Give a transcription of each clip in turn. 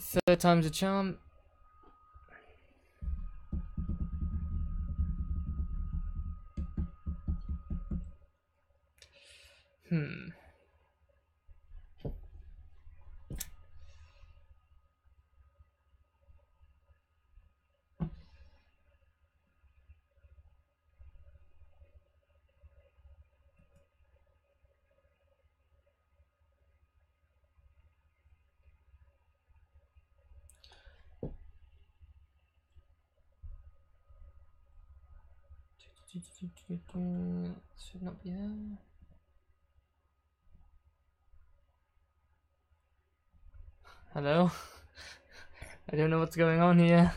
Third time's a charm. Should not be there. Hello? I don't know what's going on here.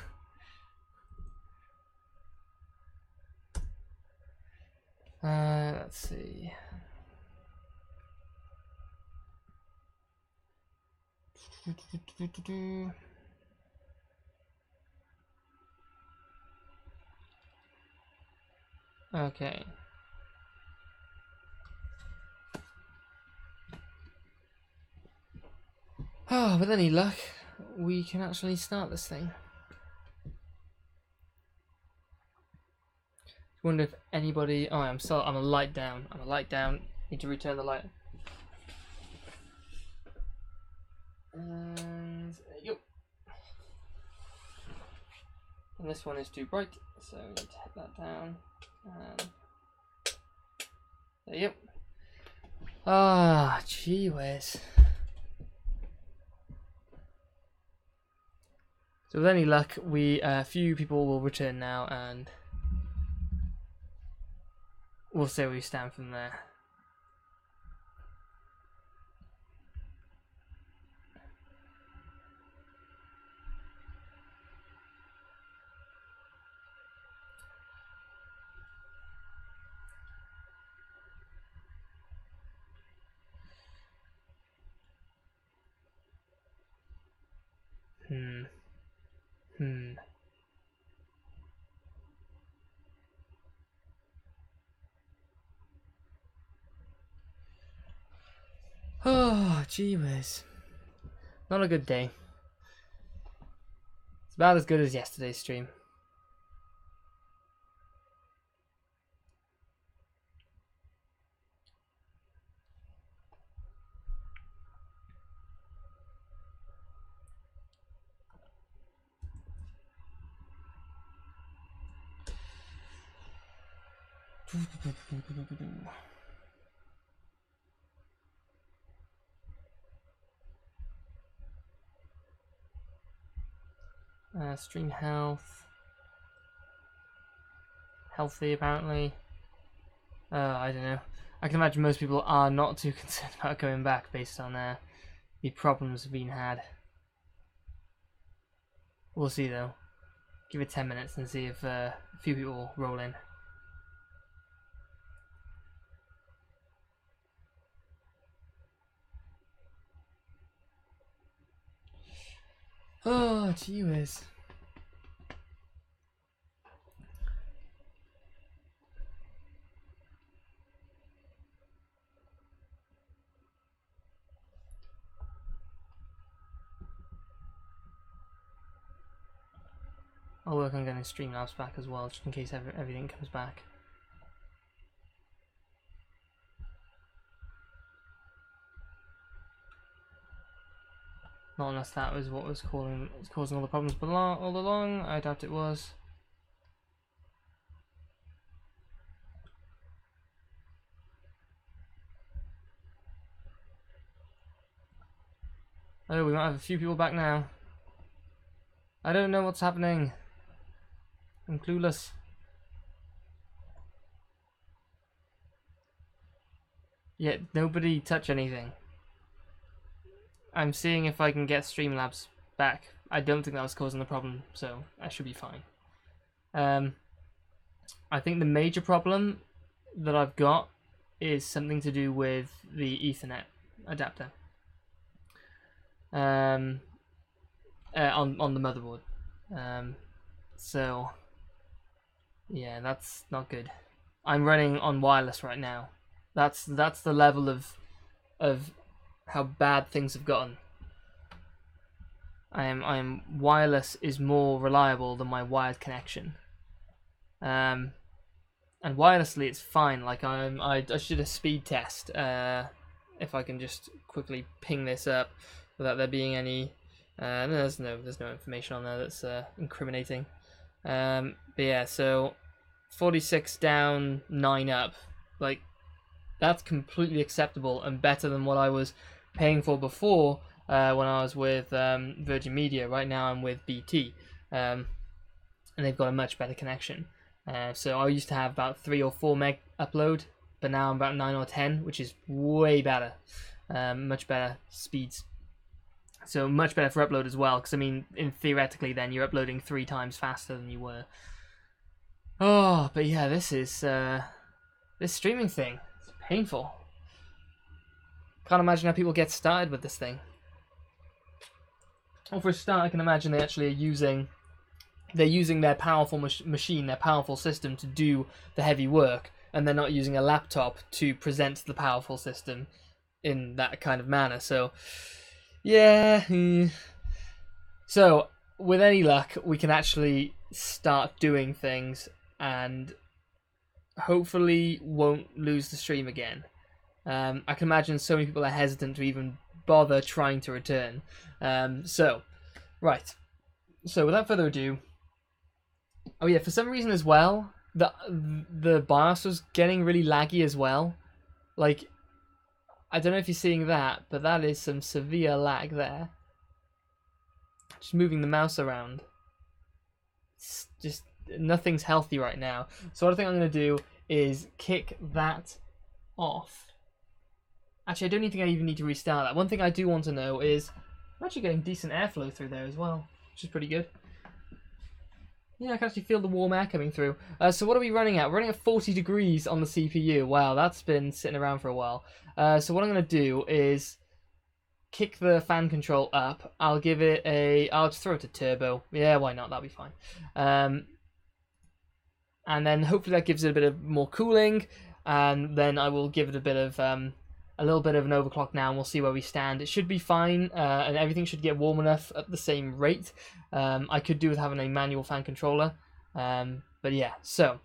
Let's see. Okay. Oh, with any luck, we can actually start this thing. Wonder if anybody. Oh, I'm a light down. I'm a light down. Need to return the light. And there you go. And this one is too bright, so we need to hit that down. And there you go. Ah, gee whiz. So with any luck, a few people will return now, and we'll see where we stand from there. Oh, gee whiz. Not a good day. It's about as good as yesterday's stream. Stream health. Healthy, apparently. I don't know. I can imagine most people are not too concerned about going back based on the problems being had. We'll see though. Give it 10 minutes and see if a few people roll in. Oh, gee whiz. I'll work on getting Streamlabs back as well, just in case everything comes back. Not unless that was what was causing all the problems all along. I doubt it was. Oh, we might have a few people back now. I don't know what's happening. I'm clueless. Yet nobody touch anything. I'm seeing if I can get Streamlabs back. I don't think that was causing the problem, so I should be fine. I think the major problem that I've got is something to do with the Ethernet adapter. On the motherboard. So yeah, that's not good. I'm running on wireless right now. That's the level of how bad things have gotten. I am wireless is more reliable than my wired connection. And wirelessly it's fine. Like I did a speed test. If I can just quickly ping this up without there being any. No, there's no information on there that's incriminating. But yeah, so 46 down, 9 up. Like, that's completely acceptable and better than what I was paying for before when I was with Virgin Media. Right now I'm with BT, and they've got a much better connection. So I used to have about 3 or 4 meg upload, but now I'm about 9 or 10, which is way better. Much better speeds. So much better for upload as well, because I mean, theoretically then you're uploading 3 times faster than you were. Oh, but yeah, this is this streaming thing. It's painful. Can't imagine how people get started with this thing. Well, for a start, I can imagine they actually are using their powerful machine, their powerful system to do the heavy work, and they're not using a laptop to present the powerful system in that kind of manner. So, yeah. So, with any luck, we can actually start doing things and hopefully won't lose the stream again. I can imagine so many people are hesitant to even bother trying to return. Right. So, without further ado, oh yeah, for some reason as well, the BIOS was getting really laggy as well. Like, I don't know if you're seeing that, but that is some severe lag there. Just moving the mouse around. It's just, nothing's healthy right now. So what I think I'm going to do is kick that off. Actually, I don't think I even need to restart that. One thing I do want to know is, I'm actually getting decent airflow through there as well, which is pretty good. Yeah, I can actually feel the warm air coming through. So what are we running at? We're running at 40 degrees on the CPU. Wow, that's been sitting around for a while. So what I'm going to do is kick the fan control up. I'll give it a... I'll just throw it to turbo. Yeah, why not? That'll be fine. And then hopefully that gives it a bit of more cooling. And then I will give it a bit of... a little bit of an overclock now, and we'll see where we stand. It should be fine, and everything should get warm enough at the same rate. I could do with having a manual fan controller, but yeah, so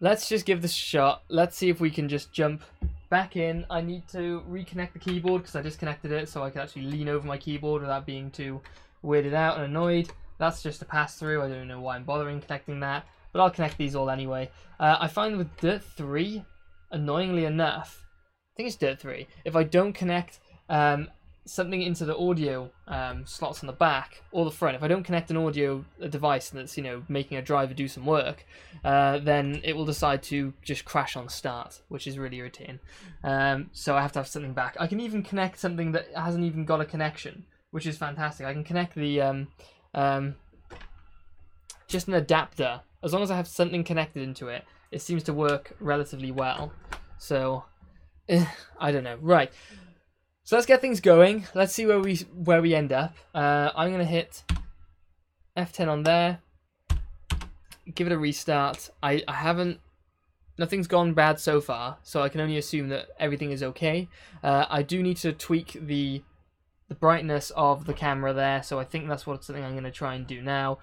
let's just give this a shot. Let's see if we can just jump back in. I need to reconnect the keyboard because I disconnected it, so I can actually lean over my keyboard without being too weirded out and annoyed. That's just a pass-through. I don't know why I'm bothering connecting that, but I'll connect these all anyway. I find with Dirt 3, annoyingly enough, I think it's Dirt 3. If I don't connect something into the audio slots on the back or the front, if I don't connect an audio device that's, you know, making a driver do some work, then it will decide to just crash on start, which is really irritating. So I have to have something back. I can even connect something that hasn't even got a connection, which is fantastic. I can connect the just an adapter. As long as I have something connected into it, it seems to work relatively well. So I don't know. Right. So let's get things going. Let's see where we end up. I'm gonna hit F10 on there. Give it a restart. I haven't. Nothing's gone bad so far, so I can only assume that everything is okay. I do need to tweak the brightness of the camera there, so I think that's something I'm gonna try and do now.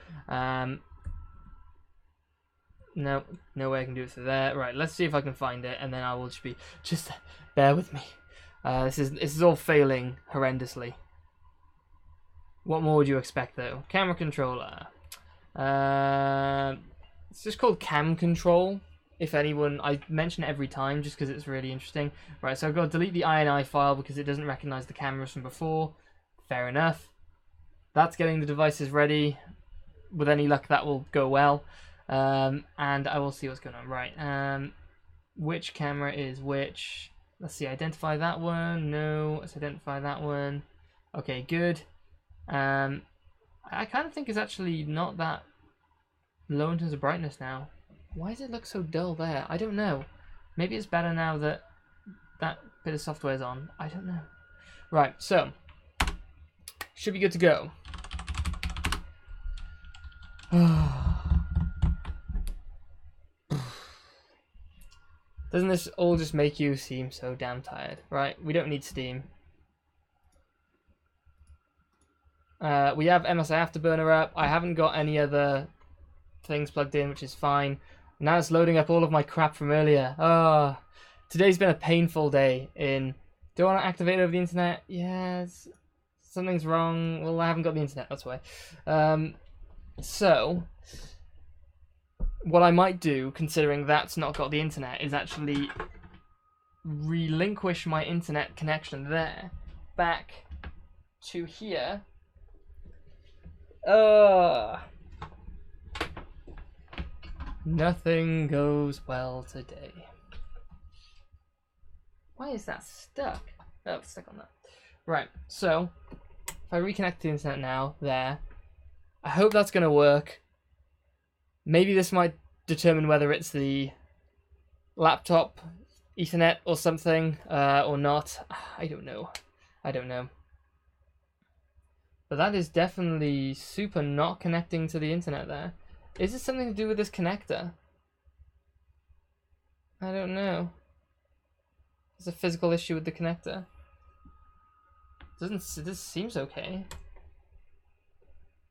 No way I can do it through there. Right, let's see if I can find it, and then I will just bear with me. This is all failing horrendously. What more would you expect though? Camera controller. It's just called cam control. If anyone, I mention it every time just because it's really interesting. Right, so I've got to delete the INI file because it doesn't recognize the cameras from before. Fair enough. That's getting the devices ready. With any luck, that will go well. And I will see what's going on. Right. Which camera is which? Let's see. Identify that one. No. Let's identify that one. Okay, good. I kind of think it's actually not that low in terms of brightness now. Why does it look so dull there? I don't know. Maybe it's better now that that bit of software is on. I don't know. Right. So should be good to go. Doesn't this all just make you seem so damn tired? Right, we don't need Steam. We have MSI Afterburner up. I haven't got any other things plugged in, which is fine. Now it's loading up all of my crap from earlier. Oh, today's been a painful day. Do I want to activate over the internet? Yes. Something's wrong. Well, I haven't got the internet, that's why. So, what I might do, considering that's not got the internet, is actually relinquish my internet connection there back to here. Nothing goes well today. Why is that stuck? Oh, it's stuck on that. Right, so if I reconnect to the internet now, there. I hope that's going to work. Maybe this might determine whether it's the laptop Ethernet or something, or not. I don't know. But that is definitely super not connecting to the internet there. Is it something to do with this connector? I don't know. There's a physical issue with the connector. This seems okay.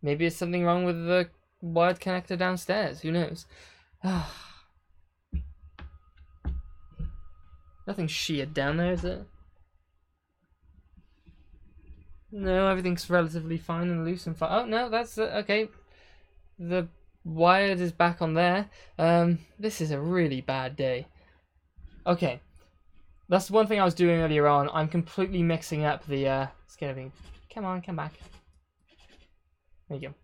Maybe it's something wrong with the wired connector downstairs. Who knows? Nothing sheared down there, is it? No, everything's relatively fine and loose and fine. Oh, no, that's okay. The wired is back on there. This is a really bad day. Okay. That's one thing I was doing earlier on. I'm completely mixing up the scaling. Come on, come back. There you go.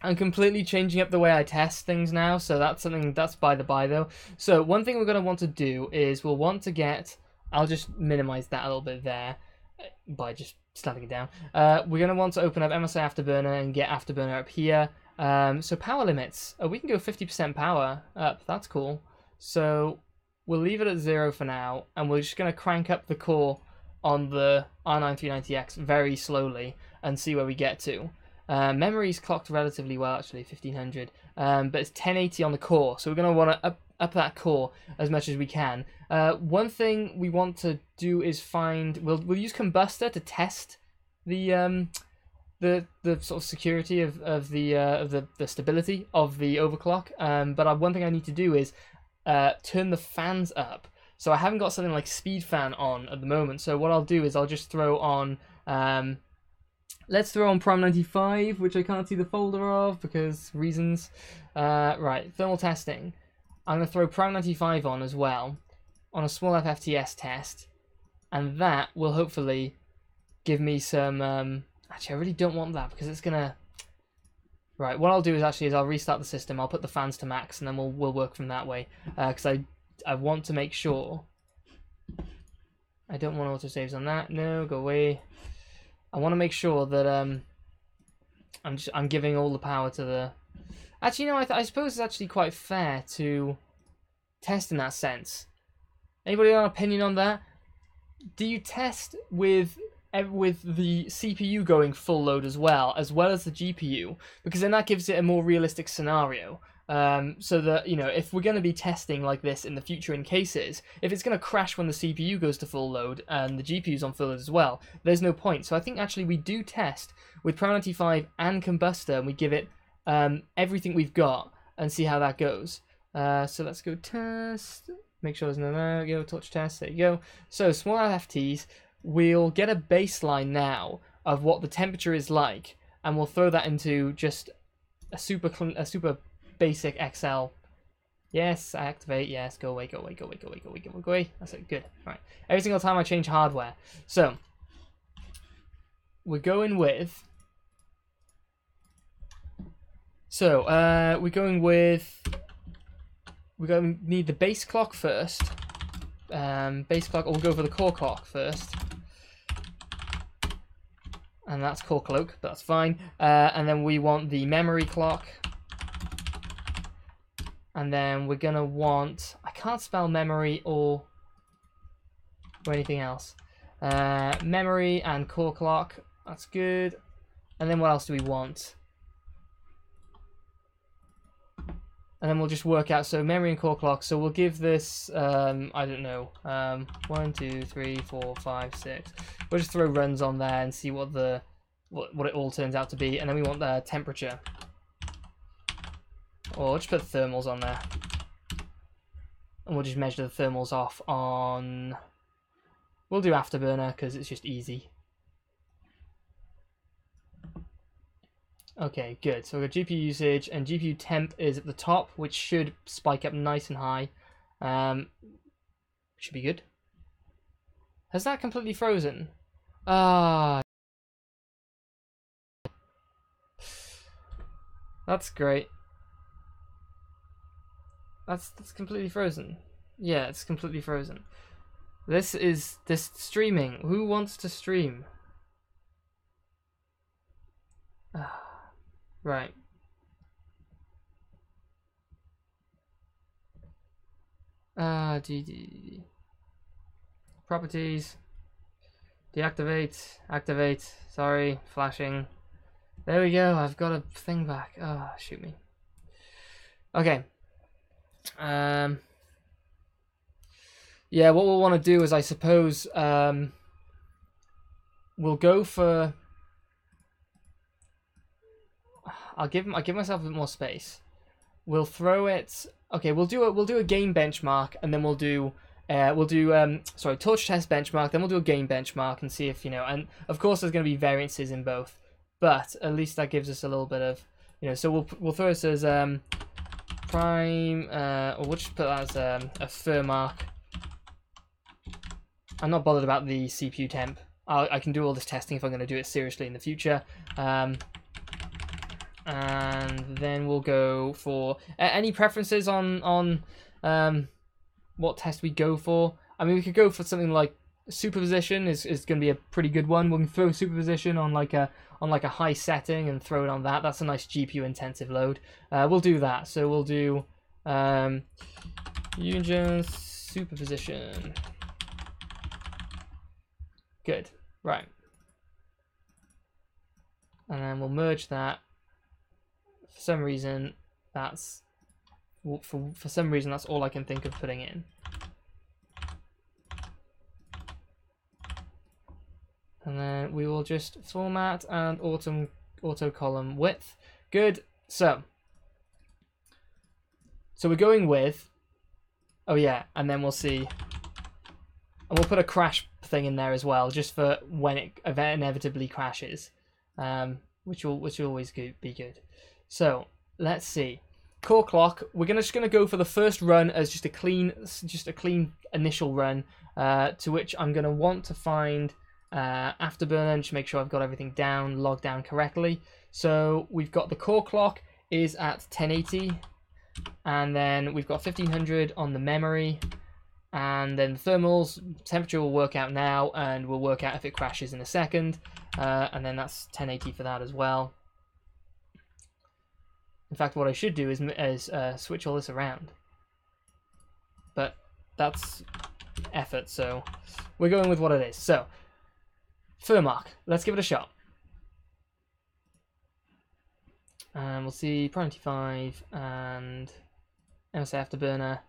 I'm completely changing up the way I test things now, so that's something that's by the by though. So one thing we're going to want to do is we'll want to get, I'll just minimize that a little bit there by just slapping it down. We're going to want to open up MSI Afterburner and get Afterburner up here. So power limits, we can go 50% power up, that's cool. So we'll leave it at 0 for now, and we're just going to crank up the core on the R9390X very slowly and see where we get to. Memory's clocked relatively well, actually, 1500, but it's 1080 on the core, so we're going to want to up that core as much as we can. One thing we want to do is we'll use Combustor to test the sort of security of the stability of the overclock. But one thing I need to do is turn the fans up. So I haven't got something like speed fan on at the moment. So what I'll do is I'll just throw on. Let's throw on Prime 95, which I can't see the folder of because reasons. Right, thermal testing. I'm going to throw Prime 95 on as well on a small FFTS test, and that will hopefully give me some. Actually, I really don't want that because it's gonna. Right, what I'll do is I'll restart the system. I'll put the fans to max, and then we'll work from that way. Because I want to make sure. I don't want autosaves on that. No, go away. I want to make sure that I'm giving all the power to the. Actually, no, I suppose it's actually quite fair to test in that sense. Anybody have an opinion on that? Do you test with the CPU going full load as well as the GPU? Because then that gives it a more realistic scenario. So that, you know, if we're going to be testing like this in the future in cases, if it's going to crash when the CPU goes to full load and the GPU's on full load as well, there's no point. So I think actually we do test with Prime 95 and Combustor, and we give it everything we've got and see how that goes. So let's go test. Make sure there's no there. Go touch test. There you go. So small FFTs. We'll get a baseline now of what the temperature is like, and we'll throw that into just a super basic Excel. Yes, activate. Yes, go away, go away, go away, go away, go away, go away, go away. That's it. Good. Right. Every single time I change hardware. So we're going with. So we're going with. We're going to need the base clock first. Base clock, or we'll go for the core clock first. And that's core clock, but that's fine. And then we want the memory clock. And then we're going to want... I can't spell memory or anything else. Memory and core clock. That's good. And then what else do we want? And then we'll just work out, so memory and core clock. So we'll give this, I don't know, 1, 2, 3, 4, 5, 6. We'll just throw runs on there and see what the what it all turns out to be. And then we want the temperature. Or just put thermals on there. And we'll just measure the thermals off on... We'll do Afterburner because it's just easy. Okay, good. So we've got GPU usage and GPU temp is at the top, which should spike up nice and high. Should be good. Has that completely frozen? Ah. That's great. That's completely frozen. Yeah, it's completely frozen. This streaming. Who wants to stream? Right. Properties. Deactivate. Activate. Sorry, flashing. There we go. I've got a thing back. Oh, shoot me. Okay. Yeah, what we'll want to do is, I suppose, we'll go for... I'll give myself a bit more space. We'll throw it... Okay, we'll do a game benchmark, and then we'll do torch test benchmark, then we'll do a game benchmark and see if, and of course there's going to be variances in both, but at least that gives us a little bit of, so we'll throw this as prime, or we'll just put that as a fur mark. I'm not bothered about the CPU temp. I can do all this testing if I'm going to do it seriously in the future. And then we'll go for any preferences on what test we go for. I mean, we could go for something like superposition is going to be a pretty good one. We can throw superposition on like a high setting and throw it on that. That's a nice GPU intensive load. We'll do that. So we'll do Union superposition. Good. Right. And then we'll merge that. For some reason, that's all I can think of putting in. And then we will just format and auto column width. Good. So we're going with, oh yeah, and then we'll see, and we'll put a crash thing in there as well, just for when it inevitably crashes, which will always be good. So let's see. Core clock. We're just gonna go for the first run as just a clean initial run, to which I'm gonna want to find Afterburner and just make sure I've got everything logged down correctly. So we've got the core clock is at 1080, and then we've got 1500 on the memory, and then the thermals temperature will work out now, and we'll work out if it crashes in a second, and then that's 1080 for that as well. In fact, what I should do is switch all this around, but that's effort, so we're going with what it is. So Furmark, let's give it a shot. And we'll see Priority 5 and MSI Afterburner.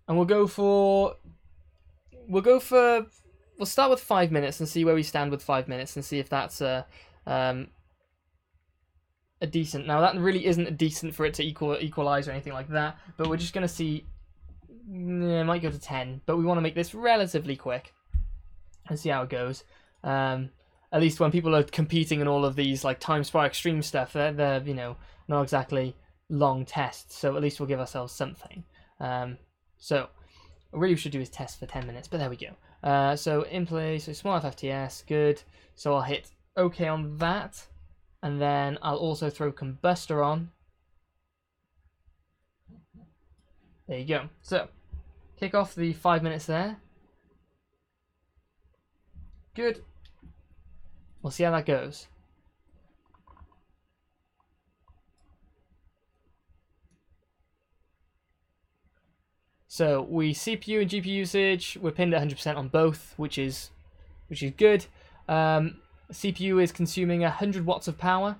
And we'll start with 5 minutes and see where we stand with 5 minutes and see if that's a decent. Now that really isn't a decent for it to equalize or anything like that, but we're just going to see. It might go to 10, but we want to make this relatively quick and see how it goes. At least when people are competing in all of these like Time Spy Extreme stuff, they're not exactly long tests, so at least we'll give ourselves something. So what really we should do is test for 10 minutes, but there we go. So in place, so small FFTS, good. So I'll hit OK on that, and then I'll also throw Combustor on. There you go. So kick off the 5 minutes there. Good. We'll see how that goes. So we CPU and GPU usage, we're pinned at 100% on both, which is good. CPU is consuming 100 watts of power.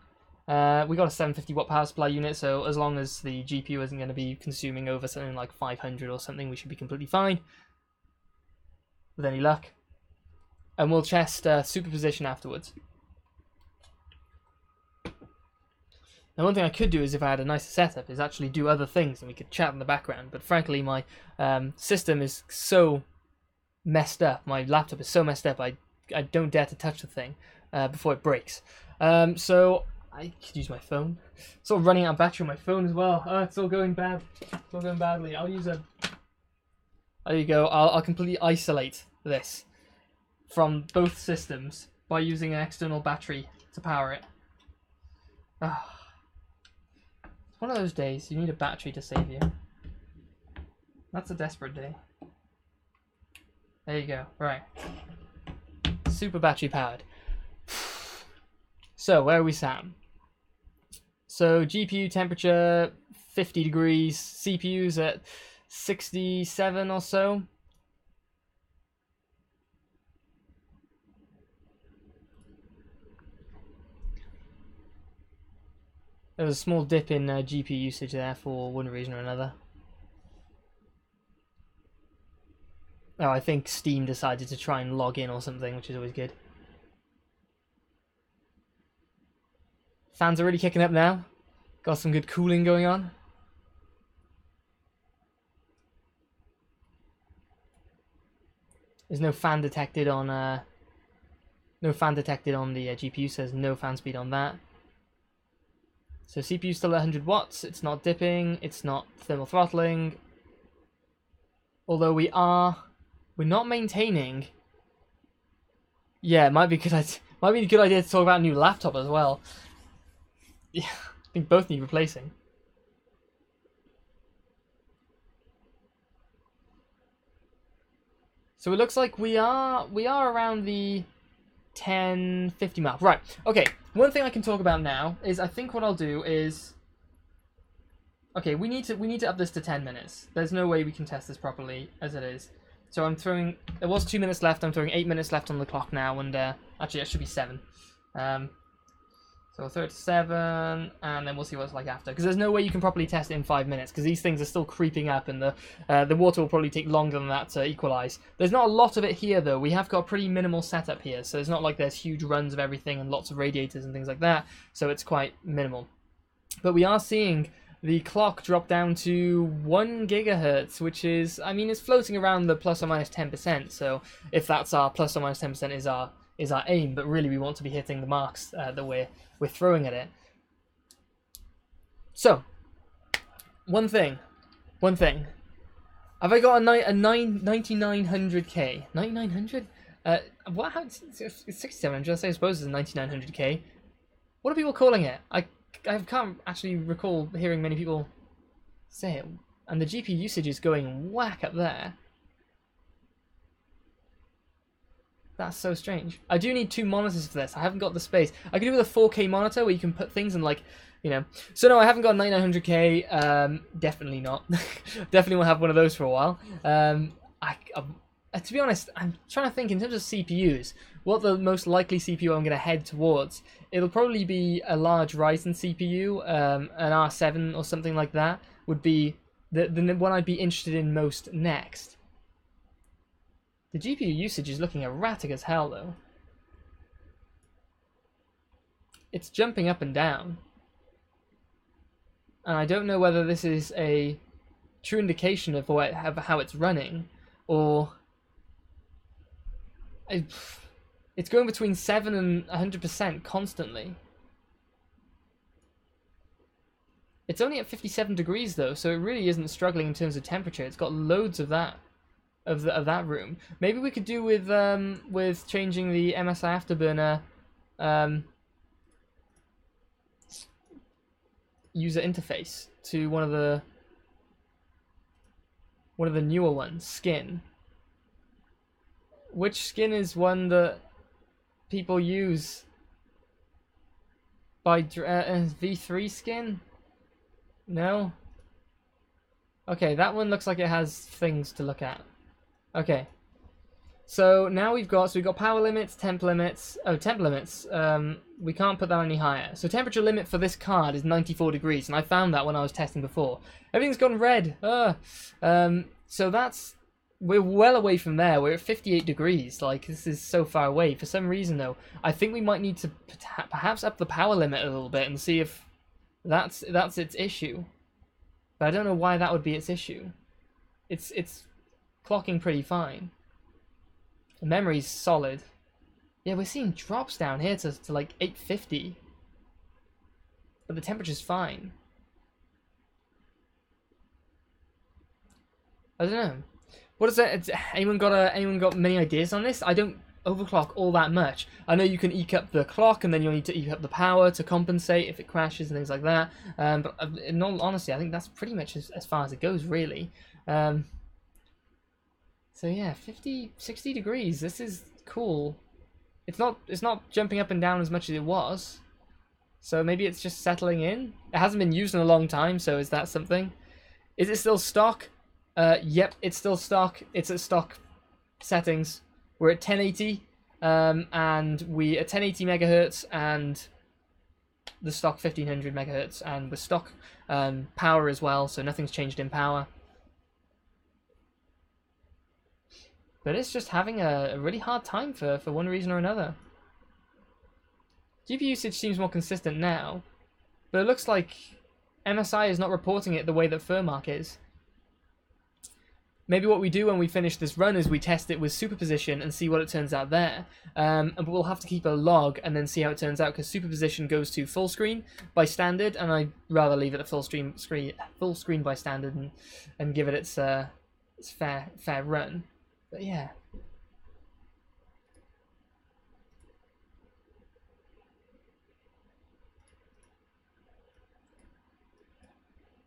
We got a 750 watt power supply unit, so as long as the GPU isn't going to be consuming over something like 500 or something, we should be completely fine with any luck. and we'll test superposition afterwards. Now, one thing I could do is, if I had a nicer setup, is actually do other things and we could chat in the background. But frankly, my system is so messed up. My laptop is so messed up, I don't dare to touch the thing before it breaks. So I could use my phone. It's all running out of battery on my phone as well. Oh, it's all going bad. It's all going badly. I'll use a... There you go. I'll completely isolate this from both systems by using an external battery to power it. Ah. It's one of those days you need a battery to save you. That's a desperate day. There you go. Right. Super battery powered. So, where are we sat? So, GPU temperature 50 degrees, CPU's at 67 or so. There was a small dip in GPU usage there for one reason or another. Oh, I think Steam decided to try and log in or something, which is always good. Fans are really kicking up now. Got some good cooling going on. There's no fan detected on the GPU. Says no fan speed on that. So CPU still at 100 watts. It's not dipping. It's not thermal throttling. Although we're not maintaining. Yeah, it might be a good idea to talk about a new laptop as well. Yeah, I think both need replacing. So it looks like we are around the 1050 mark. Right. Okay. One thing I can talk about now is, I think what I'll do is, okay, we need to up this to 10 minutes. There's no way we can test this properly as it is. So I'm throwing, there was 2 minutes left, I'm throwing 8 minutes left on the clock now, and actually it should be 7. So I'll throw it to 7, and then we'll see what it's like after. Because there's no way you can properly test it in 5 minutes, because these things are still creeping up, and the water will probably take longer than that to equalize. There's not a lot of it here, though. We have got a pretty minimal setup here, so it's not like there's huge runs of everything and lots of radiators and things like that, so it's quite minimal. But we are seeing the clock drop down to 1 gigahertz, which is, I mean, it's floating around the plus or minus 10%, so if that's our plus or minus 10% is our aim, but really we want to be hitting the marks that we're throwing at it. So, one thing. Have I got a 9900K? 9900? What? How? It's 6700. I suppose it's 9900K. What are people calling it? I can't actually recall hearing many people say it. And the GPU usage is going whack up there. That's so strange. I do need 2 monitors for this. I haven't got the space. I could do with a 4K monitor where you can put things in, like, you know. So no, I haven't got 9900K. Definitely not. Definitely won't have one of those for a while. To be honest, I'm trying to think in terms of CPUs, what the most likely CPU I'm going to head towards. It'll probably be a large Ryzen CPU, an R7 or something like that would be the one I'd be interested in most next. The GPU usage is looking erratic as hell, though. It's jumping up and down. And I don't know whether this is a true indication of how it's running, or it's going between 7 and 100% constantly. It's only at 57 degrees, though, so it really isn't struggling in terms of temperature. It's got loads of that. Of that room. Maybe we could do with changing the MSI Afterburner user interface to one of the newer ones, Skin. Which Skin is one that people use? By V3 Skin? No. Okay, that one looks like it has things to look at. Okay, so now we've got power limits, temp limits. Oh, temp limits. We can't put that any higher. So temperature limit for this card is 94 degrees, and I found that when I was testing before. Everything's gone red. So we're well away from there. We're at 58 degrees. Like, this is so far away. For some reason, though, I think we might need to perhaps up the power limit a little bit and see if that's its issue. But I don't know why that would be its issue. It's clocking pretty fine. The memory's solid. Yeah, we're seeing drops down here to like 850. But the temperature's fine. I don't know. What is that? Anyone got many ideas on this? I don't overclock all that much. I know you can eke up the clock, and then you'll need to eke up the power to compensate if it crashes and things like that. But in all honesty, I think that's pretty much as far as it goes, really. So yeah, 60 degrees. This is cool. It's not jumping up and down as much as it was. So maybe it's just settling in. It hasn't been used in a long time, so is that something? Is it still stock? Yep, it's still stock. It's at stock settings. We're at 1080, and we at 1080 megahertz, and the stock 1500 megahertz, and with stock power as well. So nothing's changed in power. But it's just having a really hard time for one reason or another. GPU usage seems more consistent now, but it looks like MSI is not reporting it the way that Furmark is. Maybe what we do when we finish this run is we test it with superposition and see what it turns out there. And we'll have to keep a log and then see how it turns out, because superposition goes to full screen by standard, and I'd rather leave it at full screen by standard and give it its fair run. But yeah.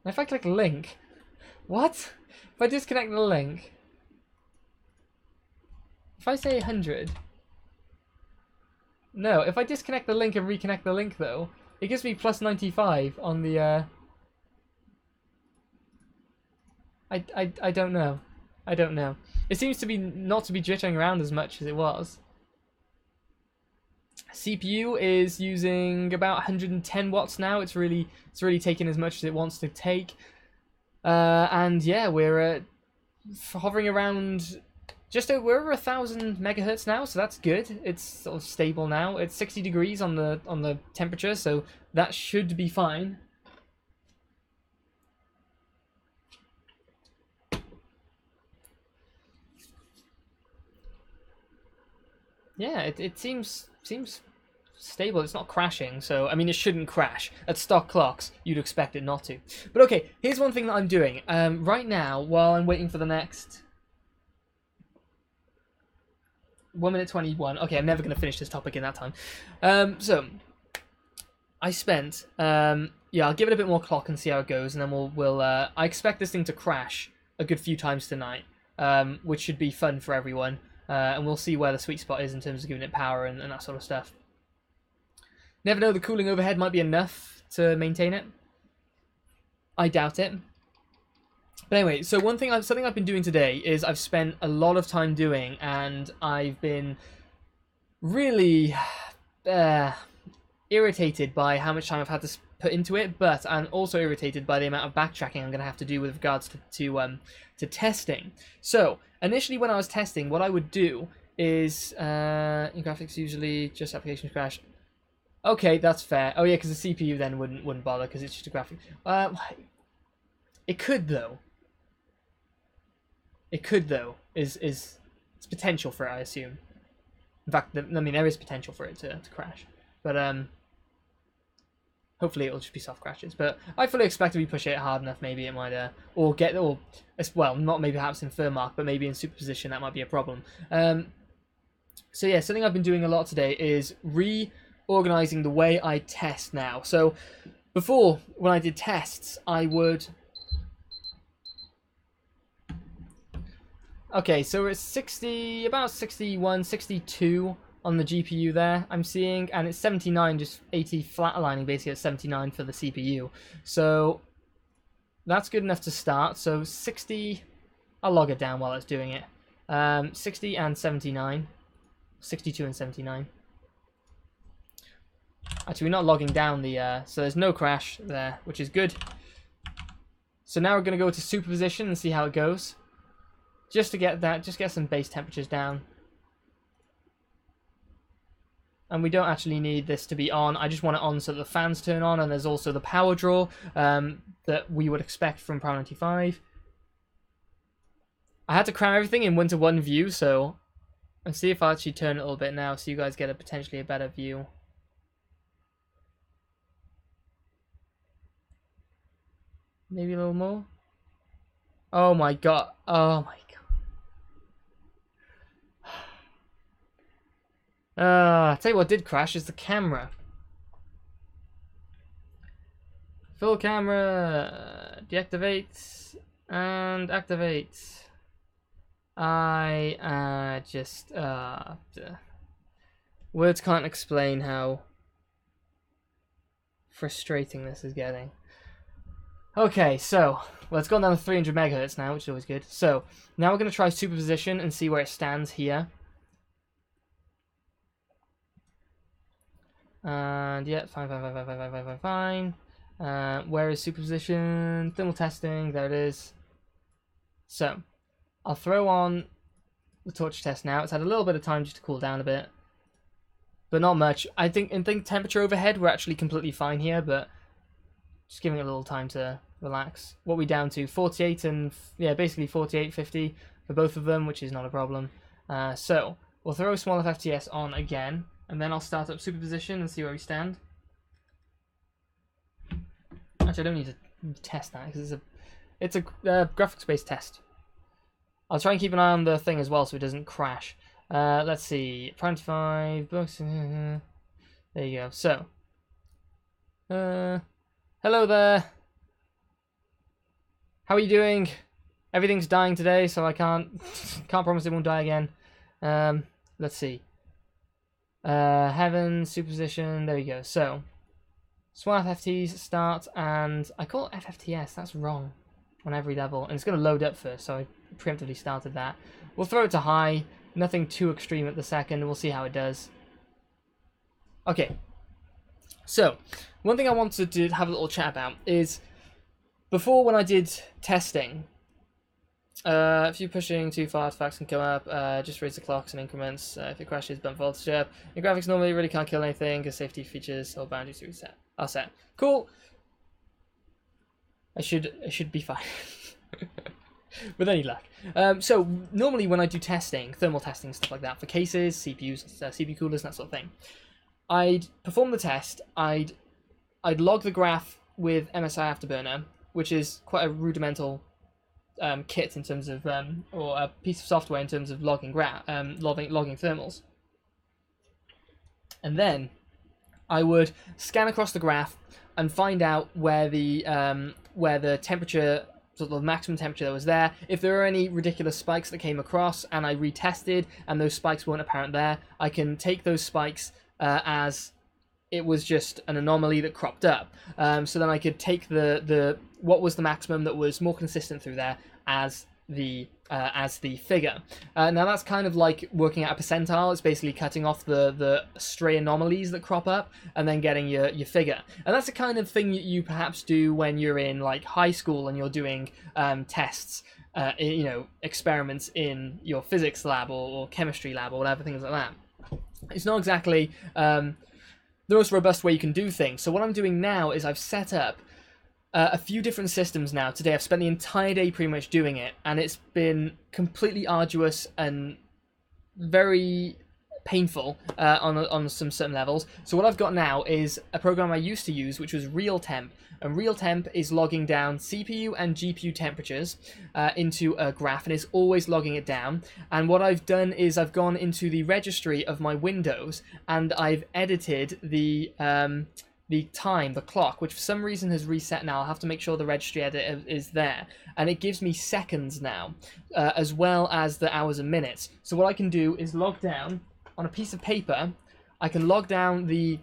If I click link, what? If I disconnect the link, if I say 100, no, if I disconnect the link and reconnect the link though, it gives me plus 95 on the, I don't know. I don't know. It seems to be not to be jittering around as much as it was. CPU is using about 110 watts now. It's really taking as much as it wants to take. And yeah, we're hovering around we're over 1000 megahertz now, so that's good. It's sort of stable now. It's 60 degrees on the temperature, so that should be fine. Yeah, it seems stable. It's not crashing, so I mean it shouldn't crash. At stock clocks, you'd expect it not to. But okay, here's one thing that I'm doing right now while I'm waiting for the next 1 minute 21. Okay, I'm never going to finish this topic in that time. So I spent yeah, I'll give it a bit more clock and see how it goes, and then we'll I expect this thing to crash a good few times tonight, which should be fun for everyone. And we'll see where the sweet spot is in terms of giving it power and that sort of stuff. Never know, the cooling overhead might be enough to maintain it. I doubt it. But anyway, so something I've been doing today is I've spent a lot of time doing, and I've been really irritated by how much time I've had to put into it, but I'm also irritated by the amount of backtracking I'm going to have to do with regards to testing. So initially when I was testing, what I would do is in graphics usually just applications crash. Okay, that's fair. Oh yeah, because the CPU then wouldn't bother because it's just a graphic. It could though. It could though. It's potential for it, I assume. In fact, I mean there is potential for it to crash, but hopefully it'll just be soft crashes. But I fully expect if we push it hard enough, maybe it might or well, not maybe perhaps in Furmark, but maybe in superposition that might be a problem. So yeah, something I've been doing a lot today is reorganizing the way I test now. So before, when I did tests, I would. Okay, so it's about 61, 62 on the GPU there, I'm seeing, and it's 79, just 80 flat aligning basically at 79 for the CPU. So that's good enough to start. So 60, I'll log it down while it's doing it. 60 and 79, 62 and 79. Actually, we're not logging down the, so there's no crash there, which is good. So now we're going to go to superposition and see how it goes. just to get that, just get some base temperatures down. And we don't actually need this to be on. I just want it on so that the fans turn on, and there's also the power draw that we would expect from Prime 95. I had to cram everything in 1-to-1 view, so let's see if I actually turn it a little bit now so you guys get potentially a better view. Maybe a little more. Oh my god. Oh my god. I'll tell you what did crash is the camera. Full camera. Deactivate. And activate. I just... words can't explain how frustrating this is getting. Okay, so let's go down to 300 megahertz now, which is always good. So now we're going to try superposition and see where it stands here. And yeah, fine. Where is superposition? Thermal testing, there it is. So I'll throw on the torch test now. It's had a little bit of time just to cool down a bit, but not much. I think temperature overhead we're actually completely fine here, but just giving it a little time to relax. What are we down to? 48 and yeah, basically 48, 50 for both of them, which is not a problem. So we'll throw small FFTS on again, and then I'll start up superposition and see where we stand. Actually, I don't need to test that because it's a graphics-based test. I'll try and keep an eye on the thing as well so it doesn't crash. Let's see, Prime 95 books. There you go. So, hello there. How are you doing? Everything's dying today, so I can't promise it won't die again. Let's see. Heaven, superposition, there you go. So, small FFTs start, and I call it FFTS, that's wrong on every level. And it's going to load up first, so I preemptively started that. We'll throw it to high, nothing too extreme at the second, we'll see how it does. Okay, so, one thing I wanted to have a little chat about is, before when I did testing, if you're pushing too far, artifacts can come up, just raise the clocks and increments, if it crashes, bump voltage up. Your graphics normally really can't kill anything, because safety features or boundaries are set. Cool! I should be fine. With any luck. So, normally when I do testing, thermal testing, stuff like that, for cases, CPUs, CPU coolers, and that sort of thing, I'd perform the test, I'd log the graph with MSI Afterburner, which is quite a rudimental kit in terms of, or a piece of software in terms of logging thermals. And then I would scan across the graph and find out where the temperature, sort of the maximum temperature that was there. If there are any ridiculous spikes that came across and I retested and those spikes weren't apparent there, I can take those spikes as it was just an anomaly that cropped up. So then I could take what was the maximum that was more consistent through there as the figure. Now that's kind of like working out a percentile. It's basically cutting off the stray anomalies that crop up and then getting your figure. And that's the kind of thing you perhaps do when you're in like high school and you're doing tests, experiments in your physics lab or chemistry lab or whatever, things like that. It's not exactly the most robust way you can do things. So what I'm doing now is I've set up a few different systems now. Today I've spent the entire day pretty much doing it, and it's been completely arduous and very painful on some certain levels. So what I've got now is a program I used to use, which was RealTemp. And RealTemp is logging down CPU and GPU temperatures into a graph, and it's always logging it down. And what I've done is I've gone into the registry of my Windows, and I've edited the time, the clock, which for some reason has reset now. I'll have to make sure the registry edit is there. And it gives me seconds now, as well as the hours and minutes. So what I can do is log down on a piece of paper. I can log down the...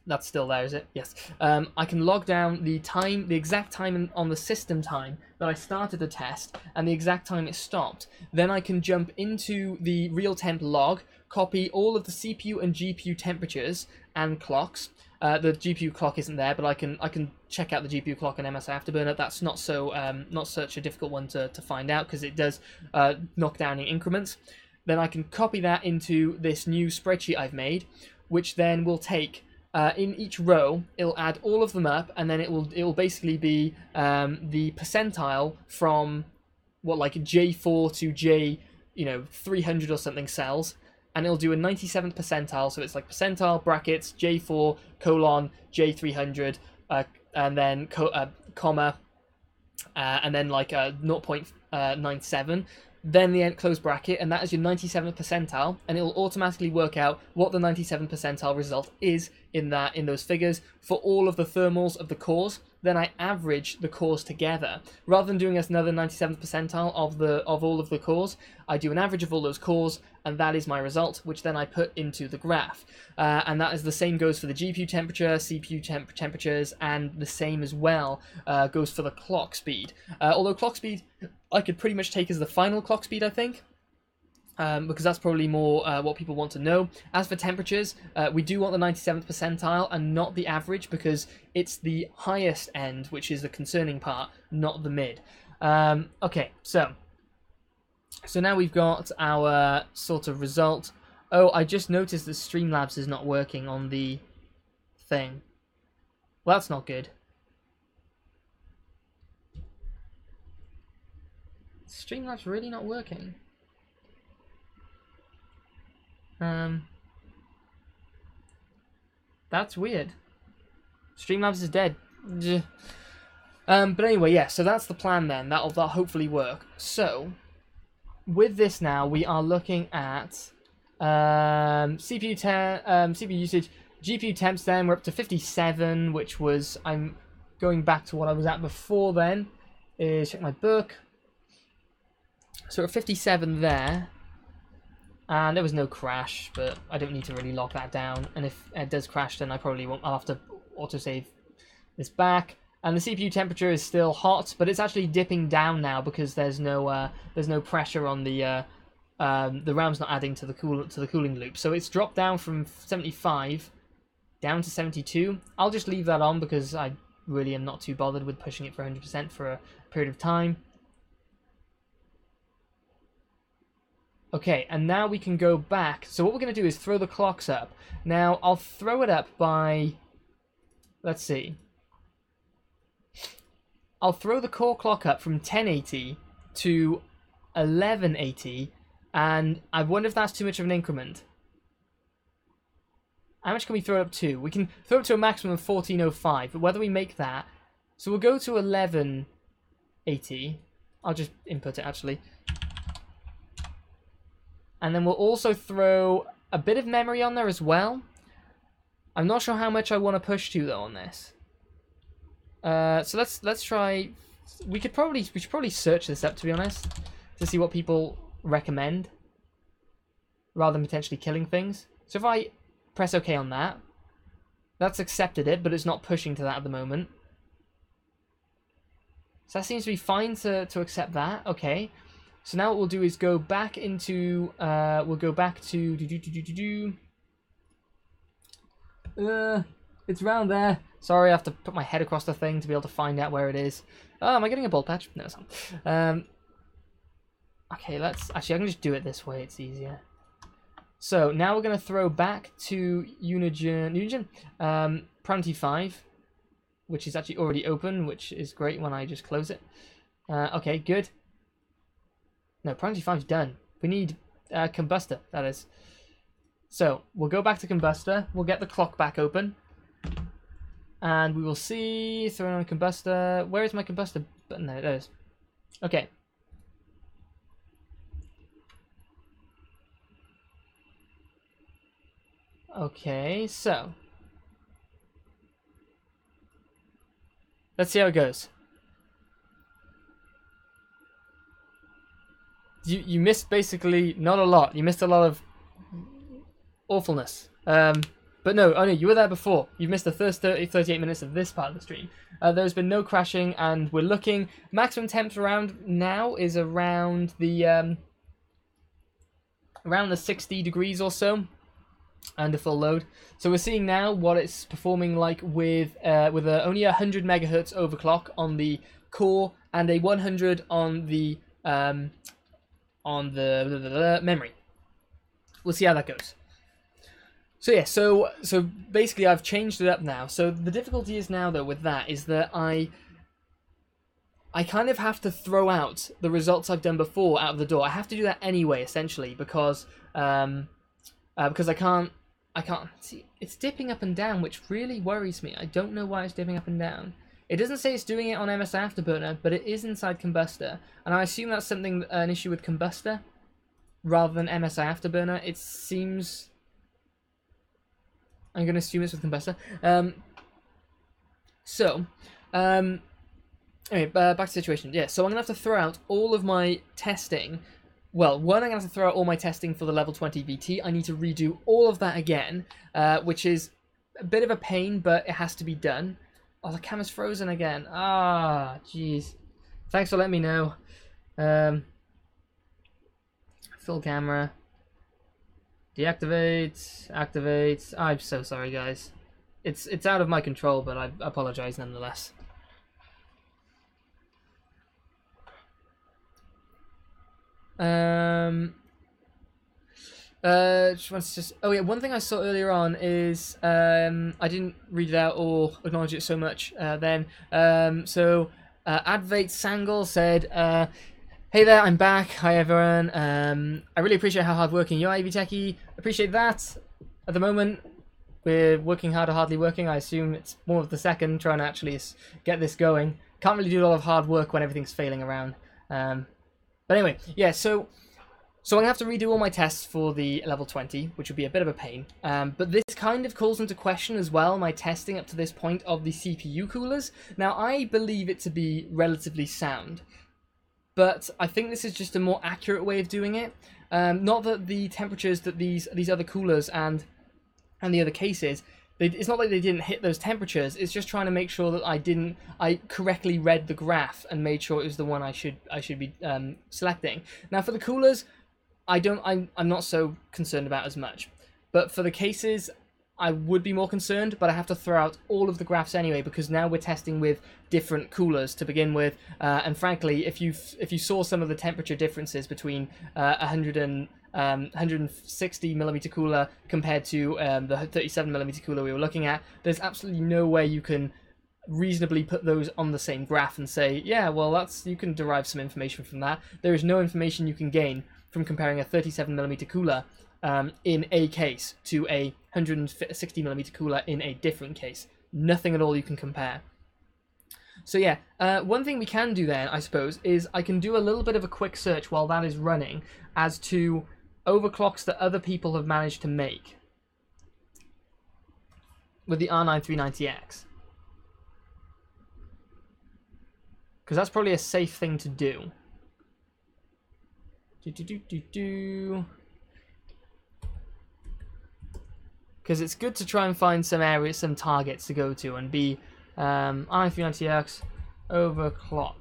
That's still there, is it? Yes. I can log down the time, the exact time on the system time that I started the test, and the exact time it stopped. Then I can jump into the RealTemp log, copy all of the CPU and GPU temperatures and clocks, The GPU clock isn't there, but I can check out the GPU clock and MSI Afterburner. That's not not such a difficult one to find out because it does knock down in increments. Then I can copy that into this new spreadsheet I've made, which then will take in each row, it'll add all of them up, and then it will basically be the percentile from what, like J4 to J 300 or something cells, and it'll do a 97th percentile. So it's like percentile brackets J4 colon J300 and then comma and then like 0.97. Then the end close bracket, and that is your 97th percentile, and it will automatically work out what the 97th percentile result is in those figures for all of the thermals of the cores. Then I average the cores together. Rather than doing another 97th percentile of all of the cores, I do an average of all those cores, and that is my result, which then I put into the graph. And that is the same goes for the GPU temperature, CPU temperatures, and the same as well goes for the clock speed. Although clock speed I could pretty much take as the final clock speed, I think. Because that's probably more what people want to know. As for temperatures, we do want the 97th percentile and not the average, because it's the highest end, which is the concerning part, not the mid. Okay, so now we've got our sort of result. Oh, I just noticed that Streamlabs is not working on the thing. Well, that's not good. Streamlabs really not working. That's weird. Streamlabs is dead. But anyway, yeah, so that's the plan then. That'll hopefully work. So, with this now, we are looking at CPU usage. GPU temps then, we're up to 57, which was, I'm going back to what I was at before then, is check my book. So we're at 57 there. And there was no crash, but I don't need to really lock that down. And if it does crash, then I probably won't. I'll have to autosave this back. And the CPU temperature is still hot, but it's actually dipping down now because there's no pressure on the RAM's not adding to the cooling loop. So it's dropped down from 75 down to 72. I'll just leave that on because I really am not too bothered with pushing it for 100% for a period of time. Okay, and now we can go back. So what we're going to do is throw the clocks up. Now, I'll throw it up by... Let's see. I'll throw the core clock up from 1080 to 1180, and I wonder if that's too much of an increment. How much can we throw it up to? We can throw it to a maximum of 1405, but whether we make that... So we'll go to 1180. I'll just input it, actually. And then we'll also throw a bit of memory on there as well. I'm not sure how much I want to push to though on this. So let's try. We should probably search this up, to be honest, to see what people recommend, rather than potentially killing things. So if I press OK on that, that's accepted it, but it's not pushing to that at the moment. So that seems to be fine to accept that. Okay. So now what we'll do is go back into, we'll go back to, it's around there. Sorry, I have to put my head across the thing to be able to find out where it is. Oh, am I getting a bald patch? No, it's not. Okay, actually, I can just do it this way, it's easier. So now we're going to throw back to Unigen, Priority 5, which is actually already open, which is great when I just close it. Okay, good. No, Priority 5's done. We need Combustor, that is. So, we'll go back to Combustor. We'll get the clock back open. And we will see... Throwing on Combustor... Where is my Combustor button? There it is. Okay. Okay, so... Let's see how it goes. You missed basically not a lot. You missed a lot of awfulness. But no, oh no, you were there before. You've missed the first 38 minutes of this part of the stream. There's been no crashing, and we're looking... Maximum temps around now is around the 60 degrees or so. under full load. So we're seeing now what it's performing like with only 100 megahertz overclock on the core and a 100 on the memory. We'll see how that goes. So yeah, so basically I've changed it up now. So the difficulty is now though with that is that I kind of have to throw out the results I've done before out of the door. I have to do that anyway, essentially, because I can't see it's dipping up and down, which really worries me. I don't know why it's dipping up and down. It doesn't say it's doing it on MSI Afterburner, but it is inside Combustor, and I assume that's an issue with Combustor rather than MSI Afterburner. It seems I'm going to assume it's with Combustor. Anyway, back to the situation. Yeah, so I'm going to have to throw out all of my testing. Well, one, I'm going to have to throw out all my testing for the level 20 VT. I need to redo all of that again, which is a bit of a pain, but it has to be done. Oh, the camera's frozen again. Ah, jeez. Thanks for letting me know. Full camera. Deactivate. Activate. I'm so sorry, guys. It's out of my control, but I apologize nonetheless. Oh yeah, one thing I saw earlier on is I didn't read it out or acknowledge it so much then. Advait Sangal said, "Hey there, I'm back. Hi everyone. I really appreciate how hardworking you are, AV Techy. Appreciate that. At the moment, we're working hard or hardly working. I assume it's more of the second, trying to actually get this going. Can't really do a lot of hard work when everything's failing around. But anyway, yeah, so I'm going to have to redo all my tests for the level 20, which would be a bit of a pain. But this kind of calls into question as well my testing up to this point of the CPU coolers. Now, I believe it to be relatively sound, but I think this is just a more accurate way of doing it. Not that the temperatures that these other coolers and the other cases, it's not like they didn't hit those temperatures. It's just trying to make sure that I correctly read the graph and made sure it was the one I should be selecting. Now for the coolers, I'm not so concerned about as much, but for the cases, I would be more concerned. But I have to throw out all of the graphs anyway because now we're testing with different coolers to begin with. And frankly, if you saw some of the temperature differences between 160 millimeter cooler compared to the 37 millimeter cooler we were looking at, there's absolutely no way you can reasonably put those on the same graph and say, yeah, well, you can derive some information from that. There is no information you can gain from comparing a 37 millimeter cooler in a case to a 160 millimeter cooler in a different case. Nothing at all you can compare. So yeah, one thing we can do then, I suppose, is I can do a little bit of a quick search while that is running as to overclocks that other people have managed to make with the R9 390X. Because that's probably a safe thing to do. Because it's good to try and find some areas, some targets to go to and be R9 390X overclock.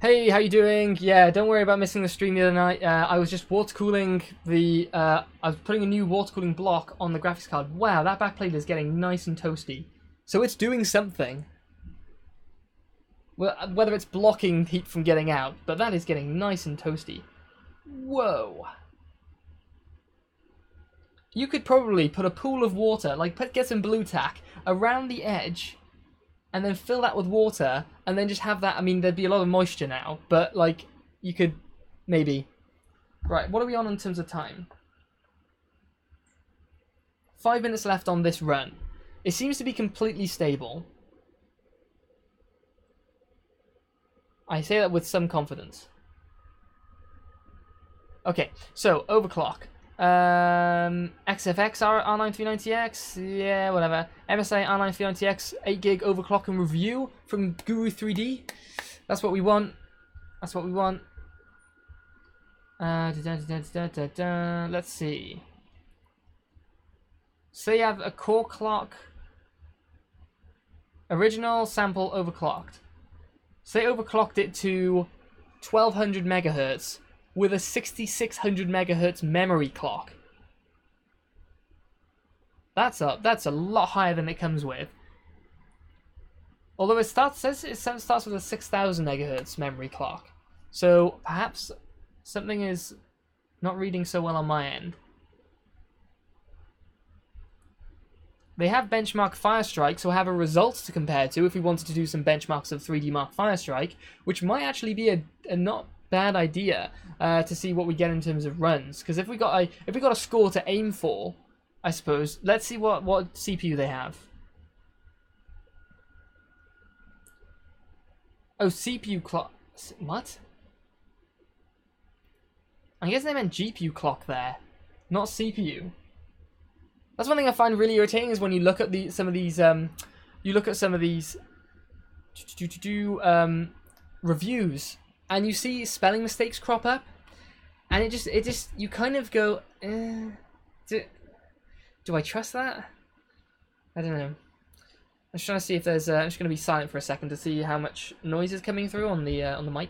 Hey, how you doing? Yeah, don't worry about missing the stream the other night. I was just water cooling the... I was putting a new water cooling block on the graphics card. Wow, that backplate is getting nice and toasty. So it's doing something. Well, whether it's blocking heat from getting out, but that is getting nice and toasty. Whoa. You could probably put a pool of water, like get some blue tack around the edge, and then fill that with water, and then just have that. I mean, there'd be a lot of moisture now, but like you could maybe. Right, what are we on in terms of time? 5 minutes left on this run. It seems to be completely stable. I say that with some confidence. Okay, so overclock. XFX R9 390X, yeah, whatever. MSI R9 390X 8 gig overclock and review from Guru 3D. That's what we want. That's what we want. Let's see. Say you have a core clock. Original sample overclocked. Say overclocked it to 1200 megahertz with a 6600 megahertz memory clock. That's a lot higher than it comes with. Although it starts with a 6000 megahertz memory clock. So perhaps something is not reading so well on my end. They have benchmark Firestrike, so I have a result to compare to if we wanted to do some benchmarks of 3D Mark Firestrike, which might actually be a not bad idea to see what we get in terms of runs. Because if we got a score to aim for, I suppose. Let's see what CPU they have. Oh, CPU clock. What? I guess they meant GPU clock there, not CPU. That's one thing I find really irritating is when you look at some of these reviews and you see spelling mistakes crop up, and it just you kind of go, do I trust that? I don't know. I'm just trying to see if there's. I'm just going to be silent for a second to see how much noise is coming through on the mic.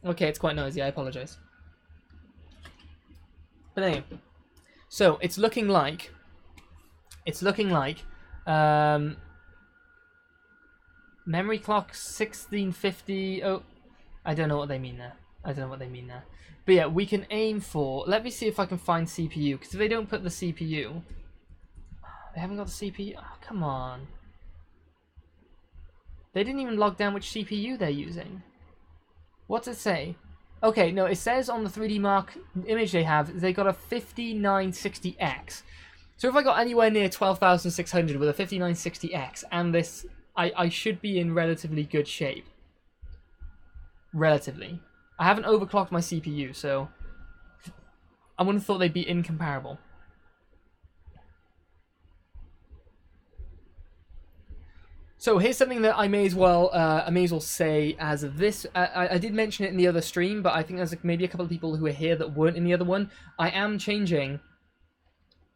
Okay, it's quite noisy. I apologize. But anyway, so it's looking like memory clock 1650. Oh, I don't know what they mean there. But yeah, we can aim for. Let me see if I can find CPU, because if they don't put the CPU, they haven't got the CPU. Oh, come on. They didn't even log down which CPU they're using. What's it say? Okay, no, it says on the 3D Mark image they have, they got a 5960X. So if I got anywhere near 12,600 with a 5960X and this, I should be in relatively good shape. Relatively. I haven't overclocked my CPU, so I wouldn't have thought they'd be incomparable. So here's something that I may as well say as of this. I did mention it in the other stream, but I think there's maybe a couple of people who are here that weren't in the other one. I am changing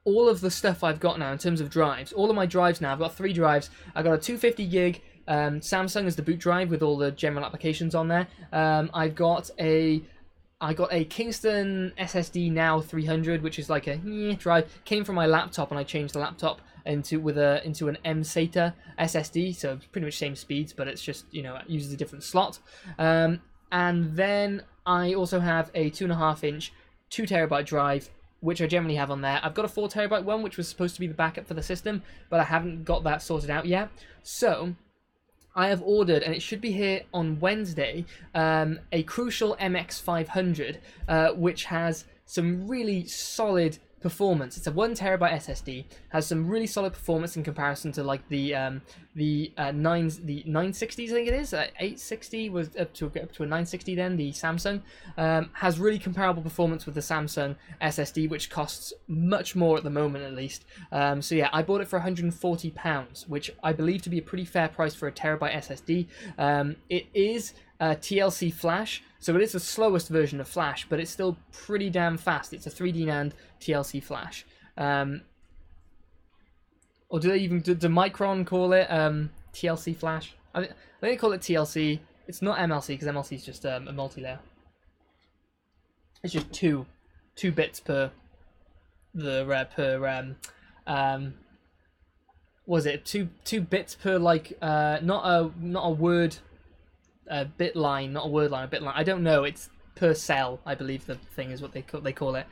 all of the stuff I've got now in terms of drives. All of my drives now, I've got 3 drives. I've got a 250 gig Samsung as the boot drive with all the general applications on there. I got a Kingston SSD now 300, which is like a drive. Came from my laptop, and I changed the laptop into an M SATA SSD, so pretty much same speeds, but it's just, you know, it uses a different slot. And then I also have a 2.5-inch 2 terabyte drive, which I generally have on there. I've got a 4 terabyte one, which was supposed to be the backup for the system, but I haven't got that sorted out yet. So I have ordered, and it should be here on Wednesday, a Crucial MX500, which has some really solid performance. It's a 1 terabyte SSD, has some really solid performance in comparison to like the 960s, I think it is. 860 was up to a 960 then, the Samsung. Has really comparable performance with the Samsung SSD, which costs much more at the moment at least. So yeah, I bought it for £140, which I believe to be a pretty fair price for a terabyte SSD. It is TLC Flash, so it is the slowest version of Flash, but it's still pretty damn fast. It's a 3D NAND TLC Flash. Or do Micron call it TLC Flash? I think they call it TLC. It's not MLC, because MLC is just a multi-layer. It's just two bits per was it two bits per, like, not a word. A bit line, not a word line, a bit line. I don't know. It's per cell, I believe the thing is what they call it.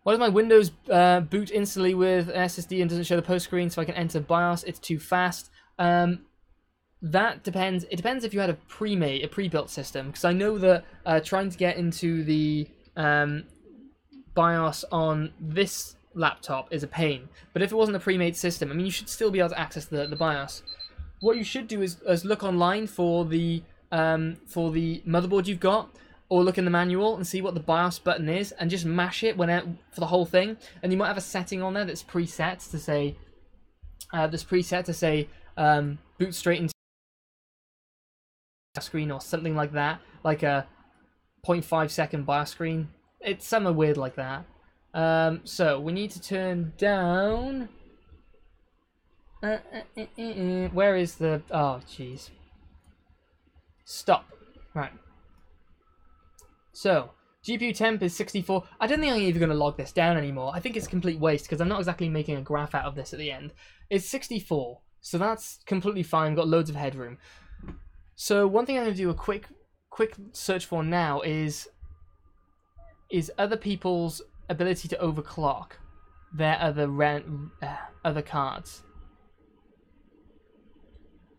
Why does my Windows boot instantly with SSD and doesn't show the post screen so I can enter BIOS? It's too fast. That depends. It depends if you had a pre-built system, because I know that trying to get into the BIOS on this laptop is a pain. But if it wasn't a pre-made system, I mean, you should still be able to access the BIOS. What you should do is look online for the motherboard you've got, or look in the manual and see what the BIOS button is, and just mash it for the whole thing. And you might have a setting on there that's preset to say boot straight into a screen or something like that, like a 0.5 second BIOS screen. It's somewhere weird like that. So we need to turn down. Where is the... Oh, jeez. Stop. Right. So, GPU temp is 64. I don't think I'm even going to log this down anymore. I think it's complete waste because I'm not exactly making a graph out of this at the end. It's 64, so that's completely fine. Got loads of headroom. So one thing I'm going to do a quick search for now is other people's ability to overclock their other cards.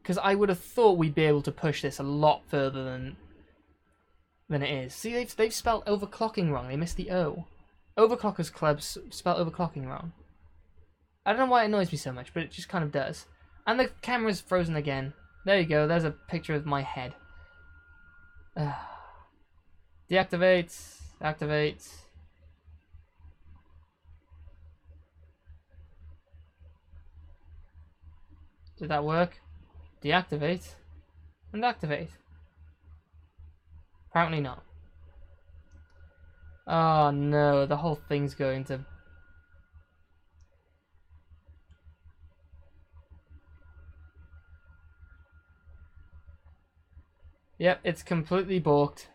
Because I would have thought we'd be able to push this a lot further than it is. See, they've spelled overclocking wrong. They missed the O. Overclockers Club spelled overclocking wrong. I don't know why it annoys me so much, but it just kind of does. And the camera's frozen again. There you go. There's a picture of my head. Deactivate. Activate. Did that work? Deactivate. And activate. Apparently not. Oh no, the whole thing's going to... Yep, it's completely balked.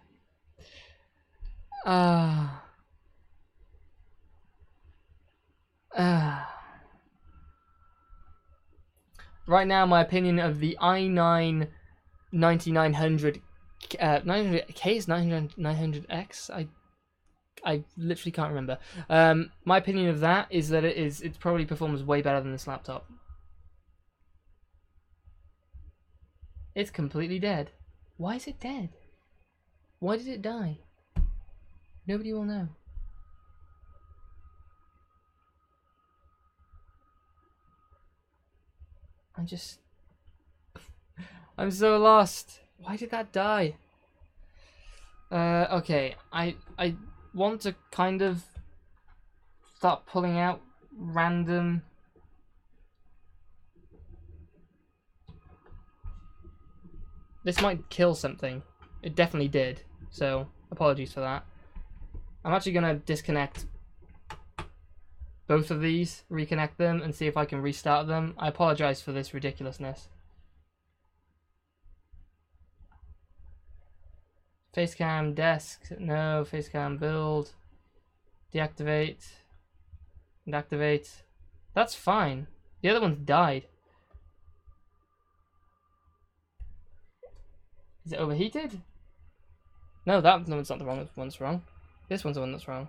Right now, my opinion of the i9 9900 900K is 900X. I literally can't remember. My opinion of that is that it probably performs way better than this laptop. It's completely dead. Why is it dead? Why did it die? Nobody will know. I'm so lost. Why did that die? Okay, I want to kind of start pulling out random... This might kill something. It definitely did, so apologies for that. I'm actually going to disconnect both of these, reconnect them, and see if I can restart them. I apologize for this ridiculousness. Facecam, desk, no, facecam, build, deactivate, and activate. That's fine. The other one's died. Is it overheated? No, that one's not the wrong one that's wrong. This one's the one that's wrong.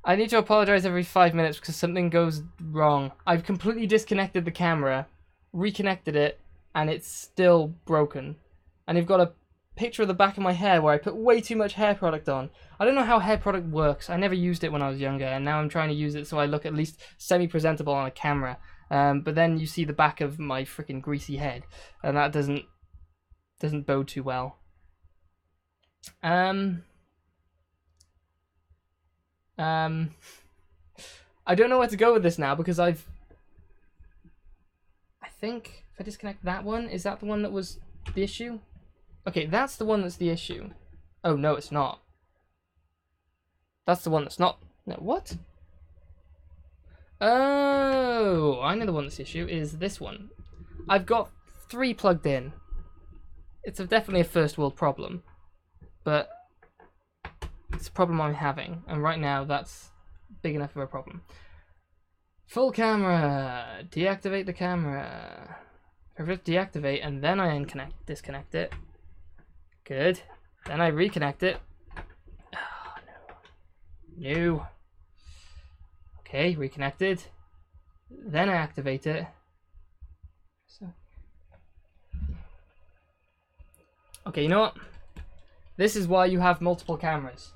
I need to apologize every 5 minutes because something goes wrong. I've completely disconnected the camera, reconnected it, and it's still broken. And you've got a picture of the back of my hair where I put way too much hair product on. I don't know how hair product works. I never used it when I was younger, and now I'm trying to use it so I look at least semi-presentable on a camera. But then you see the back of my freaking greasy head, and that doesn't bode too well. I don't know where to go with this now because I think if I disconnect that one, is that the one that was the issue? Okay, that's the one that's the issue. Oh no, it's not. That's the one that's not. No, what? Oh, I know the one that's the issue is this one. I've got 3 plugged in. It's definitely a first world problem, but it's a problem I'm having, and right now that's big enough of a problem. Full camera, deactivate the camera. First deactivate, and then I disconnect it. Good. Then I reconnect it. Oh no. No. Okay, reconnected. Then I activate it. So. Okay, you know what? This is why you have multiple cameras.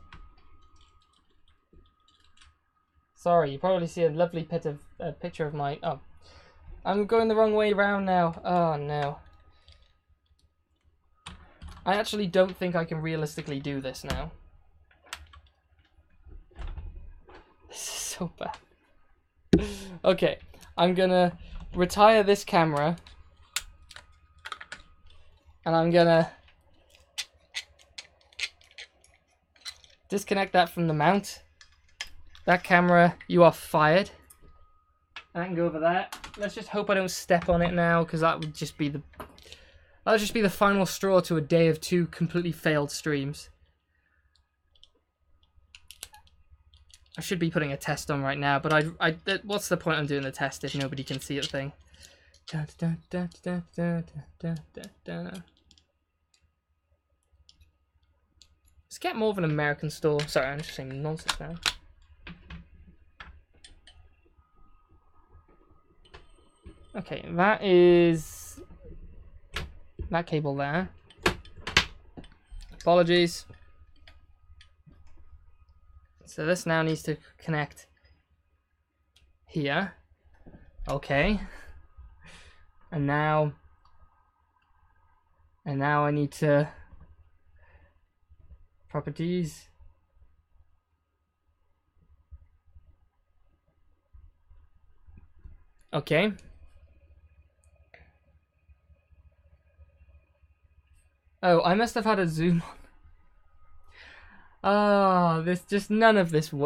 Sorry, you probably see a lovely picture of my... Oh. I'm going the wrong way around now. Oh, no. I actually don't think I can realistically do this now. This is so bad. Okay, I'm gonna retire this camera. And I'm gonna disconnect that from the mount. That camera, you are fired. I can go over that. let's just hope I don't step on it now, because that would just be the final straw to a day of 2 completely failed streams. I should be putting a test on right now, but what's the point of doing the test if nobody can see the thing? Let's get more of an American store. Sorry, I'm just saying nonsense now. Okay, that is that cable there. Apologies. So this now needs to connect here. Okay. And now I need to properties. Okay. Oh, I must have had a zoom on. Oh, this just none of this. I'm.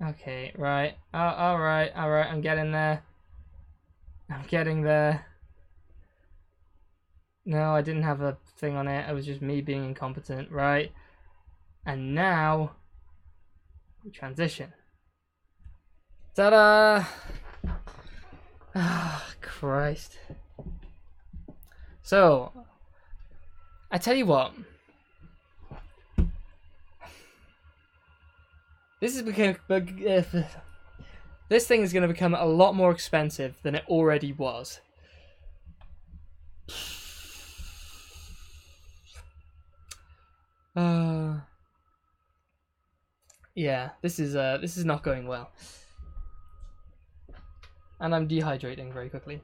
Okay, right. All right. I'm getting there. I'm getting there. No, I didn't have a thing on it. It was just me being incompetent, right? And now we transition. Ta-da! Ah, Christ. So, I tell you what. This thing is going to become a lot more expensive than it already was. Yeah, this is not going well. And I'm dehydrating very quickly.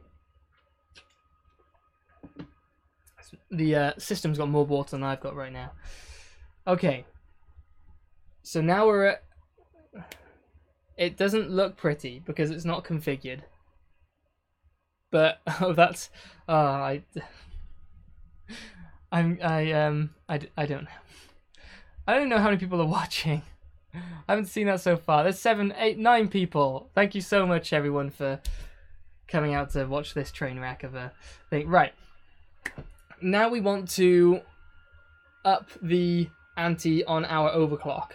The system's got more water than I've got right now. Okay. So now we're at... It doesn't look pretty because it's not configured. But oh, that's I don't know. I don't know how many people are watching. I haven't seen that so far. There's 7, 8, 9 people. Thank you so much, everyone, for coming out to watch this train wreck of a thing. Right. Now we want to up the ante on our overclock.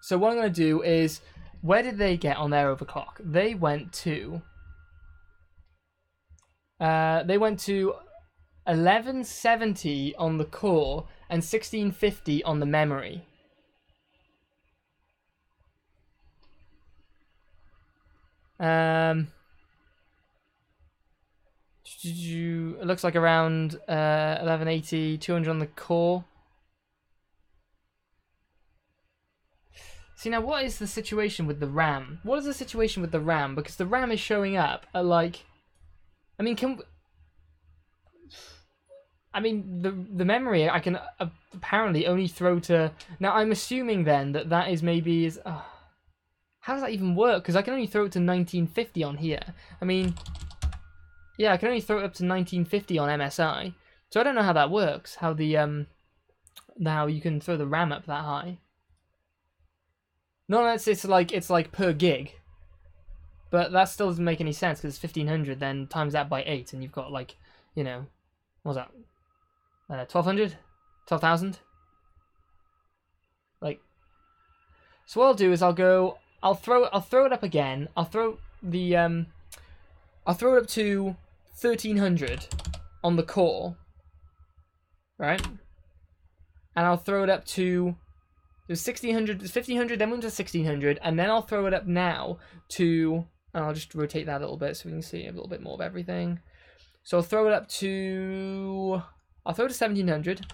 So what I'm going to do is, where did they get on their overclock? They went to 1170 on the core and 1650 on the memory. It looks like around 1180, 200 on the core. See, now what is the situation with the RAM? What is the situation with the RAM? Because the RAM is showing up at like... I mean, the memory I can apparently only throw to... Now, I'm assuming then that is maybe... how does that even work? Because I can only throw it to 1950 on here. I mean... Yeah, I can only throw it up to 1950 on MSI. So I don't know how that works. How the how you can throw the RAM up that high. No, it's like per gig. But that still doesn't make any sense because it's 1500, then times that by 8, and you've got like, you know, what's that? 1200? 12,000? Like, so what I'll do is I'll throw it up again. I'll throw it up to 1300 on the core, right? And I'll throw it up to 1600, 1500, then we'll to 1600, and then I'll throw it up now to, and I'll just rotate that a little bit so we can see a little bit more of everything. So I'll throw it up to, I'll throw it to 1700.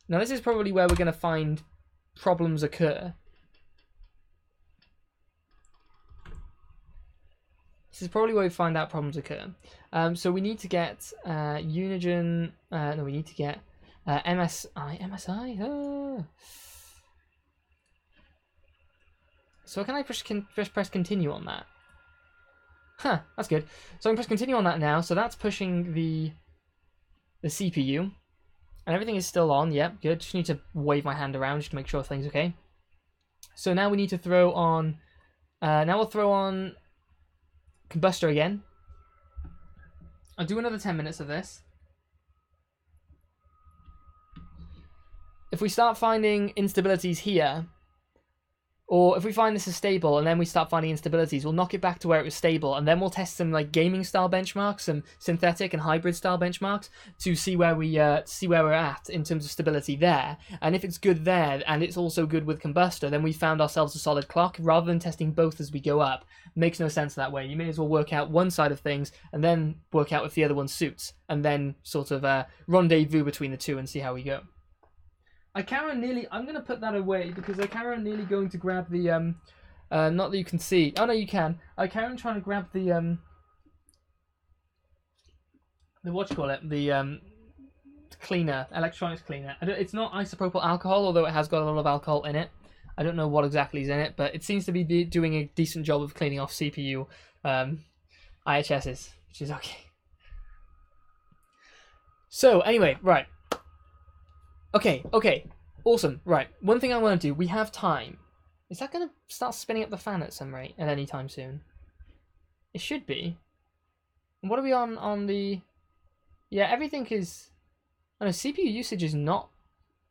Now this is probably where we're going to find problems occur. This is probably where we find out problems occur. So we need to get Unigen, no, we need to get MSI? Oh. So can I press continue on that? Huh, that's good. So I can press continue on that now, so that's pushing the the CPU. And everything is still on. Yep, good. Just need to wave my hand around just to make sure things okay. So now we need to throw on... now we'll throw on Combustor again. I'll do another 10 minutes of this. If we start finding instabilities here, or if we find this is stable and then we start finding instabilities, we'll knock it back to where it was stable, and then we'll test some like gaming style benchmarks, some synthetic and hybrid style benchmarks to see where we're at in terms of stability there. And if it's good there and it's also good with Combustor, then we found ourselves a solid clock rather than testing both as we go up. Makes no sense that way. You may as well work out one side of things and then work out if the other one suits, and then sort of rendezvous between the two and see how we go. I'm going to put that away because I'm nearly going to grab the, not that you can see. Oh, no, you can. I'm trying to grab the cleaner, electronics cleaner. It's not isopropyl alcohol, although it has got a lot of alcohol in it. I don't know what exactly is in it, but it seems to be doing a decent job of cleaning off CPU IHSs, which is okay. So, anyway, right. Okay, awesome. Right, one thing I want to do, we have time. Is that going to start spinning up the fan at some rate at any time soon? It should be. What are we on the... Yeah, everything is... Oh, no, CPU usage is not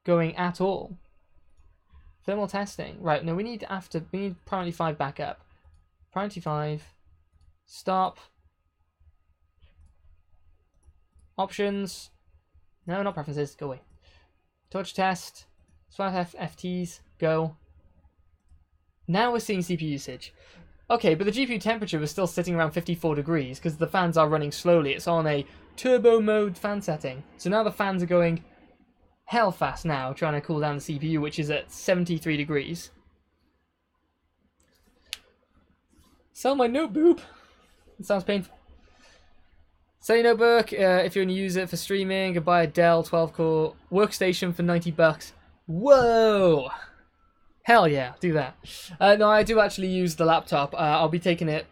going at all. Thermal testing. Right, no, we need priority 5 back up. Priority 5. Stop. Options. No, not preferences. Go away. Touch test, swap FTs, go. Now we're seeing CPU usage. Okay, but the GPU temperature was still sitting around 54 degrees because the fans are running slowly. It's on a turbo mode fan setting. So now the fans are going hell fast now, trying to cool down the CPU, which is at 73 degrees. Sell my notebook. It sounds painful. Sell your notebook if you're going to use it for streaming, and buy a Dell 12-core workstation for $90. Whoa! Hell yeah, do that. No, I do actually use the laptop. I'll be taking it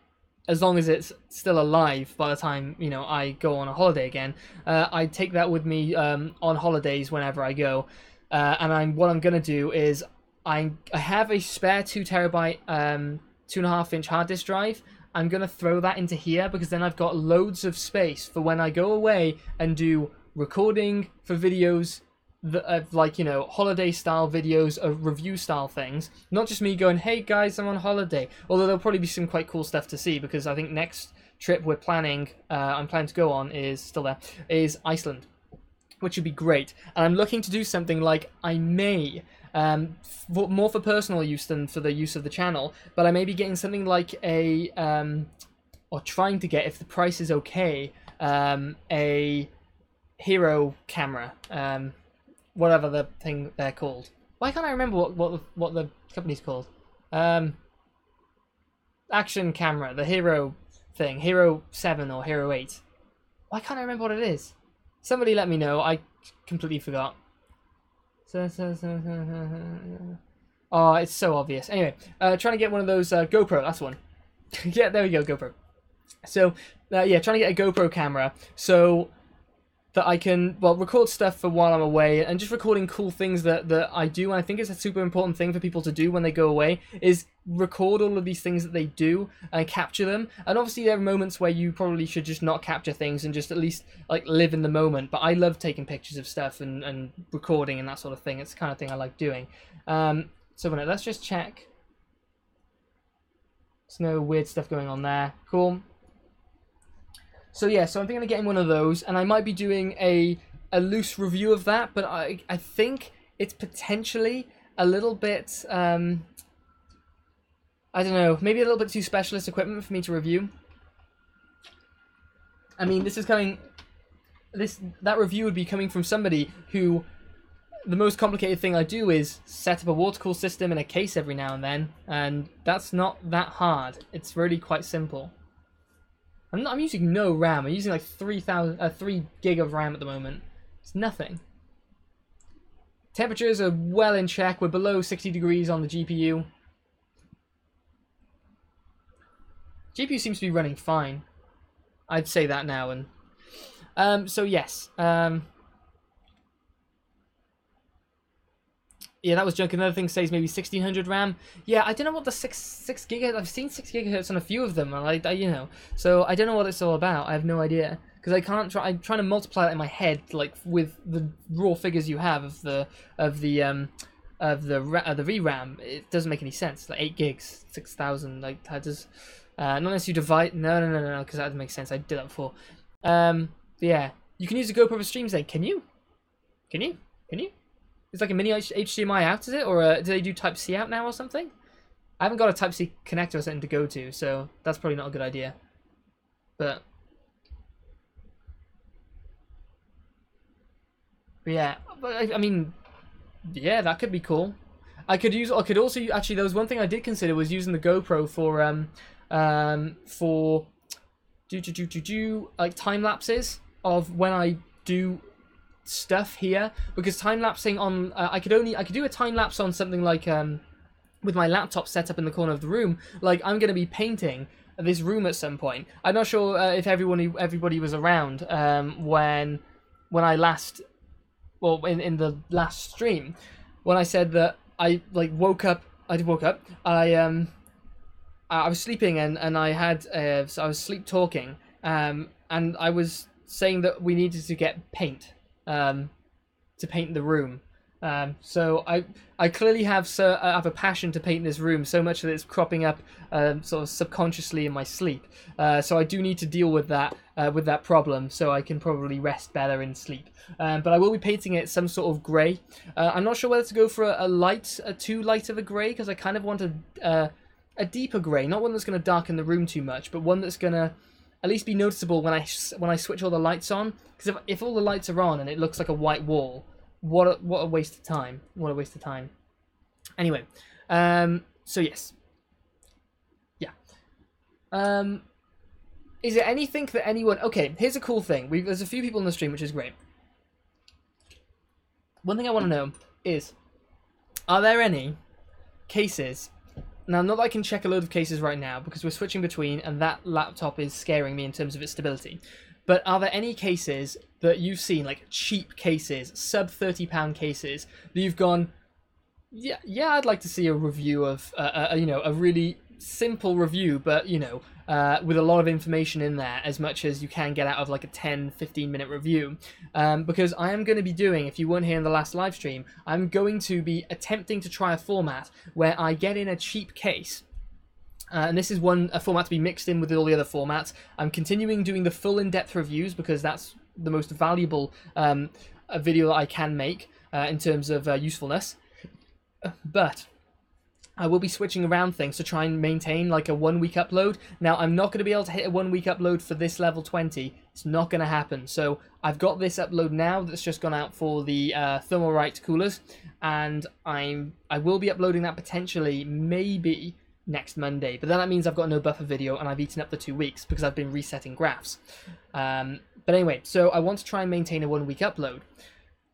as long as it's still alive by the time, you know, I go on a holiday again. I take that with me on holidays whenever I go. And what I'm going to do is I have a spare 2 terabyte 2.5-inch hard disk drive. I'm going to throw that into here because then I've got loads of space for when I go away and do recording for videos that like, you know, holiday style videos of review style things. Not just me going, hey guys, I'm on holiday. Although there'll probably be some quite cool stuff to see because I think next trip I'm planning to go on is Iceland, which would be great. And I'm looking to do something like I may... more for personal use than for the use of the channel, but I may be getting something like a or trying to get, if the price is okay, a hero camera, whatever the thing they're called. Why can't I remember what the company's called? Action camera, the hero thing, Hero 7 or Hero 8. Why can't I remember what it is? Somebody let me know. I completely forgot. Oh, it's so obvious. Anyway, trying to get one of those GoPro. That's one. Yeah, there we go, GoPro. So, yeah, trying to get a GoPro camera so that I can, well, record stuff for while I'm away, and just recording cool things that I do. And I think it's a super important thing for people to do when they go away, is record all of these things that they do and capture them. And obviously there are moments where you probably should just not capture things and just at least like live in the moment. But I love taking pictures of stuff and recording and that sort of thing. It's the kind of thing I like doing. So let's just check. There's no weird stuff going on there. Cool. So yeah, so I'm thinking of getting one of those, and I might be doing a loose review of that, but I think it's potentially a little bit, I don't know, maybe a little bit too specialist equipment for me to review. I mean, that review would be coming from somebody who, the most complicated thing I do is set up a water cool system in a case every now and then, and that's not that hard. It's really quite simple. I'm using no RAM. I'm using like 3 gig of RAM at the moment. It's nothing. Temperatures are well in check. We're below 60 degrees on the GPU. GPU seems to be running fine. I'd say that now. And So yes. Yeah, that was junk. Another thing says maybe 1600 RAM. Yeah, I don't know what the 6 gigahertz. I've seen 6 gigahertz on a few of them, and you know, so I don't know what it's all about. I have no idea because I can't try. I'm trying to multiply that in my head, like with the raw figures you have of the VRAM. It doesn't make any sense. Like 8 gigs, 6,000. Like that does. Not unless you divide. No, because that doesn't make sense. I did that before. Yeah, you can use the GoPro for streams. Then can you? Can you? Can you? It's like a mini HDMI out, is it? Or do they do Type-C out now or something? I haven't got a Type-C connector or something to go to, so that's probably not a good idea. But yeah, but I mean, yeah, that could be cool. I could also actually. There was one thing I did consider was using the GoPro for like time lapses of when I do stuff here, because time lapsing on I could do a time lapse on something like with my laptop set up in the corner of the room. Like I'm going to be painting this room at some point. I'm not sure if everybody was around when I last, well, in the last stream when I said that I like woke up. I was sleeping and I had so I was sleep talking and I was saying that we needed to get paint to paint the room. So I clearly have a passion to paint this room so much that it's cropping up sort of subconsciously in my sleep. So I do need to deal with that problem so I can probably rest better in sleep. But I will be painting it some sort of grey. I'm not sure whether to go for a too light of a grey, because I kind of want a deeper grey, not one that's going to darken the room too much, but one that's going to at least be noticeable when I switch all the lights on. Because if all the lights are on and it looks like a white wall, what a waste of time. What a waste of time. Anyway, so yes. Yeah. Is there anything that anyone... Okay, here's a cool thing. There's a few people in the stream, which is great. One thing I want to know is, are there any cases... Now, not that I can check a load of cases right now, because we're switching between, and that laptop is scaring me in terms of its stability. But are there any cases that you've seen, like cheap cases, sub £30 cases, that you've gone, yeah, I'd like to see a review of, a really simple review, but, with a lot of information in there, as much as you can get out of like a 10-15 minute review. Because I am going to be doing, if you weren't here in the last live stream, I'm going to be attempting to try a format where I get in a cheap case. And this is a format to be mixed in with all the other formats. I'm continuing doing the full in-depth reviews because that's the most valuable video that I can make in terms of usefulness. But I will be switching around things to try and maintain like a 1 week upload. Now, I'm not going to be able to hit a 1 week upload for this level 20. It's not going to happen. So I've got this upload now that's just gone out for the Thermalright coolers. And I will be uploading that potentially maybe next Monday. But then that means I've got no buffer video and I've eaten up the 2 weeks because I've been resetting graphs. But anyway, so I want to try and maintain a 1 week upload.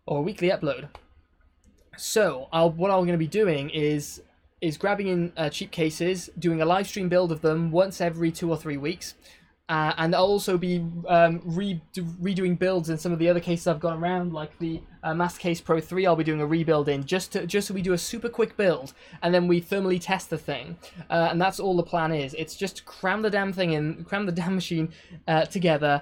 Or a weekly upload. So what I'm going to be doing is grabbing in cheap cases, doing a live stream build of them once every 2 or 3 weeks, and I'll also be redoing builds in some of the other cases I've got around, like the Mastercase Pro 3. I'll be doing a rebuild in just so we do a super quick build, and then we thermally test the thing, and that's all the plan is. It's just to cram the damn thing in, cram the damn machine together,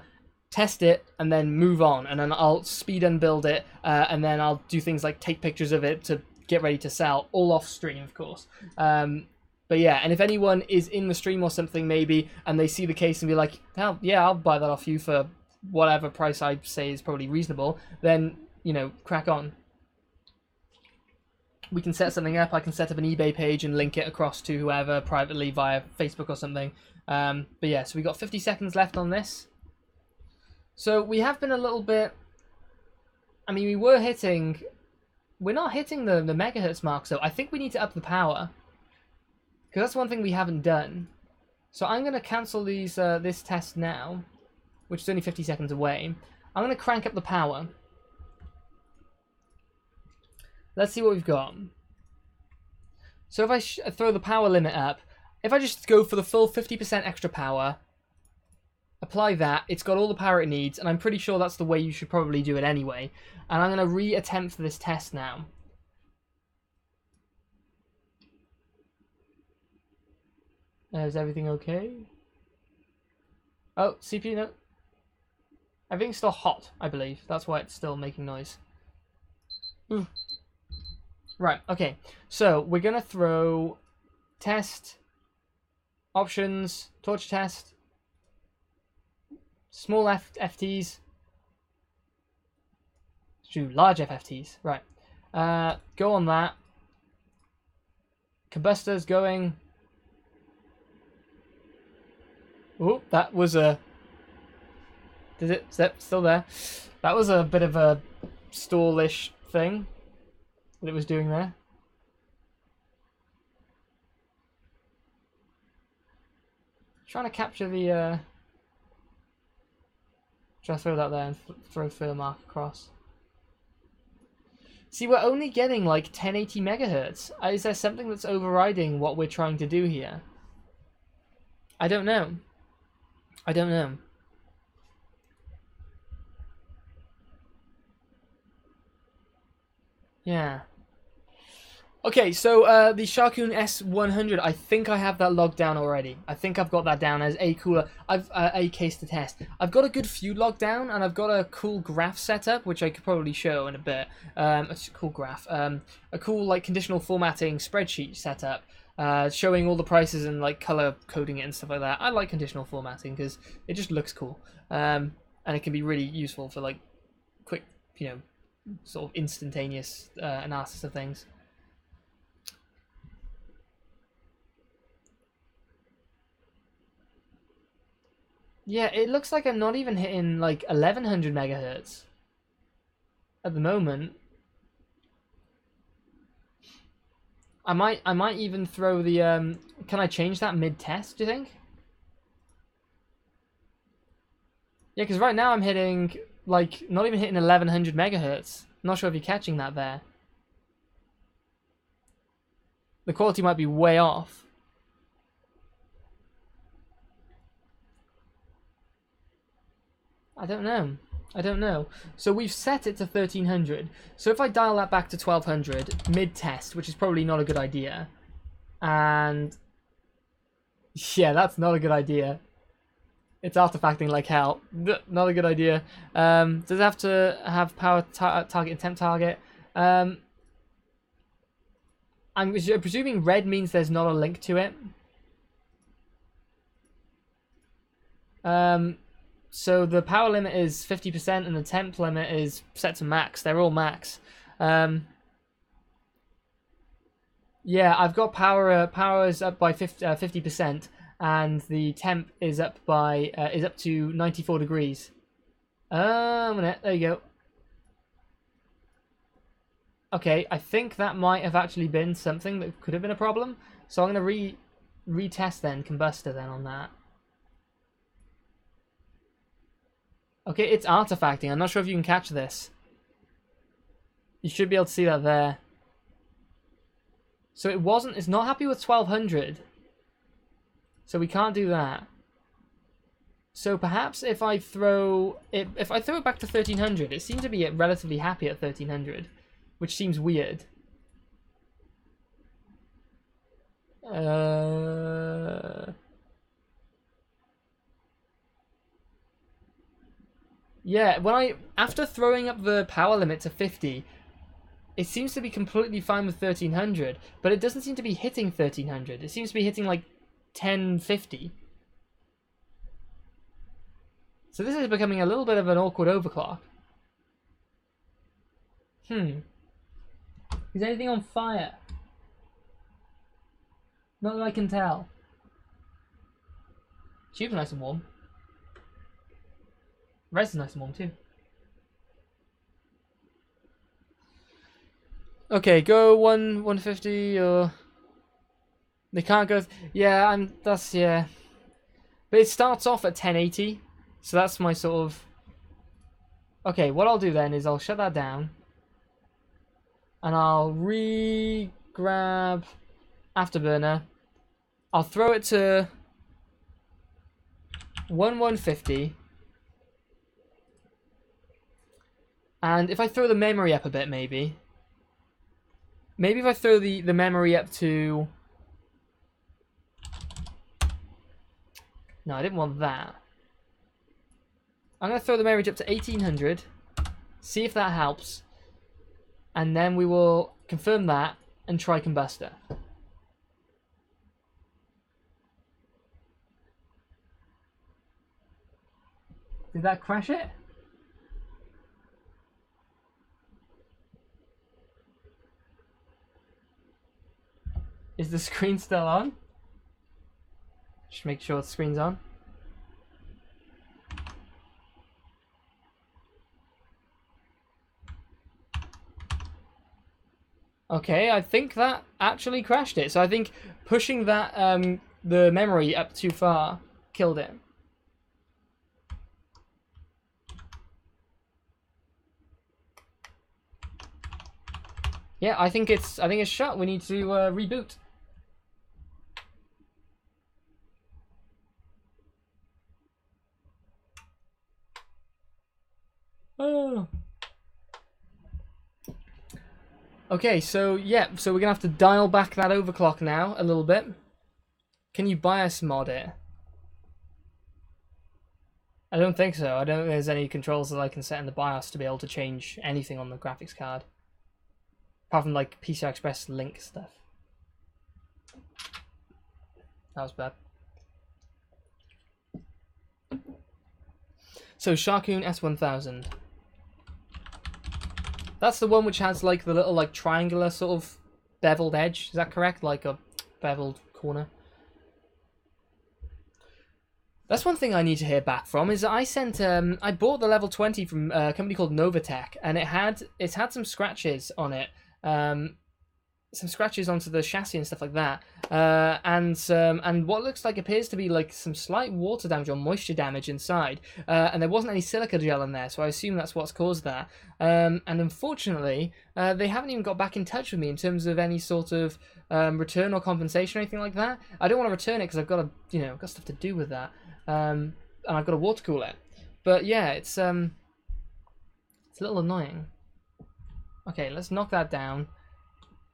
test it, and then move on, and then I'll speed unbuild it, and then I'll do things like take pictures of it to get ready to sell, all off stream, of course. But yeah, and if anyone is in the stream or something maybe, and they see the case and be like, oh, yeah, I'll buy that off you for whatever price I say is probably reasonable, then, crack on. We can set something up. I can set up an eBay page and link it across to whoever privately via Facebook or something. But yeah, so we got 50 seconds left on this. So we have been a little bit... I mean, we're not hitting the megahertz mark, so I think we need to up the power. Because that's one thing we haven't done. So I'm going to cancel this test now, which is only 50 seconds away. I'm going to crank up the power. Let's see what we've got. So if I throw the power limit up, if I just go for the full 50% extra power, apply that. It's got all the power it needs, and I'm pretty sure that's the way you should probably do it anyway. And I'm going to re-attempt this test now. Is everything okay? Oh, CPU, no. Everything's still hot, I believe. That's why it's still making noise. Ooh. Right, okay. So, we're going to throw test, options, torch test, small FTs, large FFTs. Right. Go on that. Combustors going. Oh, that was a... Is it still there? That was a bit of a stallish thing that it was doing there. Trying to capture the... Try to throw that there and throw fur mark across. See, we're only getting like 1080 megahertz. Is there something that's overriding what we're trying to do here? I don't know. I don't know. Yeah. Okay, so the Sharkoon S100, I think I have that logged down already. I think I've got that down as a cooler, a case to test. I've got a good few logged down, and I've got a cool graph setup, which I could probably show in a bit. A cool graph, a cool like conditional formatting spreadsheet setup, showing all the prices and like color coding it and stuff like that. I like conditional formatting because it just looks cool, and it can be really useful for like quick, you know, sort of instantaneous analysis of things. Yeah, it looks like I'm not even hitting like 1100 megahertz at the moment. I might even throw the can I change that mid-test, do you think? Yeah, because right now I'm hitting like not even hitting 1100 megahertz. Not sure if you're catching that there. The quality might be way off. I don't know. I don't know. So we've set it to 1300. So if I dial that back to 1200 mid-test, which is probably not a good idea, and yeah, that's not a good idea. It's artifacting like hell. Not a good idea. Does it have to have power target and temp target? I'm presuming red means there's not a link to it. So the power limit is 50% and the temp limit is set to max. They're all max. Yeah, I've got power is up by 50%, and the temp is up to 94 degrees. A minute, there you go. Okay, I think that might have actually been something that could have been a problem. So I'm gonna retest then combustor then on that. Okay, it's artifacting. I'm not sure if you can catch this. You should be able to see that there. So it's not happy with 1200. So we can't do that. So perhaps if I throw it back to 1300, it seems to be relatively happy at 1300, which seems weird. Yeah, after throwing up the power limit to 50, it seems to be completely fine with 1300, but it doesn't seem to be hitting 1300. It seems to be hitting like 1050. So this is becoming a little bit of an awkward overclock. Is anything on fire? Not that I can tell. Tube's nice and warm. Res is nice and warm too. Okay, go 150 or they can't go. Yeah, yeah. But it starts off at 1080, so that's my sort of. Okay, what I'll do then is I'll shut that down, and I'll grab Afterburner. I'll throw it to 150. And if I throw the memory up a bit, maybe. Maybe if I throw the memory up to... No, I didn't want that. I'm going to throw the memory up to 1800. See if that helps. And then we will confirm that and try Combustor. Did that crash it? Is the screen still on? Just make sure the screen's on. Okay, I think that actually crashed it. So I think pushing that the memory up too far killed it. Yeah, I think it's shut. We need to reboot. Oh. Okay, so yeah, so we're gonna have to dial back that overclock now a little bit. Can you BIOS mod it? I don't think so. I don't think there's any controls that I can set in the BIOS to be able to change anything on the graphics card. Apart from like PCI Express link stuff. That was bad. So Sharkoon S1000. That's the one which has like the little like triangular sort of beveled edge. Is that correct? Like a beveled corner. That's one thing I need to hear back from. Is that I sent I bought the level 20 from a company called Novatech, and it's had some scratches on it. Some scratches onto the chassis and stuff like that, and what looks like appears to be like some slight water damage or moisture damage inside, and there wasn't any silica gel in there, so I assume that's what's caused that. And unfortunately, they haven't even got back in touch with me in terms of any sort of return or compensation or anything like that. I don't want to return it because I've got I've got stuff to do with that, and I've got to water cool it. But yeah, it's a little annoying. Okay, let's knock that down.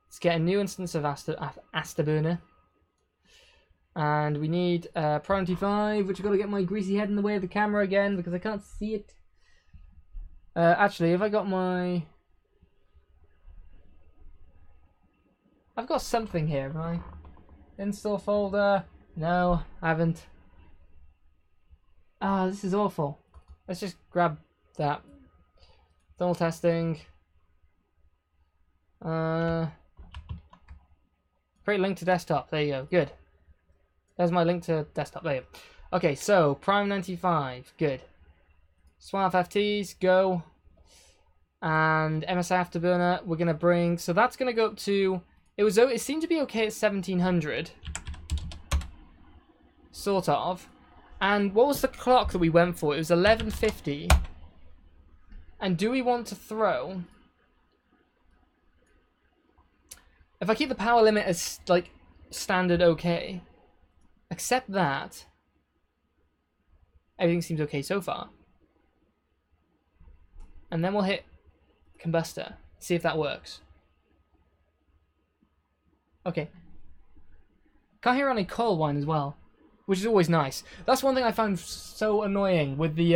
Let's get a new instance of Afterburner. And we need Priority 5, which I've got to get my greasy head in the way of the camera again because I can't see it. Actually, have I got my... I've got something here, right? Install folder. No, I haven't. Ah, this is awful. Let's just grab that. Thermal testing. Create link to desktop. There you go. Good. There's my link to desktop. There you go. Okay, so Prime 95. Good. Swap FTs. Go. And MSI Afterburner. We're gonna bring. So that's gonna go up to. It seemed to be okay at 1700. Sort of. And what was the clock that we went for? It was 1150. And do we want to throw? If I keep the power limit as, like, standard okay, accept that, everything seems okay so far. And then we'll hit Combustor, see if that works. Okay. Can't hear any coil whine as well, which is always nice. That's one thing I found so annoying with the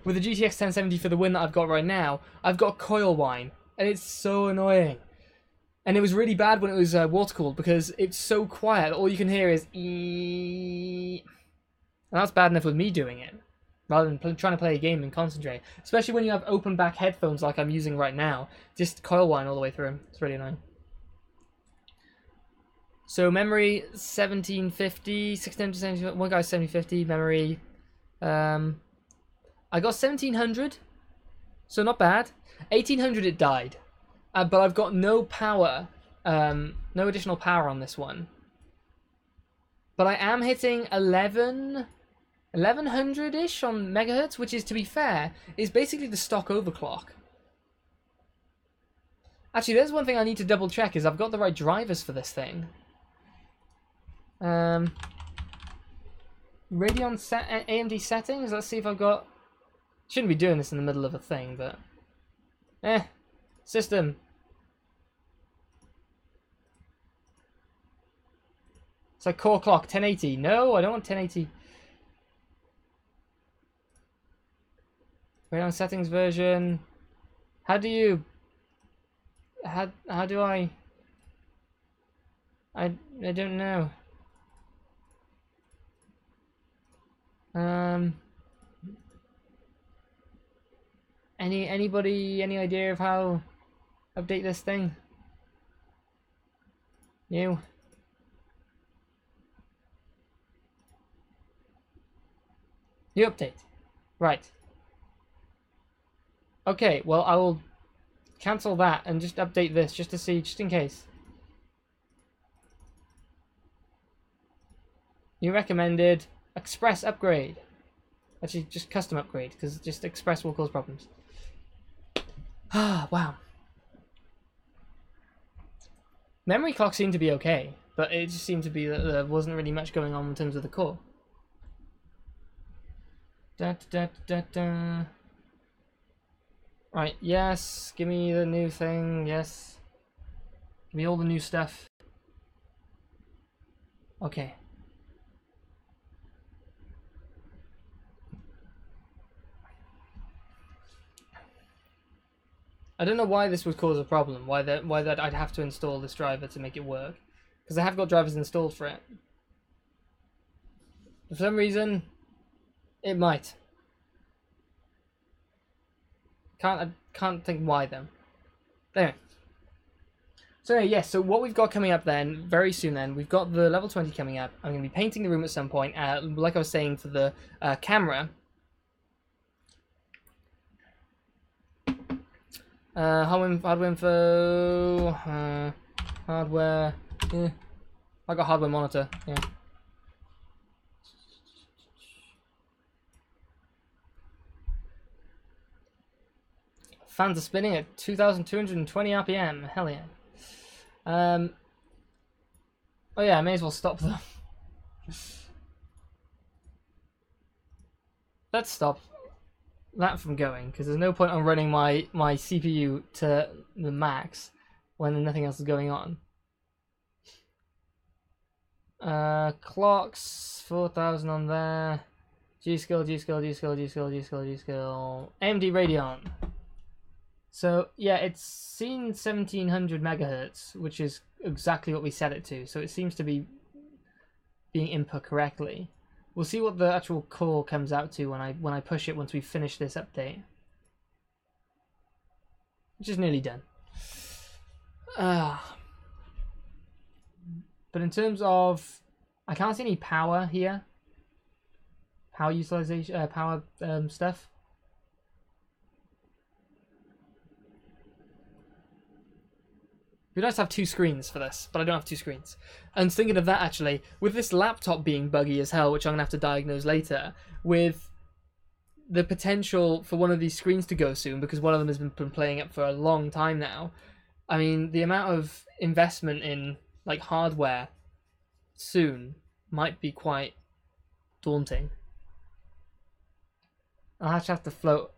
GTX 1070 for the win that I've got right now. I've got coil whine, and it's so annoying. And it was really bad when it was water-cooled because it's so quiet that all you can hear is eeeeee. And that's bad enough with me doing it, rather than trying to play a game and concentrate. Especially when you have open-back headphones like I'm using right now. Just coil whine all the way through. It's really annoying. So memory 1750, 1670, one guy's 7050, memory. I got 1700, so not bad. 1800 it died. But I've got no power, no additional power on this one. But I am hitting 1100-ish on megahertz, which is, to be fair, is basically the stock overclock. Actually, there's one thing I need to double check, is I've got the right drivers for this thing. Radeon AMD settings. Let's see if I've got. Shouldn't be doing this in the middle of a thing, but system. It's like core clock 1080. No, I don't want 1080. Radeon settings version. How do you? How do I don't know. Anybody any idea of how update this thing? New update. Right. Okay, well I will cancel that and just update this just to see, just in case. New recommended Express upgrade. Actually, just custom upgrade, because just Express will cause problems. Ah, wow. Memory clock seemed to be okay, but it just seemed to be that there wasn't really much going on in terms of the core. Right, yes, give me the new thing, yes. Give me all the new stuff. Okay. I don't know why this would cause a problem, why that I'd have to install this driver to make it work. Because I have got drivers installed for it. For some reason, it might. I can't think why though. Anyway. So yes, so what we've got coming up then, very soon then, we've got the level 20 coming up. I'm going to be painting the room at some point. Like I was saying for the camera. Hardware info, hardware, yeah. I got hardware monitor, yeah. Fans are spinning at 2,220 RPM, hell yeah. Oh yeah, I may as well stop them. Let's stop that from going, because there's no point on running my CPU to the max when nothing else is going on. Clocks, 4,000 on there. G-Skill, G-Skill, G-Skill, G-Skill, G-Skill, G-Skill. AMD Radeon. So yeah, it's seen 1700 megahertz, which is exactly what we set it to. So it seems to be being input correctly. We'll see what the actual core comes out to when I push it once we finish this update. Which is nearly done. But in terms of, I can't see any power here. Power utilization, power stuff. It'd be nice to have two screens for this, but I don't have two screens. And thinking of that actually, with this laptop being buggy as hell, which I'm going to have to diagnose later, with the potential for one of these screens to go soon, because one of them has been playing up for a long time now. I mean, the amount of investment in like hardware soon might be quite daunting. I'll have to float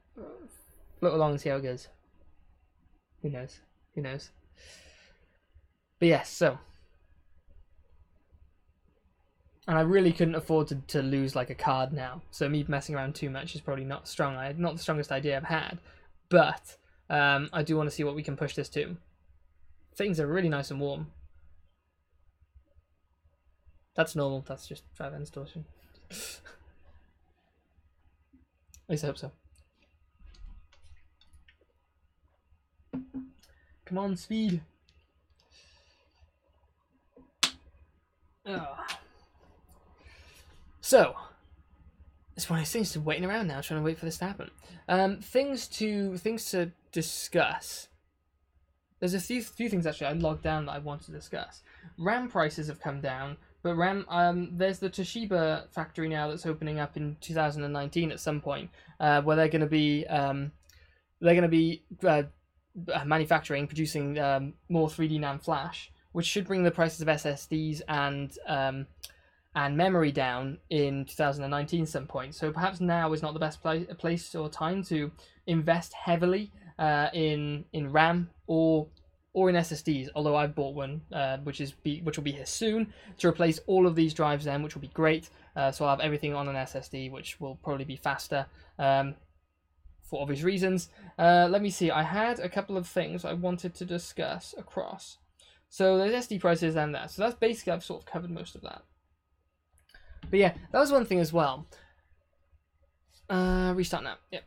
along and see how it goes. Who knows? Who knows? But yes, so. And I really couldn't afford to lose like a card now. So me messing around too much is probably not the strongest idea I've had. But I do want to see what we can push this to. Things are really nice and warm. That's normal, that's just driver installation. At least I hope so. Come on, speed. So, it's one of those things to waiting around now, trying to wait for this to happen. Things to discuss. There's a few things actually I logged down that I want to discuss. RAM prices have come down, but there's the Toshiba factory now that's opening up in 2019 at some point, where they're going to be manufacturing, producing more 3D NAND flash, which should bring the prices of SSDs and and memory down in 2019 some point. So perhaps now is not the best place or time to invest heavily in RAM or in SSDs. Although I've bought one, which will be here soon, to replace all of these drives then, which will be great. So I'll have everything on an SSD, which will probably be faster. For obvious reasons. Let me see. I had a couple of things I wanted to discuss across. So there's SD prices and that. So that's basically, I've sort of covered most of that. But yeah, that was one thing as well. Restart now. Yep.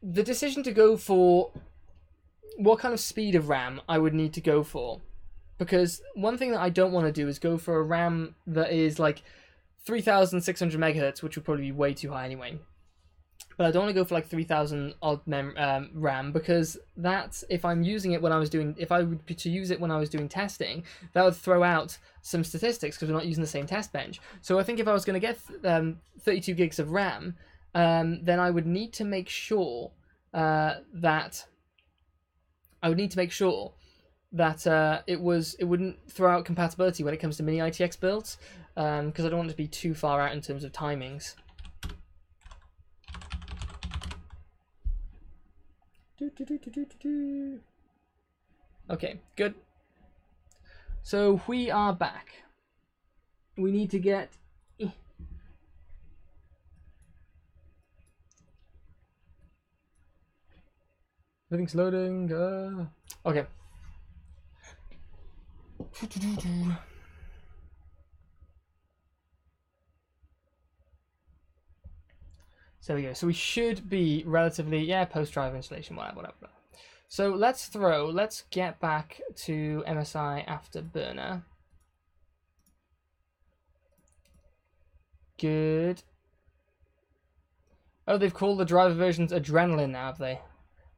The decision to go for what kind of speed of RAM I would need to go for. Because one thing that I don't want to do is go for a RAM that is like 3,600 megahertz, which would probably be way too high anyway. But I don't want to go for like 3,000 odd RAM, because that's, if I'm using it when I was doing, if I would be to use it when I was doing testing, that would throw out some statistics because we're not using the same test bench. So I think if I was going to get 32 gigs of RAM, then I would need to make sure that it wouldn't throw out compatibility when it comes to mini ITX builds, because I don't want it to be too far out in terms of timings. Okay, good. So we are back. We need to get... Everything's loading. Okay. So there we go. So we should be relatively, post-drive installation, whatever. So let's get back to MSI Afterburner. Good. Oh, they've called the driver versions Adrenaline now, have they?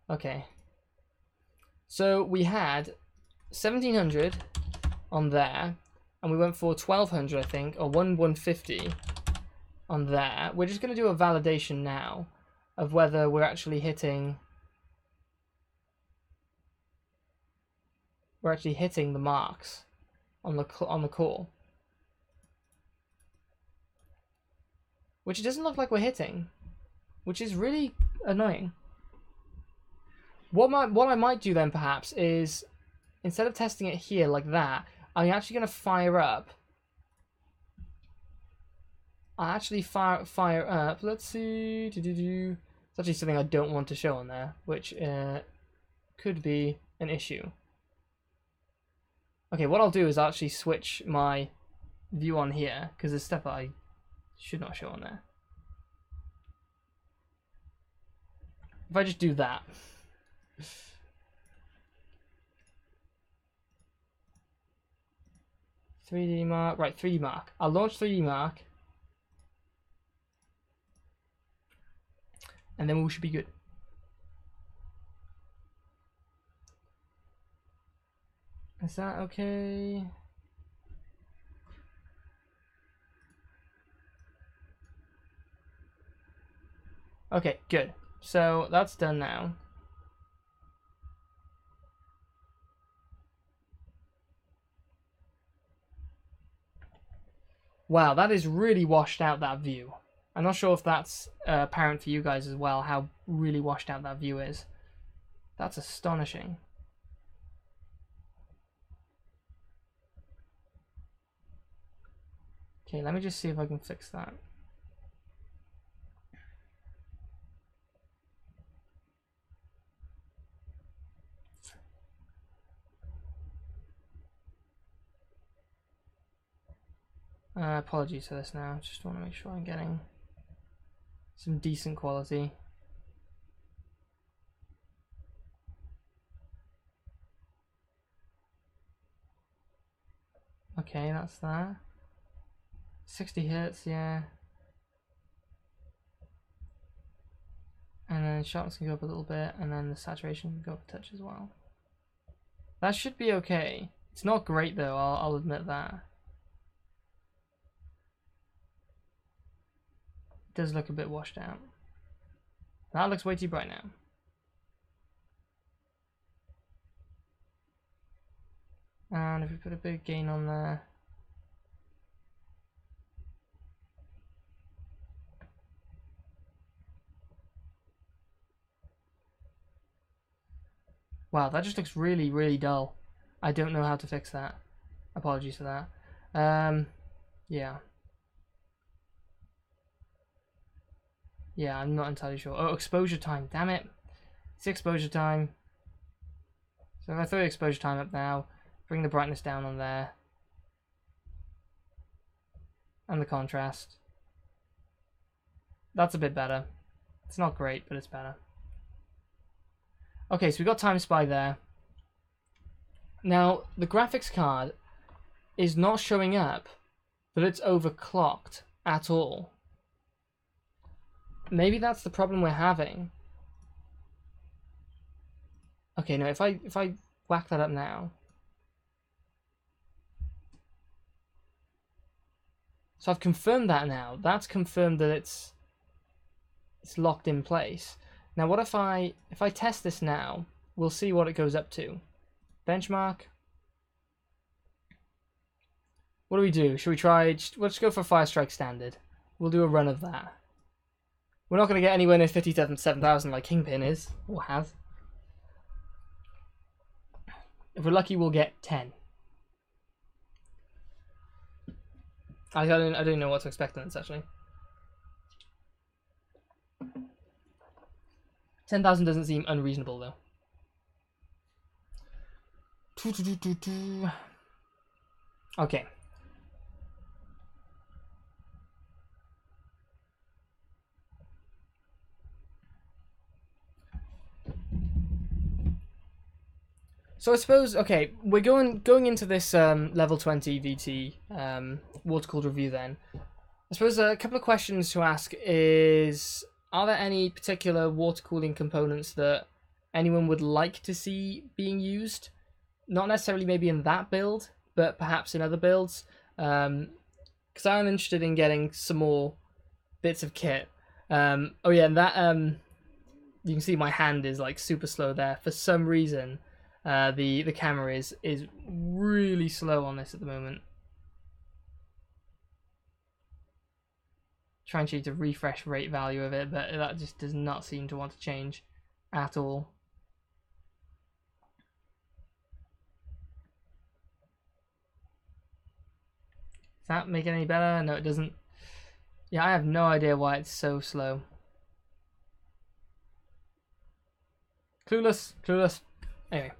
Okay. So we had 1,700 on there, and we went for 1,200, I think, or 150 on there. We're just going to do a validation now of whether we're actually hitting... We're actually hitting the marks on the core, which it doesn't look like we're hitting, which is really annoying. What I might do then perhaps is, instead of testing it here like that, I'm actually going to fire up. I actually fire up. Let's see. It's actually something I don't want to show on there, which could be an issue. Okay, what I'll do is I'll actually switch my view on here, because there's stuff that I should not show on there. If I just do that. 3D Mark, right, 3D Mark. I'll launch 3D Mark. And then we should be good. Is that okay? Okay, good. So that's done now. Wow, that is really washed out, that view. I'm not sure if that's apparent for you guys as well, how really washed out that view is. That's astonishing. Okay, let me just see if I can fix that. Apologies for this now, just want to make sure I'm getting some decent quality. Okay, that's that. 60 hertz, yeah. And then sharpness can go up a little bit, and then the saturation can go up a touch as well. That should be okay. It's not great though, I'll admit that. It does look a bit washed out. That looks way too bright now. And if we put a big gain on there, Wow, that just looks really, really dull. I don't know how to fix that. Apologies for that. Yeah. Yeah, I'm not entirely sure. Oh, exposure time. Damn it. It's exposure time. So if I throw the exposure time up now, bring the brightness down on there. And the contrast. That's a bit better. It's not great, but it's better. Okay, so we got Time Spy there. Now, the graphics card is not showing up that it's overclocked at all. Maybe that's the problem we're having. Okay, no, if I whack that up now. So I've confirmed that now. That's confirmed that it's locked in place. Now what if I test this now? We'll see what it goes up to. Benchmark. What do we do? Should we try? Let's go for Firestrike Standard. We'll do a run of that. We're not going to get anywhere near 57,000 like Kingpin is or has. If we're lucky, we'll get 10. I don't know what to expect on this actually. 10,000 doesn't seem unreasonable though. Okay. So I suppose, okay, we're going into this level 20 VT water-cooled review then. I suppose a couple of questions to ask is, are there any particular water cooling components that anyone would like to see being used? Not necessarily maybe in that build, but perhaps in other builds. Because I'm interested in getting some more bits of kit. Oh yeah, and that you can see my hand is like super slow there. For some reason, the camera is really slow on this at the moment. Trying to change the refresh rate value of it, but that just does not seem to want to change at all. Does that make it any better? No, it doesn't. Yeah, I have no idea why it's so slow. Clueless. Anyway.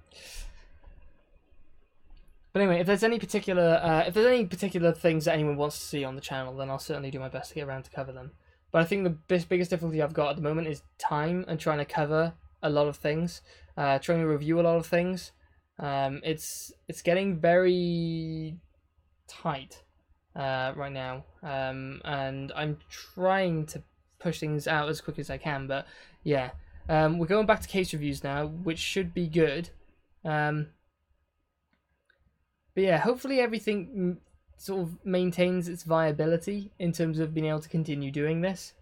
But anyway, if there's any particular things that anyone wants to see on the channel, then I'll certainly do my best to get around to cover them. But I think the biggest difficulty I've got at the moment is time and trying to cover a lot of things, trying to review a lot of things. It's getting very tight right now, and I'm trying to push things out as quick as I can. But yeah, we're going back to case reviews now, which should be good. But yeah, hopefully everything sort of maintains its viability in terms of being able to continue doing this.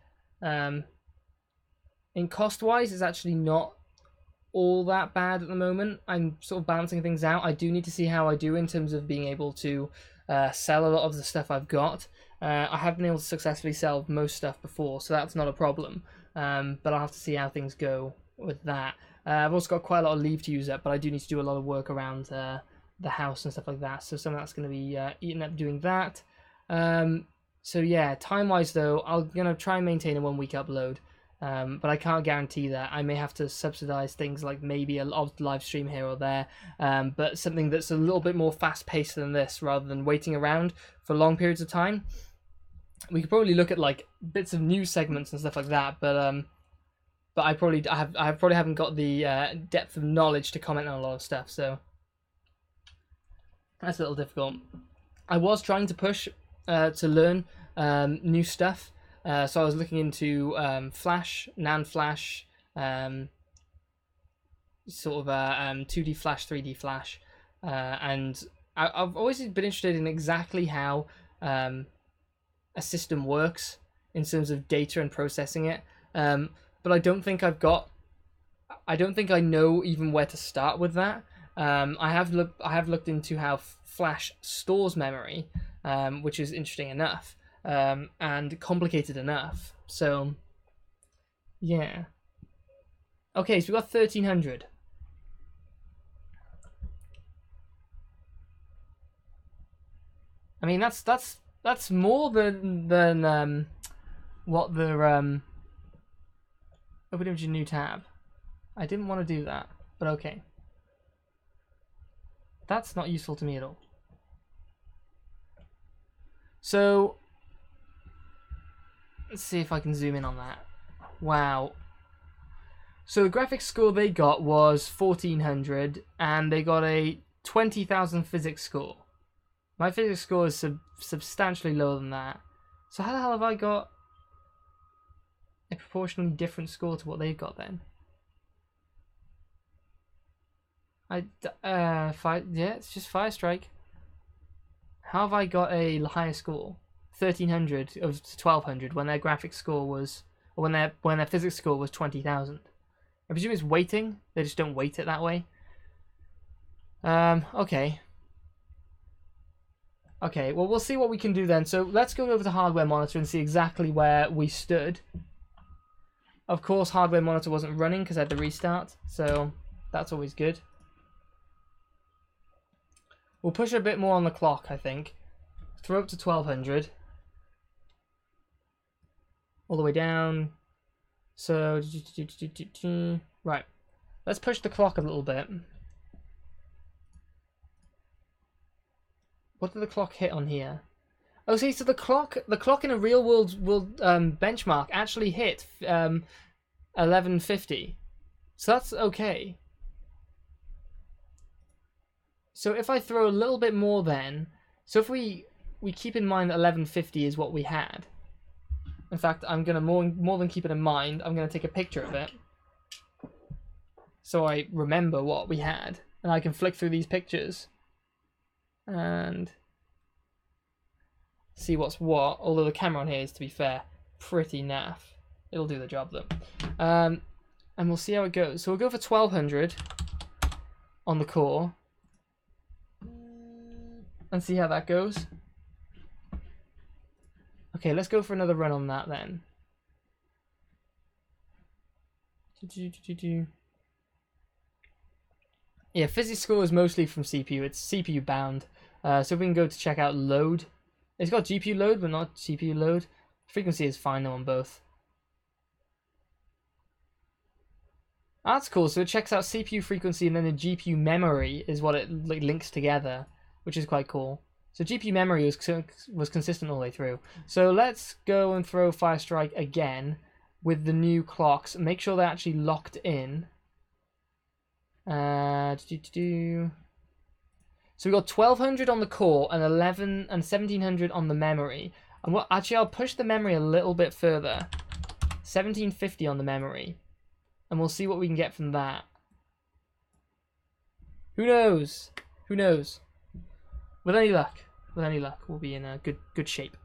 In cost-wise, it's actually not all that bad at the moment. I'm sort of balancing things out. I do need to see how I do in terms of being able to sell a lot of the stuff I've got. I have been able to successfully sell most stuff before, so that's not a problem. But I'll have to see how things go with that. I've also got quite a lot of leave to use up, but I do need to do a lot of work around the house and stuff like that, so some of that's going to be eaten up doing that. So yeah, time-wise though, I'm going to try and maintain a 1 week upload, but I can't guarantee that. I may have to subsidize things like maybe a live stream here or there, but something that's a little bit more fast-paced than this, rather than waiting around for long periods of time. We could probably look at like bits of news segments and stuff like that, but I probably haven't got the depth of knowledge to comment on a lot of stuff, so that's a little difficult. I was trying to push to learn new stuff, so I was looking into Flash, NAND Flash, sort of 2D Flash, 3D Flash, and I've always been interested in exactly how a system works in terms of data and processing it, but I don't think I know even where to start with that. I have looked into how Flash stores memory, which is interesting enough, and complicated enough. So, yeah. Okay, so we got 1300. I mean, that's more than what the open image new tab. I didn't want to do that, but okay. That's not useful to me at all. So let's see if I can zoom in on that. Wow. So the graphics score they got was 1400, and they got a 20,000 physics score. My physics score is substantially lower than that. So how the hell have I got a proportionally different score to what they've got then? It's just Fire Strike. How have I got a higher score? 1300 of 1200 when their graphics score was, or when their physics score was 20,000. I presume it's weighting. They just don't weight it that way. Okay. Okay, well, we'll see what we can do then. So let's go over to hardware monitor and see exactly where we stood. Of course, hardware monitor wasn't running because I had to restart, so that's always good. We'll push a bit more on the clock, I think. Throw up to 1200. All the way down. So, right. Let's push the clock a little bit. What did the clock hit on here? Oh, see, so the clock in a real world benchmark actually hit 1150. So that's okay. So if I throw a little bit more then, so if we keep in mind that 1150 is what we had. In fact, I'm gonna more than keep it in mind, I'm gonna take a picture of it, so I remember what we had, and I can flick through these pictures and see what's what. Although the camera on here is, to be fair, pretty naff. It'll do the job though. And we'll see how it goes. So we'll go for 1200 on the core and see how that goes. Okay, let's go for another run on that then. Yeah, physics score is mostly from CPU. It's CPU bound. So we can go to check out load. It's got GPU load, but not CPU load. Frequency is fine though on both. That's cool. So it checks out CPU frequency, and then the GPU memory is what it links together, which is quite cool. So GPU memory was consistent all the way through. So let's go and throw Fire Strike again with the new clocks. Make sure they're actually locked in. So we got 1200 on the core and 1700 on the memory. And actually, I'll push the memory a little bit further. 1750 on the memory, and we'll see what we can get from that. Who knows? Who knows? With any luck, we'll be in a good shape.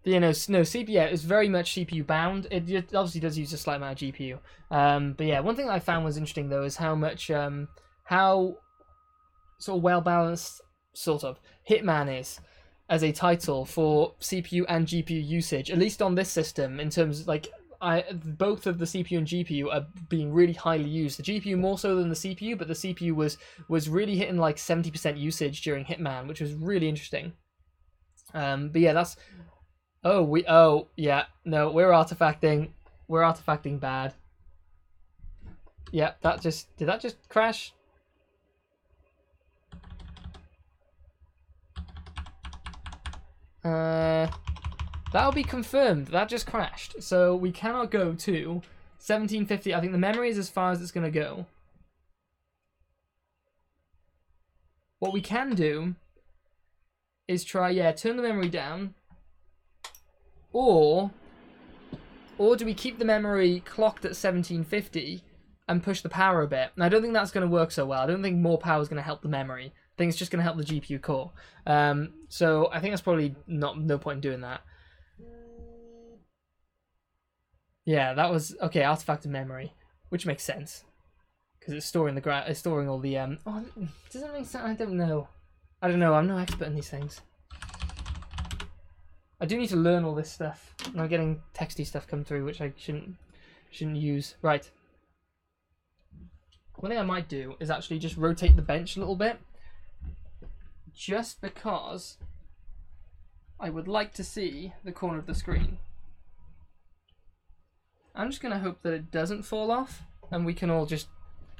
But, yeah, no, CPU, yeah, it's very much CPU bound. It obviously does use a slight amount of GPU. But yeah, one thing I found was interesting though is how much how sort of well balanced sort of Hitman is as a title for CPU and GPU usage, at least on this system, in terms of, like, both of the CPU and GPU are being really highly used. The GPU more so than the CPU, but the CPU was really hitting like 70% usage during Hitman, which was really interesting. But yeah, that's yeah, no, we're artifacting bad. Yeah, did that just crash? That'll be confirmed. That just crashed. So we cannot go to 1750. I think the memory is as far as it's going to go. What we can do is try, turn the memory down. Or do we keep the memory clocked at 1750 and push the power a bit? And I don't think that's going to work so well. I don't think more power is going to help the memory. I think it's just going to help the GPU core. So I think that's probably no point in doing that. Yeah, that was okay. Artifacted memory, which makes sense because it's storing it's storing all the Oh, does it make sense? I don't know. I'm no expert in these things. I do need to learn all this stuff. And I'm getting texty stuff come through, which I shouldn't use. Right. One thing I might do is actually just rotate the bench a little bit, just because I would like to see the corner of the screen. I'm just going to hope that it doesn't fall off, and we can all just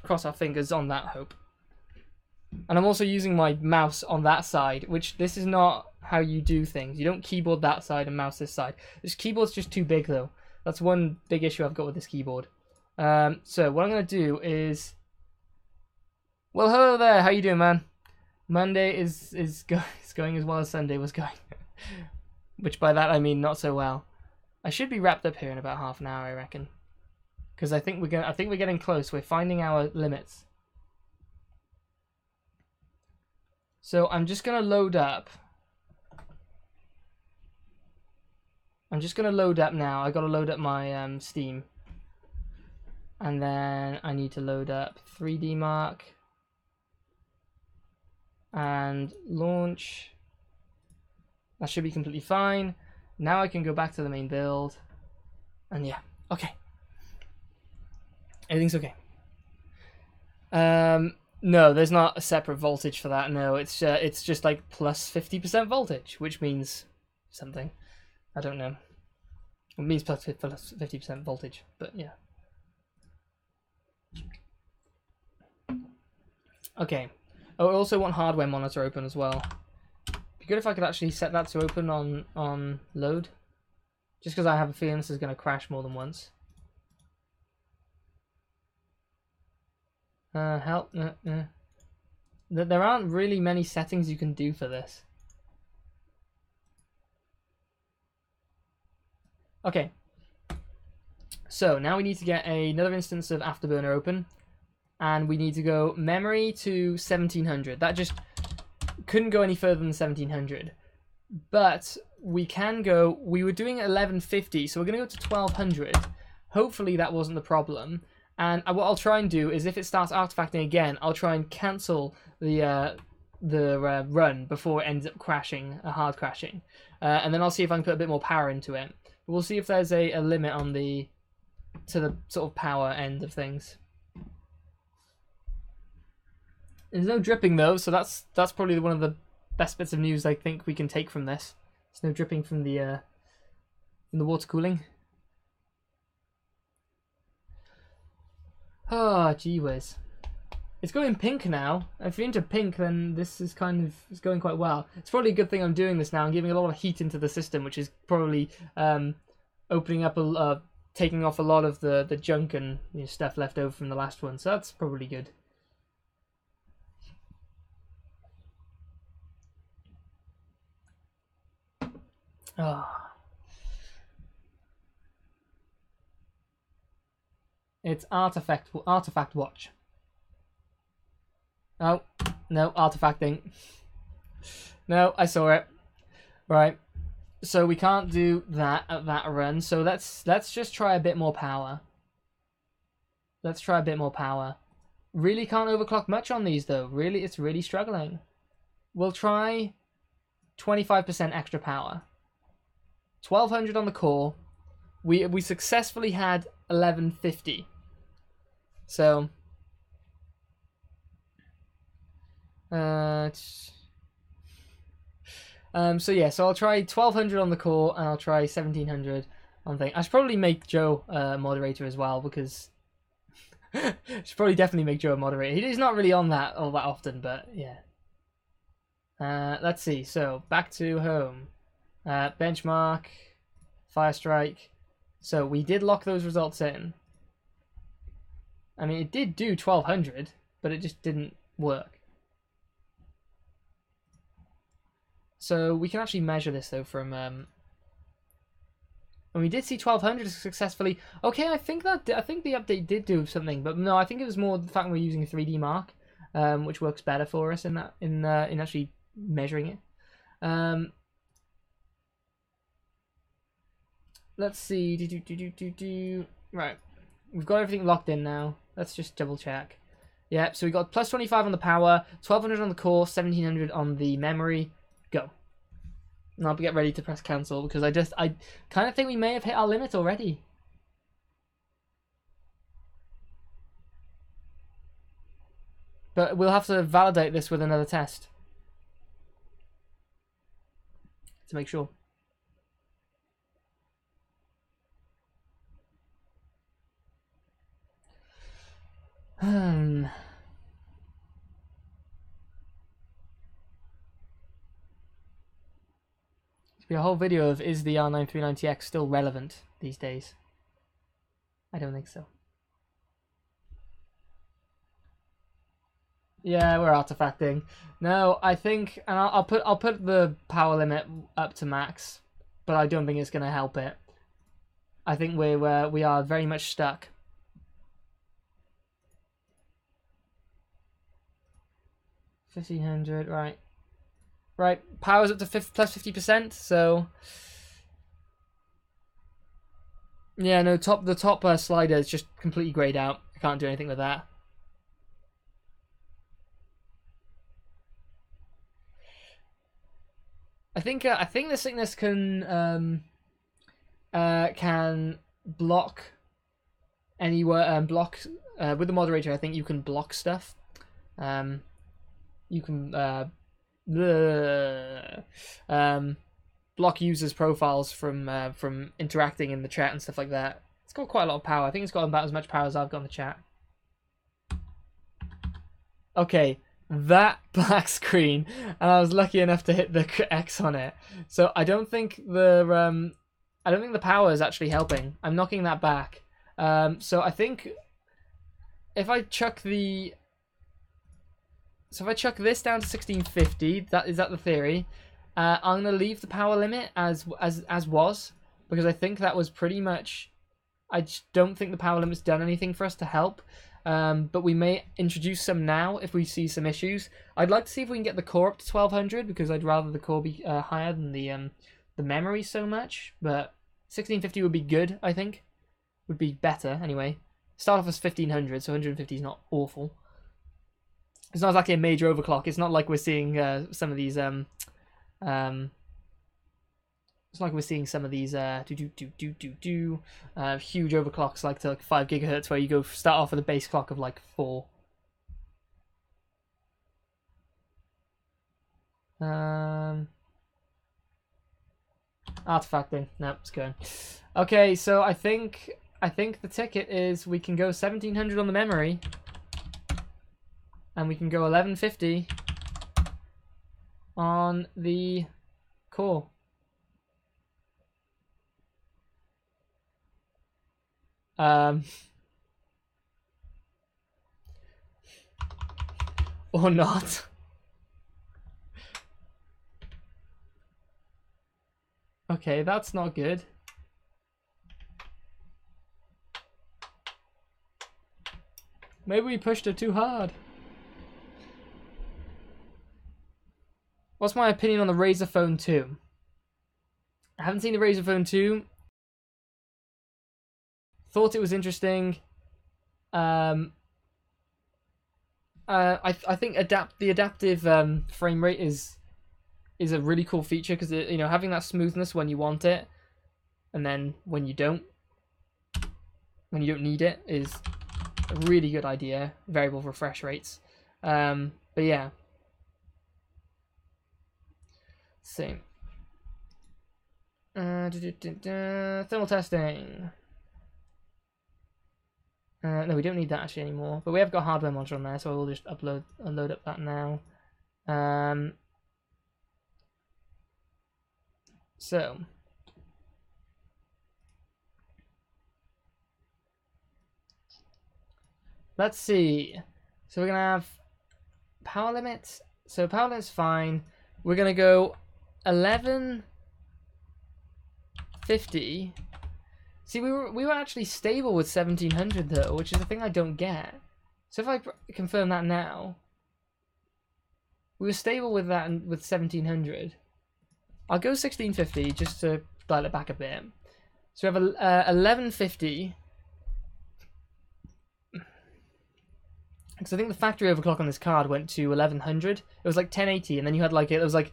cross our fingers on that hope. And I'm also using my mouse on that side, which this is not how you do things. You don't keyboard that side and mouse this side. This keyboard's just too big, though. That's one big issue I've got with this keyboard. So what I'm going to do is... Well, hello there. How you doing, man? Monday is going as well as Sunday was going. Which by that I mean not so well. I should be wrapped up here in about half an hour, I reckon. Because I think we're getting close. We're finding our limits. So I'm just going to load up. I'm just going to load up now. I got to load up my Steam. And then I need to load up 3D Mark. And launch. That should be completely fine. Now I can go back to the main build. And yeah, okay. Everything's okay. No, there's not a separate voltage for that. No, it's just like plus 50% voltage, which means something. I don't know. It means plus 50% voltage, but yeah. Okay. Oh, I also want hardware monitor open as well. It'd be good if I could actually set that to open on load. Just because I have a feeling this is going to crash more than once. Help. There aren't really many settings you can do for this. Okay. So now we need to get another instance of Afterburner open. And we need to go memory to 1700. That just couldn't go any further than 1700. But we can go... We were doing 1150, so we're going to go to 1200. Hopefully that wasn't the problem. And what I'll try and do is if it starts artifacting again, I'll try and cancel the run before it ends up crashing, hard crashing. And then I'll see if I can put a bit more power into it. We'll see if there's a limit on the sort of power end of things. There's no dripping though, so that's probably one of the best bits of news I think we can take from this. There's no dripping from the water cooling. Oh, gee whiz. It's going pink now. If you're into pink, then this is it's going quite well. It's probably a good thing I'm doing this now and giving a lot of heat into the system, which is probably opening up taking off a lot of the junk and stuff left over from the last one. So that's probably good. Oh. It's artifact watch. Oh, no, artifacting. No, I saw it. Right. So we can't do that at that run. So let's just try a bit more power. Let's try a bit more power. Really can't overclock much on these though. Really, it's really struggling. We'll try 25% extra power. 1200 on the core. We successfully had 1150. So so yeah, so I'll try 1200 on the core and I'll try 1700 on thing. I should probably make Joe a moderator as well because I should probably definitely make Joe a moderator. He's not really on that all that often, but yeah. Let's see. So back to home. Benchmark, Firestrike. So we did lock those results in. I mean, it did do 1200, but it just didn't work. So we can actually measure this though from. And we did see 1200 successfully. Okay, I think the update did do something, but no, I think it was more the fact we're using a 3D Mark, which works better for us in actually measuring it. Let's see. Right, we've got everything locked in now. Let's just double check. Yeah, so we got plus 25 on the power, 1200 on the core, 1700 on the memory. Go. And I'll get ready to press cancel because I kind of think we may have hit our limit already. But we'll have to validate this with another test to make sure. There's be a whole video of, is the R939TX still relevant these days? I don't think so. Yeah, we're artifacting. No, I think, and I'll put the power limit up to max, but I don't think it's going to help it. I think we are very much stuck. $1,500, right? Right, power's up to plus 50%. So yeah, no, the top slider is just completely grayed out. I can't do anything with that. I think the sickness can block anywhere block with the moderator. I think you can block stuff. You can block users' profiles from interacting in the chat and stuff like that. It's got quite a lot of power. I think it's got about as much power as I've got in the chat. Okay, that black screen, and I was lucky enough to hit the X on it. So I don't think the power is actually helping. I'm knocking that back. So I think if I chuck this down to 1650, is that the theory? I'm gonna leave the power limit as was, because I think that was pretty much. I just don't think the power limit's done anything for us to help. But we may introduce some now if we see some issues. I'd like to see if we can get the core up to 1200, because I'd rather the core be higher than the memory so much. But 1650 would be good, I think. Would be better anyway. Start off as 1500, so 150 is not awful. It's not exactly a major overclock. It's not like we're seeing some of these it's like we're seeing some of these huge overclocks like to 5 gigahertz, where you start off with a base clock of like 4. Artifacting. No, it's going. Okay, so I think the ticket is we can go 1700 on the memory, and we can go 1150 on the core. Or not. Okay, that's not good. Maybe we pushed it too hard. What's my opinion on the Razer Phone 2? I haven't seen the Razer Phone 2. Thought it was interesting. I think the adaptive frame rate is a really cool feature, because having that smoothness when you want it, and then when you don't need it, is a really good idea. Variable refresh rates, but yeah. Same. Thermal testing. No, we don't need that actually anymore. But we have got hardware module on there, so we'll just load up that now. So let's see. So we're gonna have power limit. So power limit's fine. We're gonna go 1150. See, we were actually stable with 1700 though, which is the thing I don't get. So if I confirm that now, we were stable with that and with 1700. I'll go 1650 just to dial it back a bit. So we have 1150. Because I think the factory overclock on this card went to 1100. It was like 1080, and then you had like it was like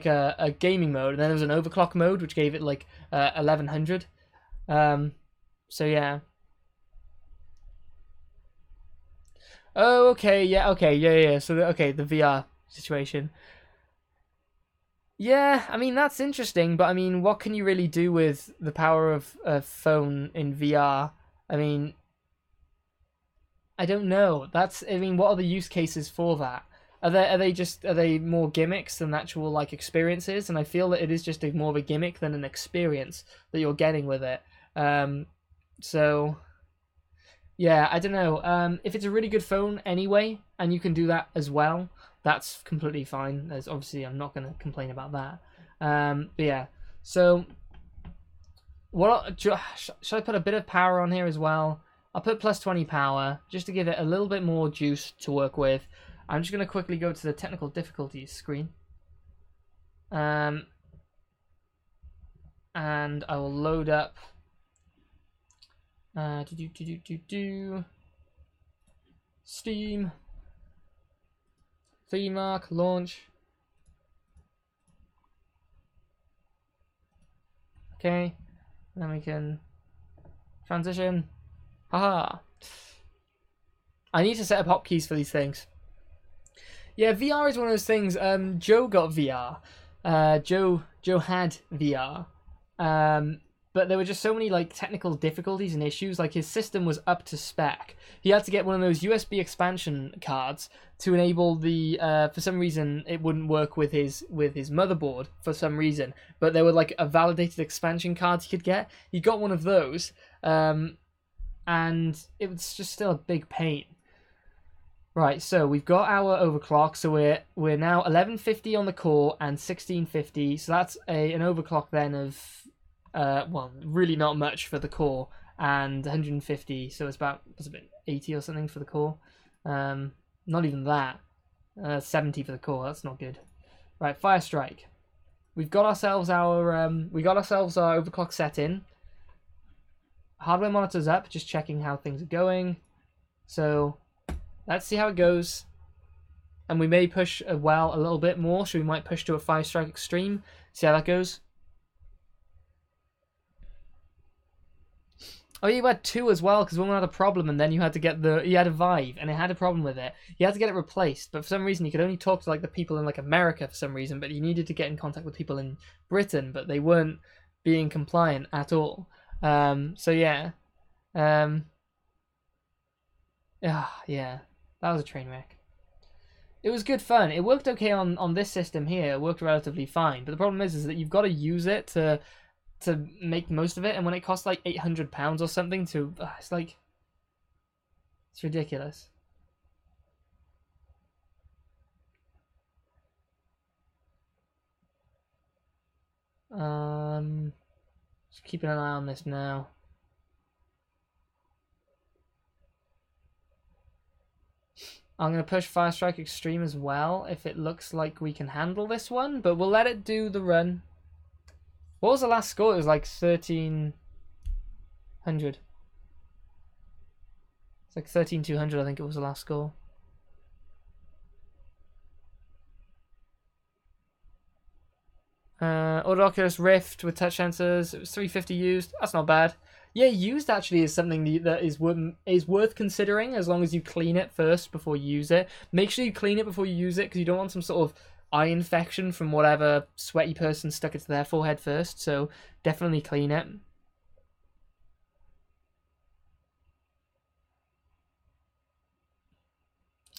a gaming mode, and then there was an overclock mode which gave it like 1100. So yeah. Oh, okay, yeah, yeah. So, okay, the VR situation. Yeah, I mean, that's interesting, but I mean, what can you really do with the power of a phone in VR? I mean, I don't know. I mean, what are the use cases for that? Are they more gimmicks than actual like experiences? And I feel that it is just more of a gimmick than an experience that you're getting with it. Um, so yeah, I don't know. If it's a really good phone anyway, and you can do that as well, that's completely fine. As obviously, I'm not going to complain about that. But yeah, so should I put a bit of power on here as well? I'll put plus 20 power just to give it a little bit more juice to work with. I'm just going to quickly go to the technical difficulties screen. And I will load up. Steam. Theme mark, launch. Okay. Then we can transition. Haha. I need to set up hotkeys for these things. Yeah, VR is one of those things. Joe got VR. Joe had VR. But there were just so many like technical difficulties and issues. Like his system was up to spec. He had to get one of those USB expansion cards to enable the. For some reason, it wouldn't work with his motherboard for some reason. But there were like a validated expansion cards he could get. He got one of those, and it was just still a big pain. Right, so we've got our overclock. So we're now 1150 on the core and 1650. So that's an overclock then of. Well, really not much for the core, and 150, so it's about, what's it been, 80 or something for the core. Not even that. 70 for the core, that's not good. Right, Fire Strike. We've got ourselves our overclock set in. Hardware monitor's up, just checking how things are going. So let's see how it goes. And we may push a little bit more, so we might push to a Fire Strike Extreme. See how that goes. Oh, you had 2 as well, because one had a problem, and then you had to get you had a Vive, and it had a problem with it. You had to get it replaced, but for some reason you could only talk to like the people in like America for some reason, but you needed to get in contact with people in Britain, but they weren't being compliant at all. So yeah. Yeah, that was a train wreck. It was good fun. It worked okay on this system here. It worked relatively fine, but the problem is that you've got to use it to make most of it, and when it costs like £800 or something it's like, it's ridiculous. Just keeping an eye on this now. I'm going to push Fire Strike Extreme as well if it looks like we can handle this one, but we'll let it do the run. What was the last score? It was like 1300. It's like 13,200, I think it was the last score. Oculus Rift with touch sensors. It was 350 used. That's not bad. Yeah, used actually is something that is worth considering as long as you clean it first before you use it. Make sure you clean it before you use it because you don't want some sort of eye infection from whatever sweaty person stuck it to their forehead first. So definitely clean it.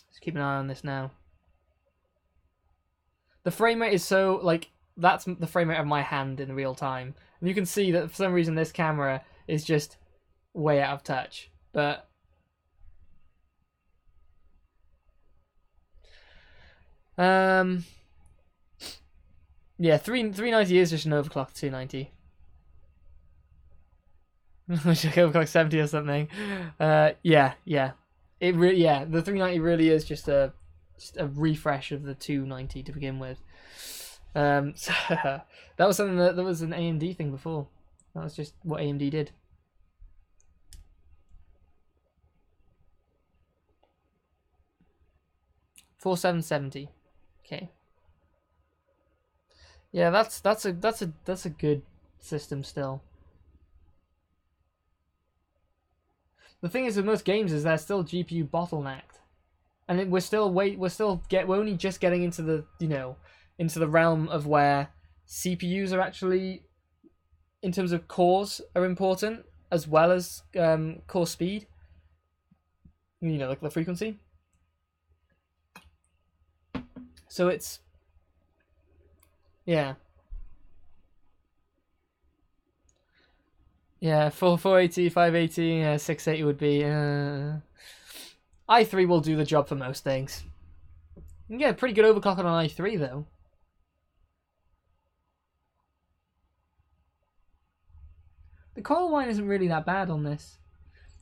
Just keep an eye on this now. The frame rate is so like that's the frame rate of my hand in real time. And you can see that for some reason this camera is just way out of touch. But yeah, 390 is just an overclock 290. Overclock 70 or something. Yeah. The 390 really is just a refresh of the 290 to begin with. So that was something that was an AMD thing before. That was just what AMD did. $4770. Okay. Yeah, that's a good system still. The thing is with most games is they're still GPU bottlenecked. and we're only just getting into the into the realm of where CPUs are actually, in terms of cores, are important as well as core speed. Like the frequency. So it's yeah. 480, 580, 680 would be. i3 will do the job for most things. You can get a pretty good overclock on an i3 though. The coil line isn't really that bad on this.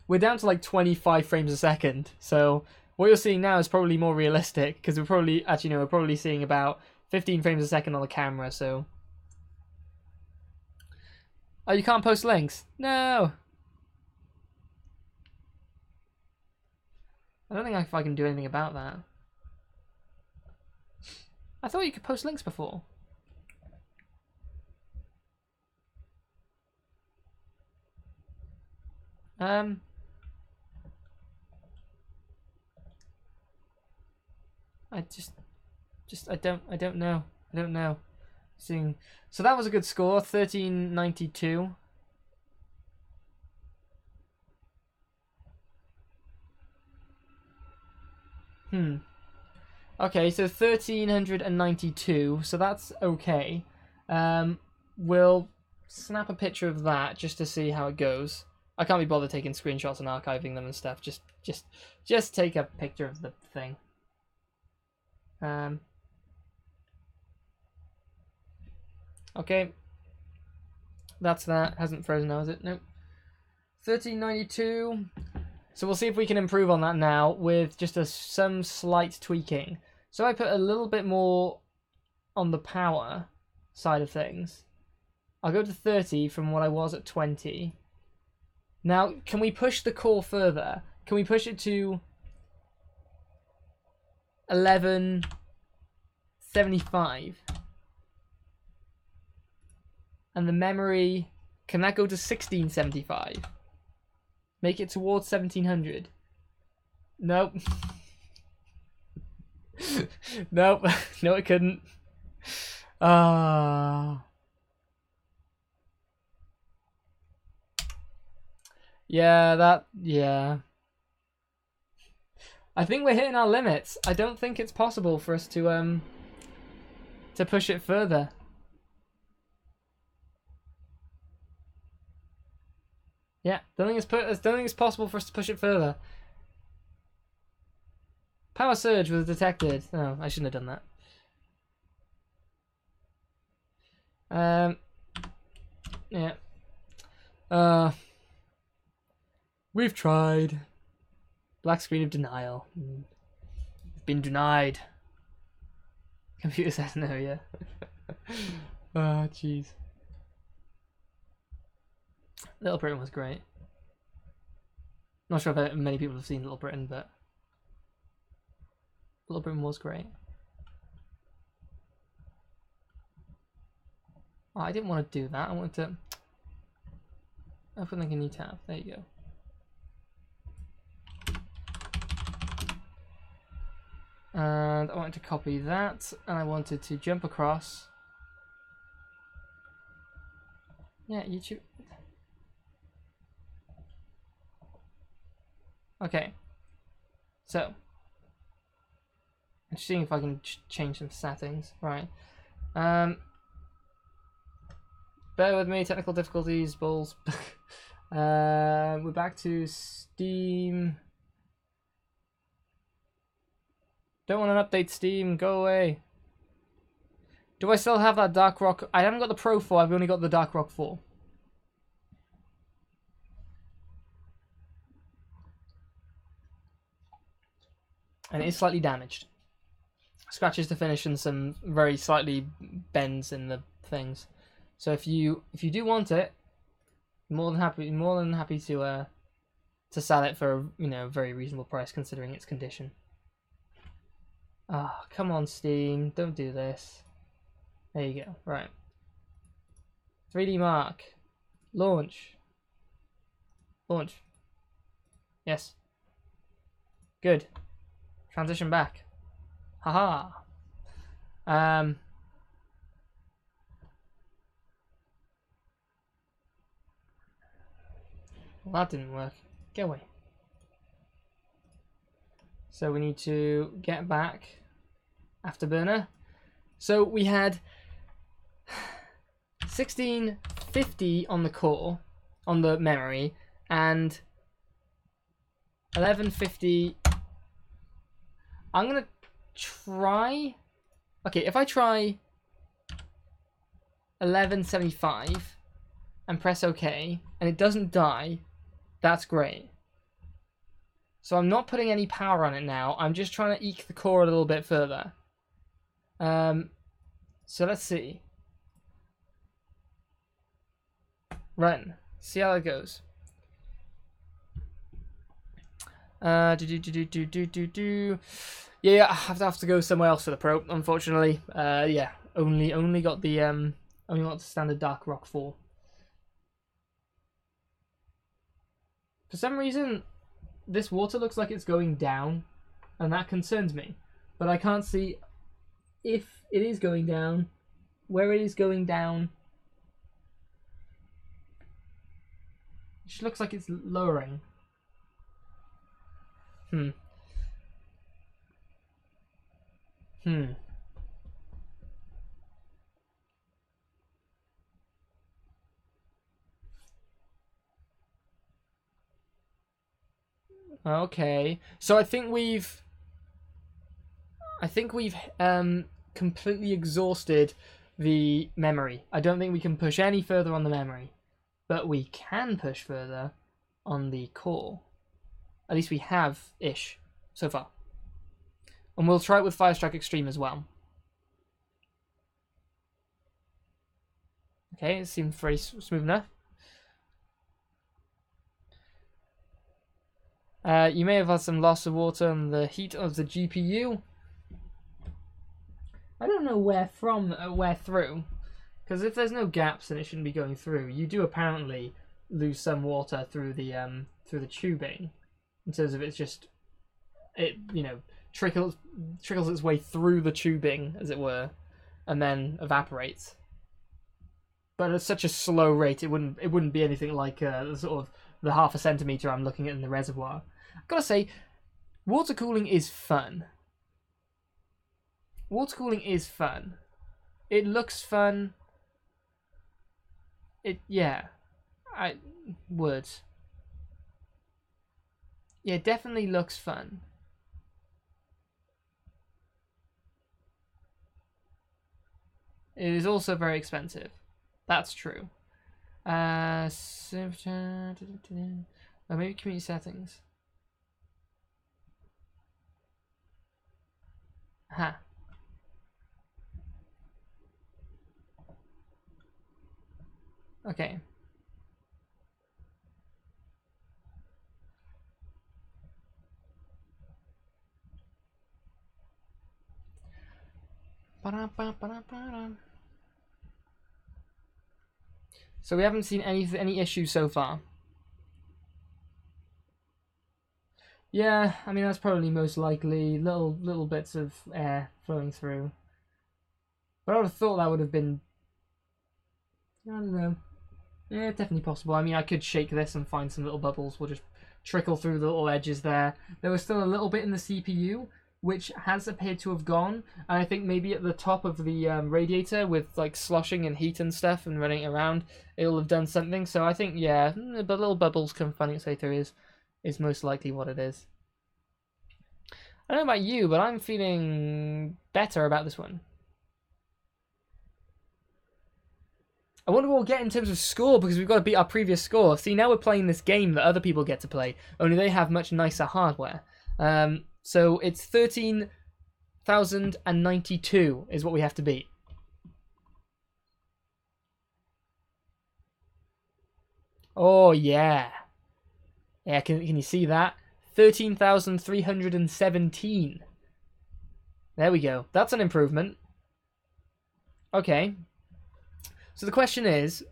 We're down to like 25 frames a second, so what you're seeing now is probably more realistic, because we're probably seeing about 15 frames a second on the camera, so... Oh, you can't post links? No! I don't think I can do anything about that. I thought you could post links before. I don't know. Seeing, so that was a good score, 1392. Okay, so 1392, so that's okay. We'll snap a picture of that just to see how it goes. I can't be bothered taking screenshots and archiving them and stuff. Just take a picture of the thing. Okay. That's that. Hasn't frozen now, is it? Nope. 1392. So we'll see if we can improve on that now with just some slight tweaking. So I put a little bit more on the power side of things. I'll go to 30 from what I was at 20. Now, can we push the core further? Can we push it to 1175? And the memory, can that go to 1675? Make it towards 1700. Nope. Nope. No, it couldn't. Yeah. I think we're hitting our limits. I don't think it's possible for us to push it further. Yeah, don't think it's possible for us to push it further. Power surge was detected. Oh, I shouldn't have done that. Yeah. We've tried. Black screen of denial. We've been denied. Computer says no, yeah. Oh, jeez. Little Britain was great. Not sure if many people have seen Little Britain, but Little Britain was great. Oh, I didn't want to do that. I wanted to open like a new tab. There you go. And I wanted to copy that, and I wanted to jump across. Yeah, YouTube. Okay. So, I'm just seeing if I can change some settings. Right. Bear with me, technical difficulties, balls. We're back to Steam. Don't want an update, Steam. Go away. Do I still have that Dark Rock? I haven't got the Pro 4. I've only got the Dark Rock 4. And it is slightly damaged. Scratches to finish and some very slightly bends in the things. So if you do want it, more than happy to sell it for a very reasonable price considering its condition. Ah, oh, come on, Steam, don't do this. There you go. Right. 3D Mark. Launch. Launch. Yes. Good. Transition back. Haha. Well, that didn't work. Get away. So we need to get back afterburner. So we had 1650 on the core, on the memory, and 1150. I'm gonna try. Okay, if I try 1175 and press OK, and it doesn't die, that's great. So I'm not putting any power on it now. I'm just trying to eke the core a little bit further. So let's see. Run. See how that goes. Yeah, I have to go somewhere else for the pro, unfortunately. Yeah, only got the standard Dark Rock 4. For some reason, this water looks like it's going down, and that concerns me. But I can't see if it is going down, where it is going down. It just looks like it's lowering. Okay, so I think we've completely exhausted the memory. I don't think we can push any further on the memory, but we can push further on the core. At least we have-ish so far. And we'll try it with Firestrike Extreme as well. Okay, it seems very smooth enough. You may have had some loss of water on the heat of the GPU. I don't know where through, because if there's no gaps, then it shouldn't be going through. You do apparently lose some water through the tubing, in terms of it trickles its way through the tubing, as it were, and then evaporates. But at such a slow rate, it wouldn't be anything like sort of the half a centimeter I'm looking at in the reservoir. I've got to say, water cooling is fun. Water cooling is fun. It looks fun. Words. Yeah, it definitely looks fun. It is also very expensive. That's true. Maybe community settings. Ha. Okay. So we haven't seen any issues so far. Yeah, I mean that's probably most likely little bits of air flowing through. But I would have thought that would have been, I don't know. Yeah, definitely possible. I mean, I could shake this and find some little bubbles. We'll just trickle through the little edges there. There was still a little bit in the CPU, which has appeared to have gone. And I think maybe at the top of the radiator, with like sloshing and heat and stuff and running it around, it'll have done something. So I think, yeah, the little bubbles come finding its way through is most likely what it is. I don't know about you, but I'm feeling better about this one. I wonder what we'll get in terms of score, because we've got to beat our previous score. See, now we're playing this game that other people get to play, only they have much nicer hardware. So it's 13,092 is what we have to beat. Oh, yeah. Yeah, can you see that? 13,317. There we go. That's an improvement. Okay. So the question is,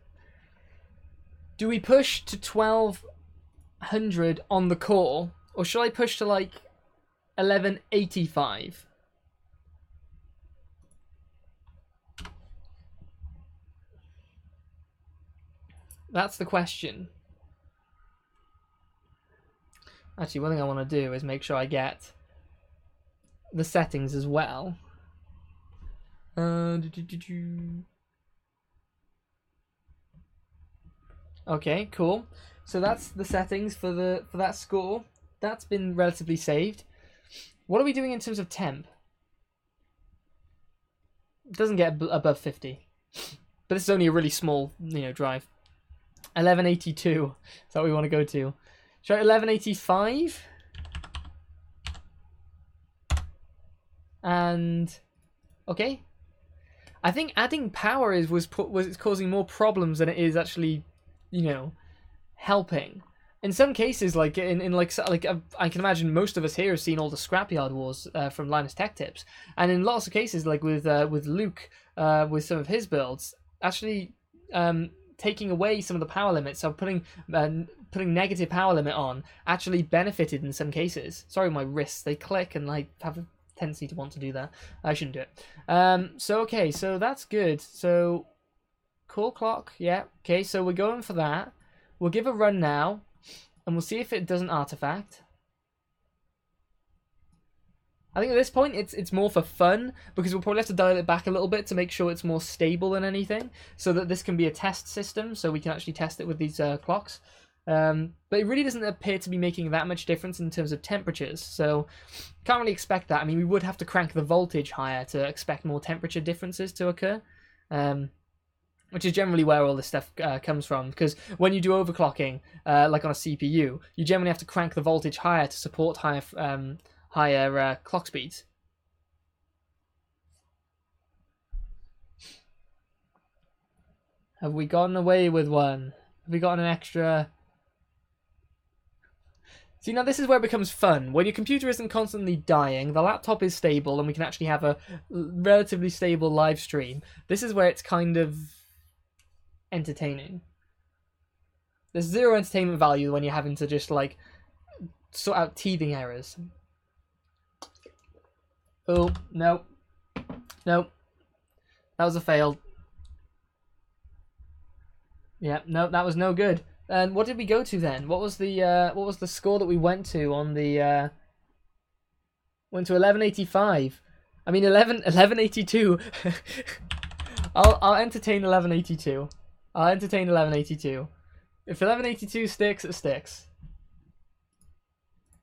do we push to 1200 on the core, or should I push to like 1185? That's the question. Actually, one thing I want to do is make sure I get the settings as well. Okay, cool. So that's the settings for that score. That's been relatively saved. What are we doing in terms of temp? It doesn't get above 50, but this is only a really small, drive. 1182 is what we want to go to. Try 1185. And okay, I think adding power was causing more problems than it is actually, helping. In some cases, like I can imagine most of us here have seen all the Scrapyard Wars from Linus Tech Tips, and in lots of cases, like with Luke, with some of his builds, actually taking away some of the power limits, so putting negative power limit on, actually benefited in some cases. Sorry, my wrists, they click and I have a tendency to want to do that. I shouldn't do it. Okay, so that's good. So core clock, yeah. Okay, so we're going for that. We'll give a run now, and we'll see if it does an artifact. I think at this point it's more for fun, because we'll probably have to dial it back a little bit to make sure it's more stable than anything, so that this can be a test system, so we can actually test it with these clocks. But it really doesn't appear to be making that much difference in terms of temperatures, so can't really expect that. I mean, we would have to crank the voltage higher to expect more temperature differences to occur, which is generally where all this stuff comes from, because when you do overclocking, like on a CPU, you generally have to crank the voltage higher to support higher clock speeds. Have we gotten away with one? Have we gotten an extra? See, now this is where it becomes fun. When your computer isn't constantly dying, the laptop is stable, and we can actually have a relatively stable live stream. This is where it's kind of entertaining. There's zero entertainment value when you're having to just like sort out teething errors. Oh, no. That was a fail. Yeah, no, that was no good. And what did we go to then? What was the score that we went to on the went to 1185? I mean 1182. I'll entertain 1182. I'll entertain 1182. If 1182 sticks, it sticks.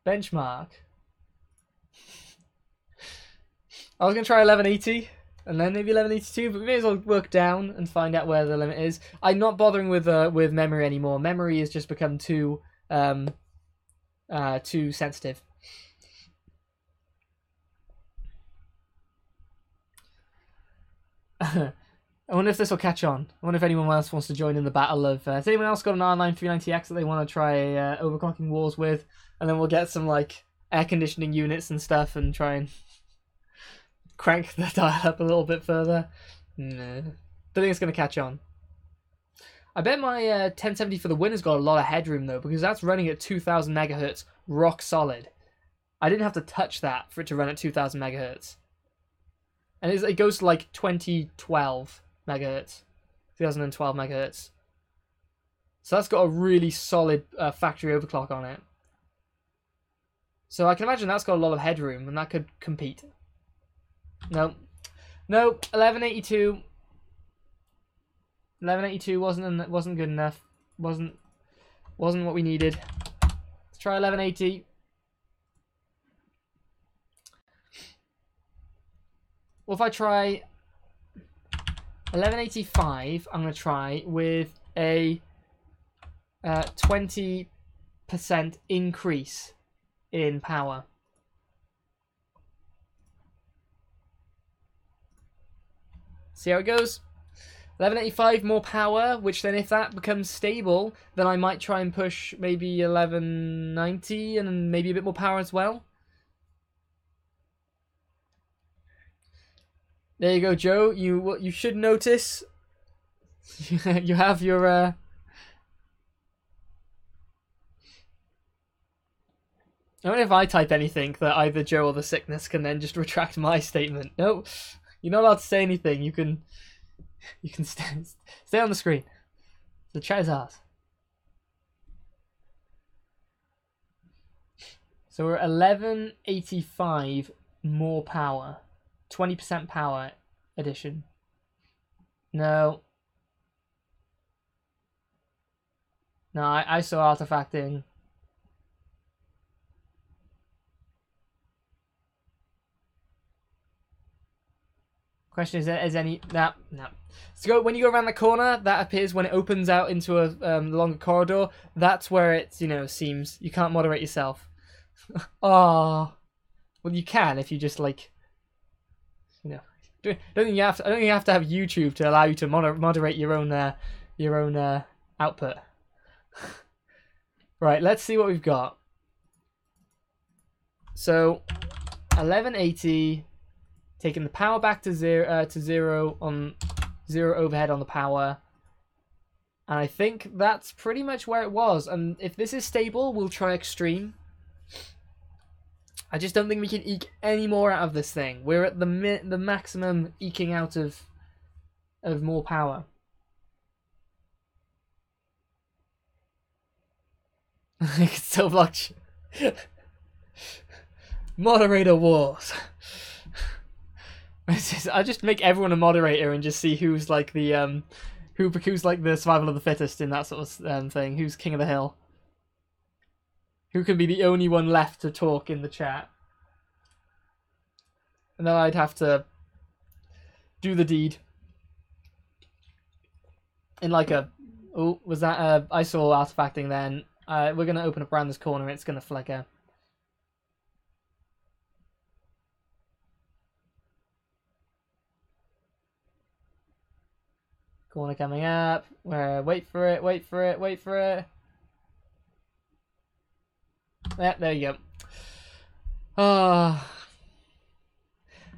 Benchmark. I was gonna try 1180 and then maybe 1182, but we may as well work down and find out where the limit is. I'm not bothering with memory anymore. Memory has just become too sensitive. I wonder if this will catch on. I wonder if anyone else wants to join in the battle of... has anyone else got an R9 390X that they want to try overclocking wars with? And then we'll get some like air conditioning units and stuff and try and crank the dial up a little bit further. No. Don't think it's going to catch on. I bet my 1070 for the win has got a lot of headroom though, because that's running at 2000 megahertz rock solid. I didn't have to touch that for it to run at 2000 megahertz. And it goes to like 2012 megahertz. 2012 megahertz. So that's got a really solid factory overclock on it. So I can imagine that's got a lot of headroom and that could compete. Nope. 1182. 1182 wasn't good enough. Wasn't what we needed. Let's try 1180. Well, if I try 1185, I'm going to try with a 20% increase in power. See how it goes? 1185 more power, which then if that becomes stable, then I might try and push maybe 1190 and maybe a bit more power as well. There you go, Joe. You should notice you have your I wonder if I type anything that either Joe or the sickness can then just retract my statement. No, you're not allowed to say anything. You can stay on the screen. The chat is ours. So we're 1185 more power. 20% power addition. No. No, I saw artifacting. Question is any... No. So when you go around the corner, that appears when it opens out into a longer corridor. That's where it, seems... You can't moderate yourself. Oh. Well, you can if you just, like... I don't think you have to have YouTube to allow you to moderate your own output. Right, let's see what we've got. So, 1180, taking the power back to zero on zero overhead on the power, and I think that's pretty much where it was. And if this is stable, we'll try extreme. I just don't think we can eke any more out of this thing. We're at the maximum eking out of more power. I can still block. Moderator wars. I'll just make everyone a moderator and just see who's like the who's like the survival of the fittest in that sort of thing. Who's king of the hill? Who can be the only one left to talk in the chat? And then I'd have to do the deed. In like a... Oh, was that... I saw artifacting then. We're going to open up around this corner. It's going to flicker. Corner coming up. Wait for it. Yeah, there you go.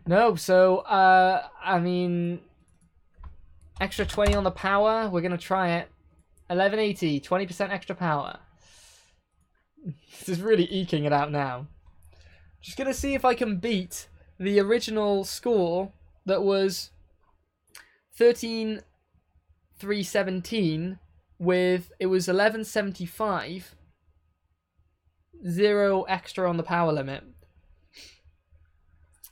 No, so, I mean, extra 20 on the power. We're going to try it. 1180, 20% extra power. This is really eking it out now. Just going to see if I can beat the original score that was 13,317 with, it was 1175. 0 extra on the power limit.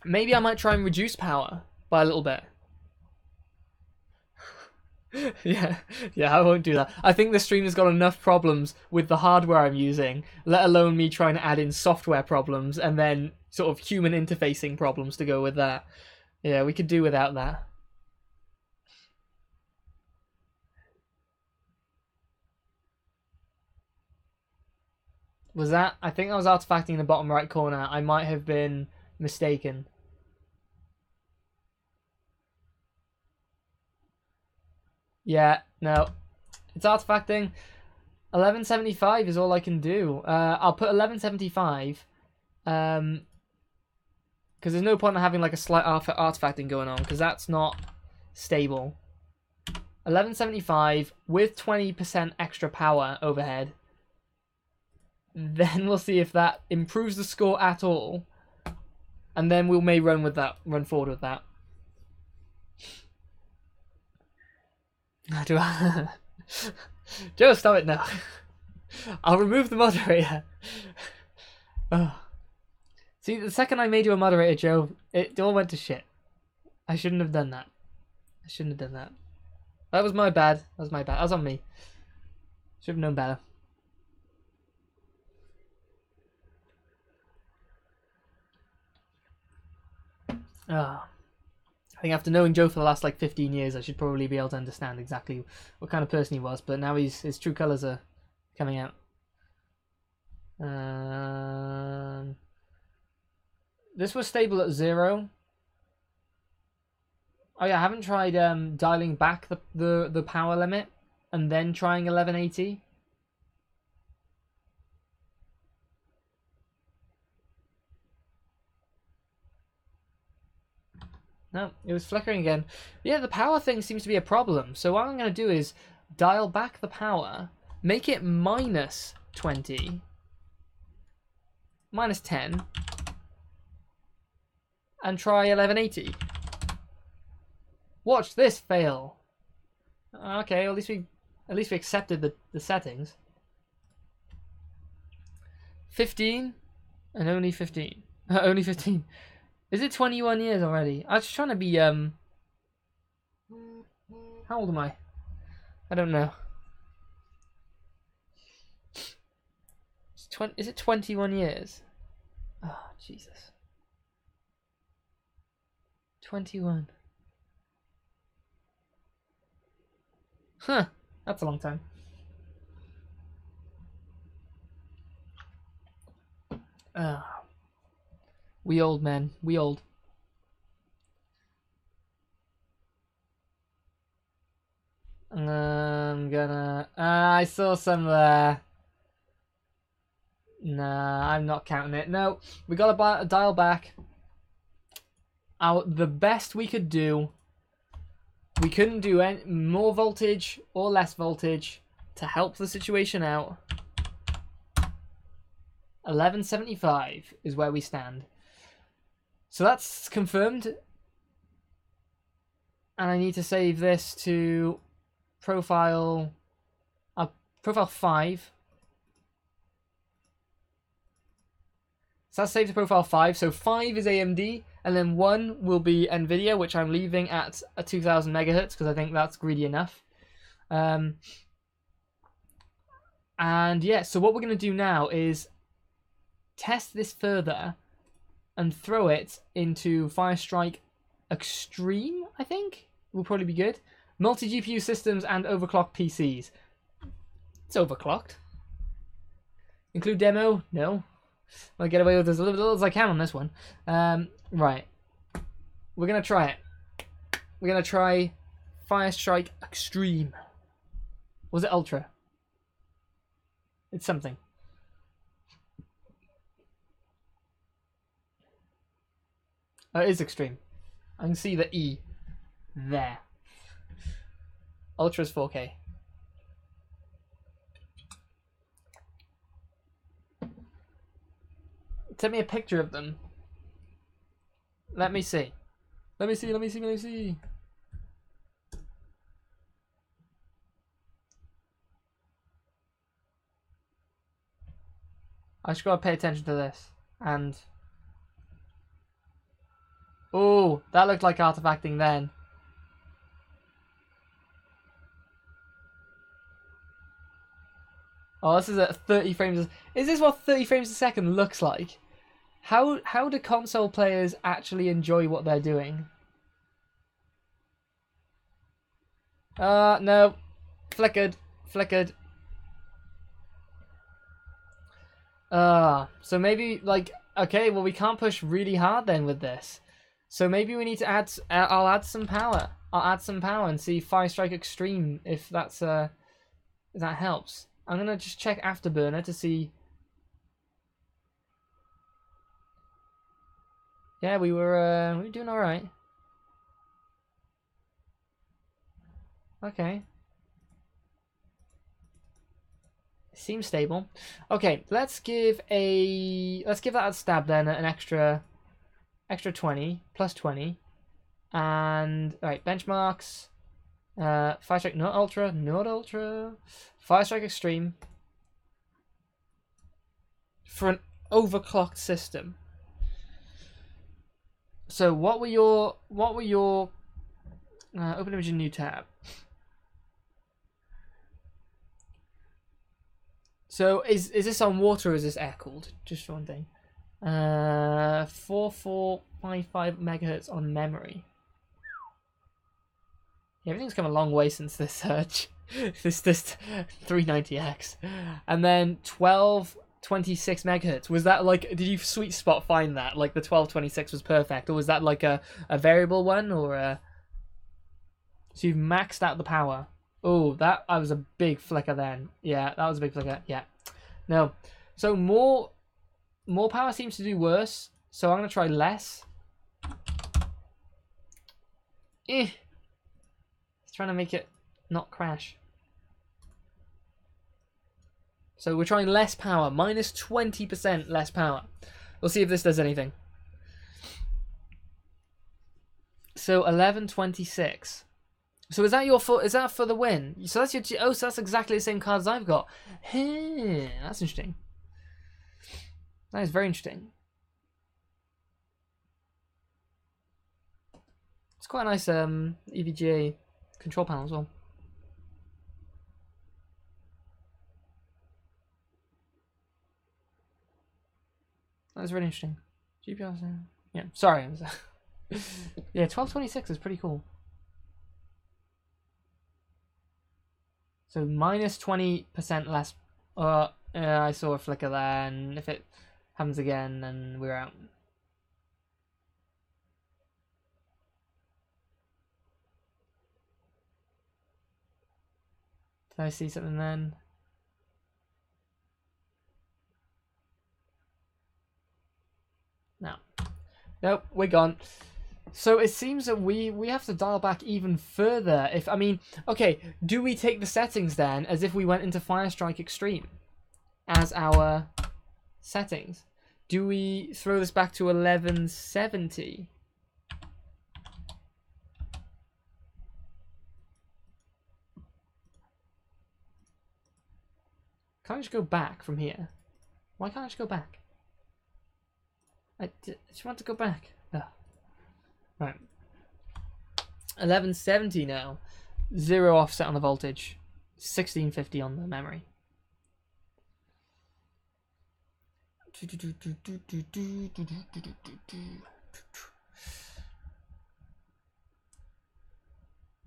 Maybe I might try and reduce power by a little bit. yeah, I won't do that. I think the stream has got enough problems with the hardware I'm using, let alone me trying to add in software problems and then sort of human interfacing problems to go with that. Yeah, we could do without that. Was that? I think I was artifacting in the bottom right corner. I might have been mistaken. Yeah, no. It's artifacting. 1175 is all I can do. I'll put 1175. Because there's no point in having like a slight artifacting going on, because that's not stable. 1175 with 20% extra power overhead. Then we'll see if that improves the score at all. And then we may run forward with that. Do I? Joe, stop it now. I'll remove the moderator. Oh. See, the second I made you a moderator, Joe, it all went to shit. I shouldn't have done that. That was my bad. That was on me. Should have known better. I think after knowing Joe for the last like 15 years, I should probably be able to understand exactly what kind of person he was. But now his true colours are coming out. This was stable at 0. Oh yeah, I haven't tried dialing back the power limit and then trying 1180. No, it was flickering again. Yeah, the power thing seems to be a problem. So what I'm going to do is dial back the power, make it -20. minus 10 and try 1180. Watch this fail. Okay, at least we accepted the settings. 15 and only 15. Only 15. Is it 21 years already? I was just trying to be how old am I? I don't know. Is it 21 years? Oh, Jesus. 21. Huh. That's a long time. We old, man. We old. I'm gonna... I saw some there. Nah, I'm not counting it. No, we gotta dial back. The best we could do... We couldn't do any more voltage or less voltage to help the situation out. 1175 is where we stand. So that's confirmed. And I need to save this to profile 5. So that's saved to profile 5. So 5 is AMD, and then 1 will be NVIDIA, which I'm leaving at a 2000 megahertz because I think that's greedy enough. And yeah, so what we're going to do now is test this further and throw it into Firestrike Extreme, I think will probably be good. Multi-GPU systems and overclocked PCs. It's overclocked. Include demo? No. I'll get away with as little as I can on this one. Right. We're going to try it. We're going to try Firestrike Extreme. Was it Ultra? It's something. It is Extreme. I can see the E there. Ultra's 4K. Send me a picture of them. Let me see. Let me see. I just gotta pay attention to this. And... oh, that looked like artifacting then. Oh, this is at 30 frames. Is this what 30 frames a second looks like? How do console players actually enjoy what they're doing? No. Flickered. So maybe, like, okay, well, we can't push really hard then with this. So maybe we need to add, I'll add some power. I'll add some power and see Firestrike Extreme if that's, if that helps. I'm gonna just check Afterburner to see. Yeah, we were doing all right. Okay. Seems stable. Okay, let's give that a stab then at an extra 20 plus 20, and all right, benchmarks. Firestrike not ultra. Firestrike Extreme for an overclocked system. So what were your open image in new tab. So is this on water or is this air cooled? Just one thing. 4455 megahertz on memory. Yeah, everything's come a long way since this search. this 390X. And then 1226 megahertz. Was that like, did you sweet spot find that? Like the 1226 was perfect, or was that like a variable one, or a... So you've maxed out the power. Oh, that was a big flicker then. Yeah, that was a big flicker. Yeah. No. So more power seems to do worse. So I'm going to try less. It's trying to make it not crash. So we're trying less power, minus 20% less power. We'll see if this does anything. So 1126. So is that your is that for the win? So that's your so that's exactly the same cards I've got. Hey, that's interesting. That is very interesting. It's quite a nice EVGA control panel as well. That's really interesting. GPS, yeah. Sorry. Yeah, 1226 is pretty cool. So minus 20% less. I saw a flicker there, and if it happens again, then we're out. Did I see something then? No. Nope, we're gone. So it seems that we have to dial back even further. If I mean, okay, do we take the settings then as if we went into Firestrike Extreme as our settings? Do we throw this back to 1170? Can't I just go back from here? Why can't I just go back? I just want to go back. Ugh. Right. 1170 now. 0 offset on the voltage. 1650 on the memory.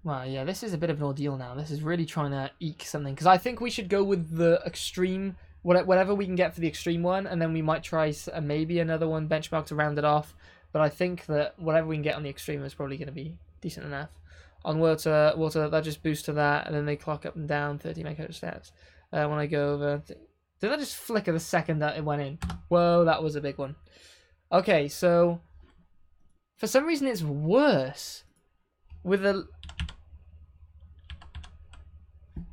Well, yeah, this is a bit of an ordeal now. This is really trying to eke something. Because I think we should go with the extreme, whatever we can get for the extreme one, and then we might try maybe another one benchmark to round it off. But I think that whatever we can get on the extreme is probably going to be decent enough. On water, that just boosts to that, and then they clock up and down 30 megahertz steps. When I go over... Did that just flicker the second that it went in? Whoa, that was a big one. Okay, so... For some reason it's worse with a...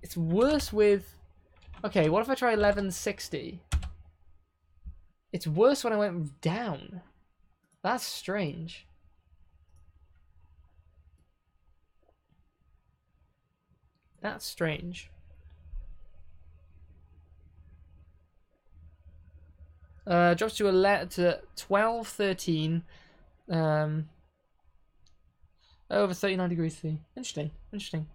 It's worse with... Okay, what if I try 1160? It's worse when I went down. That's strange. That's strange. Drops to 12, 13. Over 39 degrees C. Interesting. Interesting.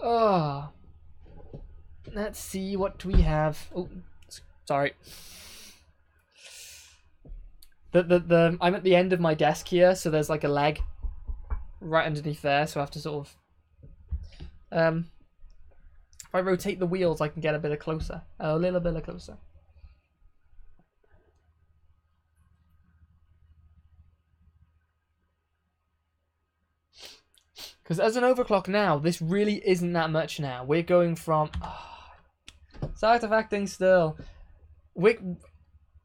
Oh. Let's see what we have. Oh, sorry. I'm at the end of my desk here, so there's like a leg right underneath there, so I have to sort of if I rotate the wheels I can get a bit closer. A little bit closer. Because as an overclock now, this really isn't that much now. We're going from... it's artifacting still.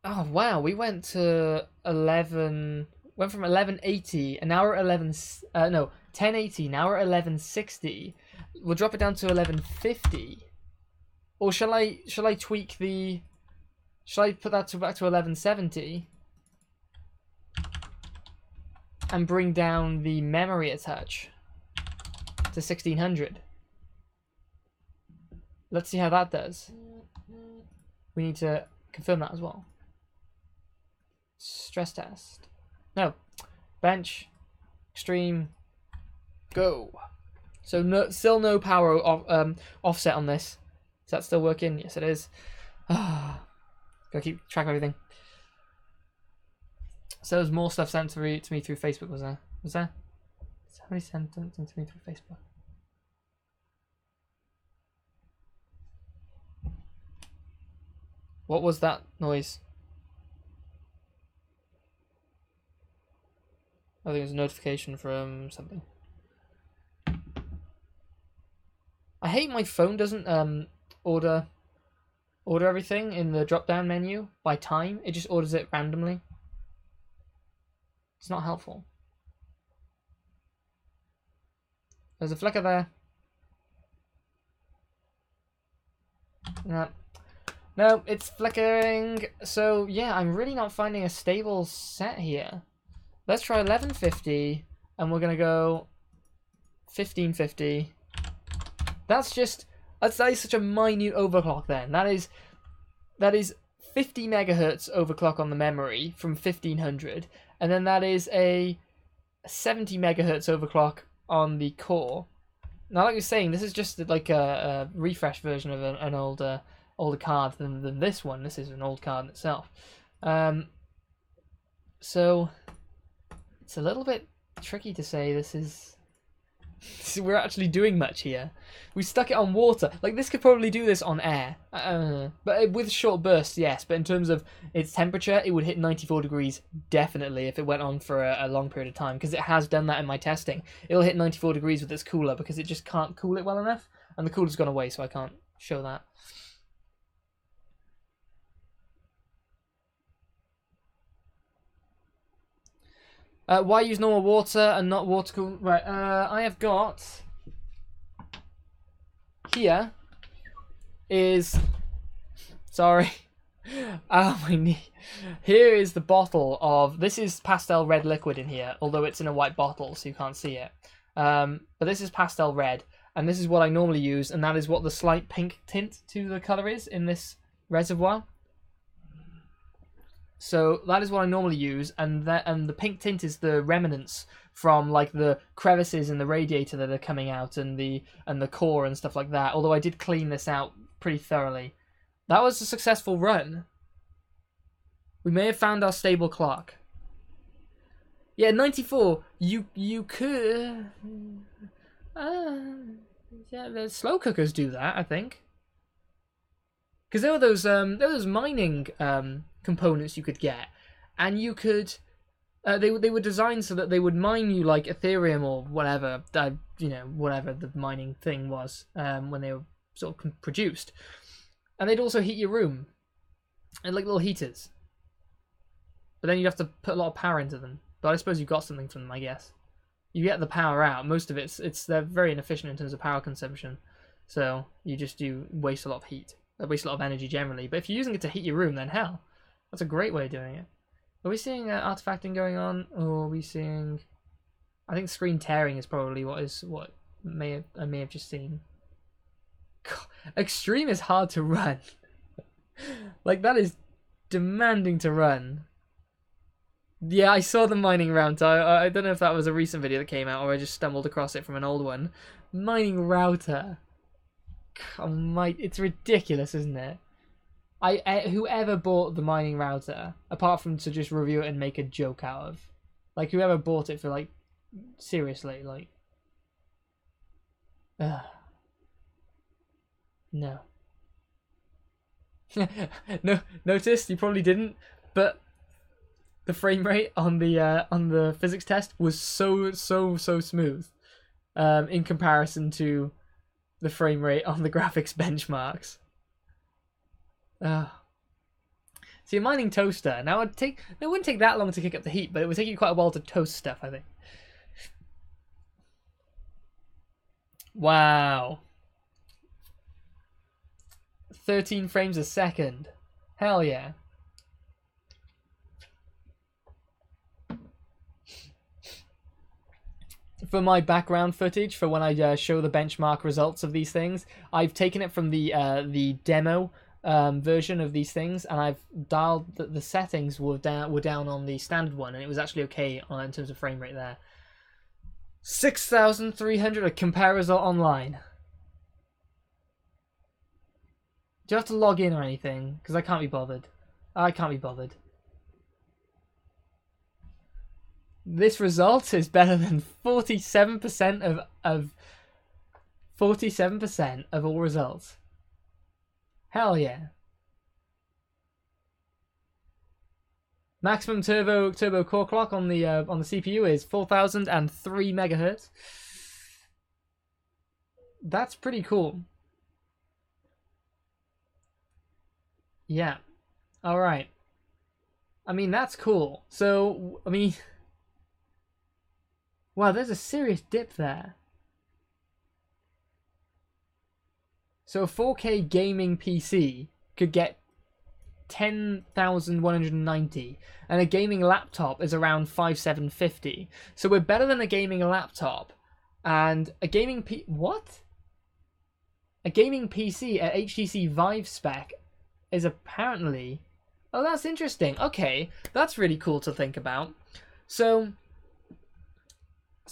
Oh, wow. We went to 11... Went from 1180, and now we're at 1080, now we're at 1160. We'll drop it down to 1150. Or shall I tweak the... Shall I put that back to 1170? And bring down the memory a touch to 1600. Let's see how that does. We need to confirm that as well. Stress test. No. Bench. Extreme. Go. So still no power offset on this. Is that still working? Yes, it is. Gotta keep track of everything. So there's more stuff sent to me through Facebook, was there? Was there? Somebody sent something to me through Facebook. What was that noise? I think it was a notification from something. I hate my phone doesn't order everything in the drop-down menu by time. It just orders it randomly. It's not helpful. There's a flicker there. Yeah. No, it's flickering. So yeah, I'm really not finding a stable set here. Let's try 1150, and we're gonna go 1550. That is such a minute overclock. Then that is 50 megahertz overclock on the memory from 1500, and then that is a 70 megahertz overclock on the core. Now, like you're saying, this is just like a refresh version of an older card than this one. This is an old card in itself. So it's a little bit tricky to say this is we're actually doing much here. We stuck it on water. Like, this could probably do this on air. But with short bursts, yes. But in terms of its temperature, it would hit 94 degrees definitely if it went on for a long period of time, because it has done that in my testing. It'll hit 94 degrees with its cooler because it just can't cool it well enough. And the cooler's gone away, so I can't show that. Why use normal water and not water cool? Right, I have got... Here is... Sorry. Oh, my knee. Here is the bottle of... This is pastel red liquid in here, although it's in a white bottle, so you can't see it. But this is pastel red, and this is what I normally use, and that is what the slight pink tint to the colour is in this reservoir. So that is what I normally use, and the pink tint is the remnants from like the crevices in the radiator that are coming out, and the core and stuff like that. Although I did clean this out pretty thoroughly. That was a successful run. We may have found our stable clock. Yeah, 94. You could. Yeah, the slow cookers do that, I think. Because there were those mining components you could get, and you could they were designed so that they would mine you like Ethereum or whatever, whatever the mining thing was when they were sort of produced, and they'd also heat your room, and like little heaters. But then you'd have to put a lot of power into them. But I suppose you got something from them, I guess. You get the power out. Most of they're very inefficient in terms of power consumption, so you just do waste a lot of heat. Waste a lot of energy generally, but if you're using it to heat your room, then hell, that's a great way of doing it. Are we seeing artifacting going on, or are we seeing? I think screen tearing is probably what I may have just seen. God, Extreme is hard to run. Like, that is demanding to run. Yeah, I saw the mining router. I don't know if that was a recent video that came out, or I just stumbled across it from an old one. Mining router. It's ridiculous, isn't it? Whoever bought the mining router, apart from to just review it and make a joke out of, like, whoever bought it for, like, seriously, like, no. No, noticed? You probably didn't, but the frame rate on the physics test was so smooth, in comparison to the frame rate on the graphics benchmarks. See, a mining toaster. Now it wouldn't take that long to kick up the heat, but it would take you quite a while to toast stuff, I think. Wow. 13 frames a second. Hell yeah. For my background footage, for when I show the benchmark results of these things, I've taken it from the demo version of these things, and I've dialed the settings were down on the standard one, and it was actually okay in terms of frame rate there. 6,300. A compare result online. Do you have to log in or anything? Because I can't be bothered. I can't be bothered. This result is better than 47% of 47% of all results. Hell yeah. Maximum turbo core clock on the CPU is 4003 megahertz. That's pretty cool. Yeah. All right. I mean, that's cool. So, I mean, wow, there's a serious dip there. So a 4K gaming PC could get 10,190, and a gaming laptop is around 5,750. So we're better than a gaming laptop, and a gaming A gaming PC at HTC Vive spec is apparently... Oh, that's interesting. Okay, that's really cool to think about. So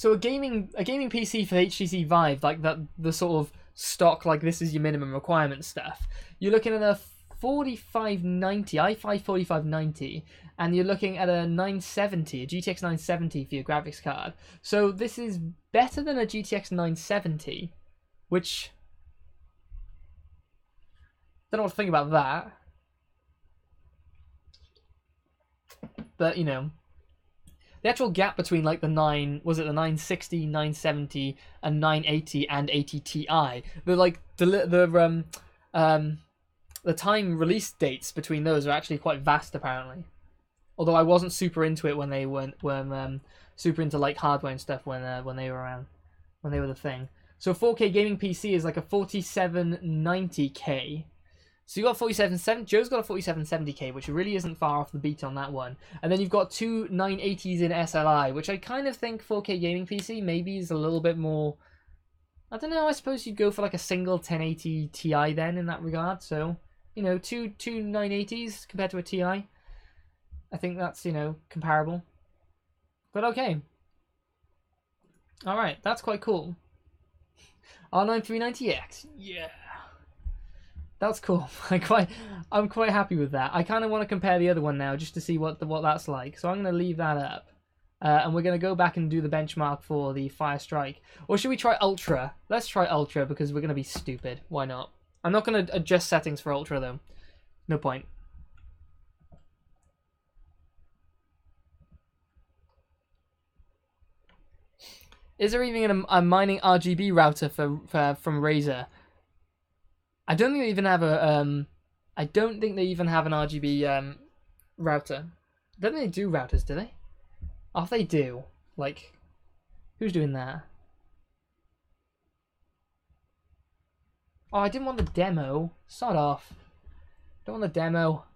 a gaming PC for HTC Vive, like the sort of stock, like this is your minimum requirement stuff. You're looking at a 4590, i5 4590, and you're looking at a 970, a GTX 970 for your graphics card. So this is better than a GTX 970, which... Don't know what to think about that. But, you know, the actual gap between like the 960, 970, and 980 and 80 Ti, the time release dates between those are actually quite vast apparently. Although I wasn't super into it when they weren't super into like hardware and stuff when they were around, when they were the thing. So 4K gaming PC is like a 4790K. So you got 4770. Joe's got a 4770K, which really isn't far off the beat on that one. And then you've got two 980s in SLI, which I kind of think 4K gaming PC maybe is a little bit more. I don't know. I suppose you'd go for like a single 1080 Ti then in that regard. So you know, two 980s compared to a Ti. I think that's, you know, comparable. But okay. All right, that's quite cool. R9 390X, yeah. That's cool. I'm quite happy with that. I kind of want to compare the other one now just to see what that's like. So I'm going to leave that up. And we're going to go back and do the benchmark for the Fire Strike. Or should we try Ultra? Let's try Ultra because we're going to be stupid. Why not? I'm not going to adjust settings for Ultra though. No point. Is there even a mining RGB router from Razer? I don't think they even have a I don't think they even have an RGB router. I don't think they do routers, do they? Oh, if they do, like, who's doing that? Oh, I didn't want the demo. Sod off. Don't want the demo.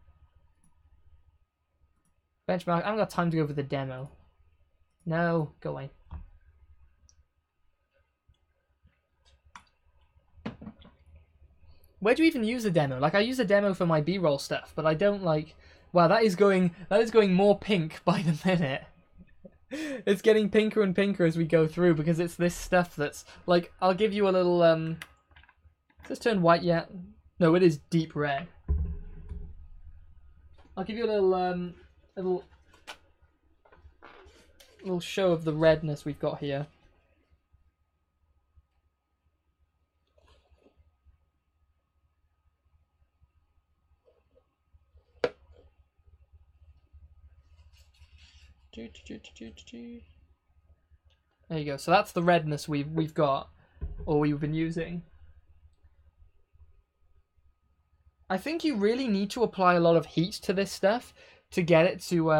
Benchmark. I haven't got time to go for the demo. No, go away. Where do you even use the demo? Like, I use the demo for my B-roll stuff, but I don't like... Wow, that is going more pink by the minute. It's getting pinker and pinker as we go through because it's this stuff that's... Like, I'll give you a little... Has this turned white yet? No, it is deep red. I'll give you a little show of the redness we've got here. There you go. So that's the redness we've got, or we've been using. I think you really need to apply a lot of heat to this stuff to get it to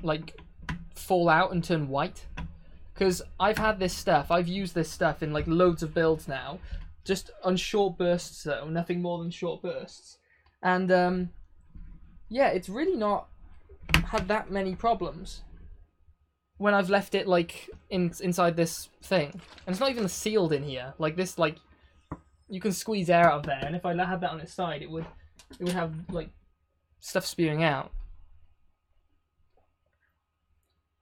like fall out and turn white. Because I've had this stuff, I've used this stuff in like loads of builds now, just on short bursts though, nothing more than short bursts, and yeah, it's really not had that many problems when I've left it like inside this thing, and it's not even sealed in here. Like this, like you can squeeze air out of there, and if I had that on its side, it would have like stuff spewing out.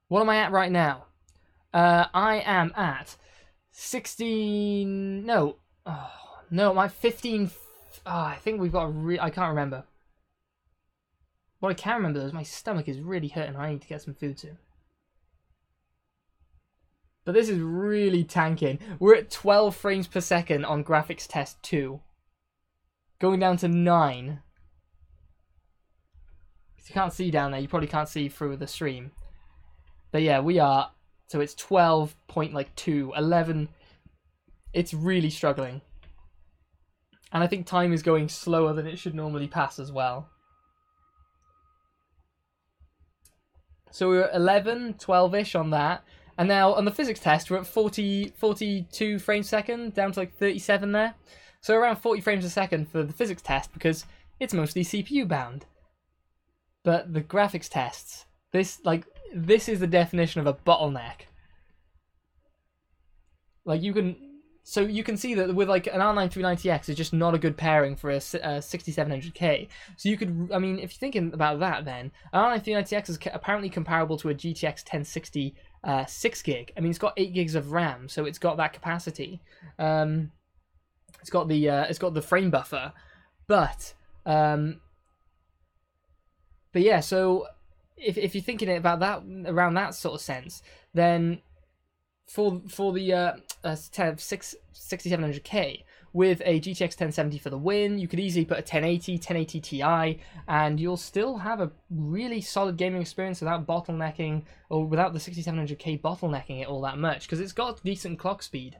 What am I at right now? I am at 16. No, I'm at 15. I think we've got I can't remember. What I can remember is my stomach is really hurting. I need to get some food soon. But this is really tanking. We're at 12 frames per second on graphics test 2. Going down to 9. You can't see down there. You probably can't see through the stream. But yeah, we are. So it's 12.2, 11. It's really struggling. And I think time is going slower than it should normally pass as well. So we were 11, 12-ish on that, And now on the physics test, we're at 42 frames a second, down to like 37 there. So around 40 frames a second for the physics test because it's mostly CPU bound. But the graphics tests, this is the definition of a bottleneck. Like you can see that with like an R9 390X is just not a good pairing for a 6700K. So you could, I mean, if you're thinking about that, then an R9 390X is apparently comparable to a GTX 1060 6 gig. I mean, it's got 8 gigs of RAM, so it's got that capacity. It's got the frame buffer, but yeah. So if you're thinking about that around that sort of sense, then for the 6700K with a GTX 1070 for the win, you could easily put a 1080 Ti, and you'll still have a really solid gaming experience without bottlenecking, or without the 6700K bottlenecking it all that much, because it's got decent clock speed,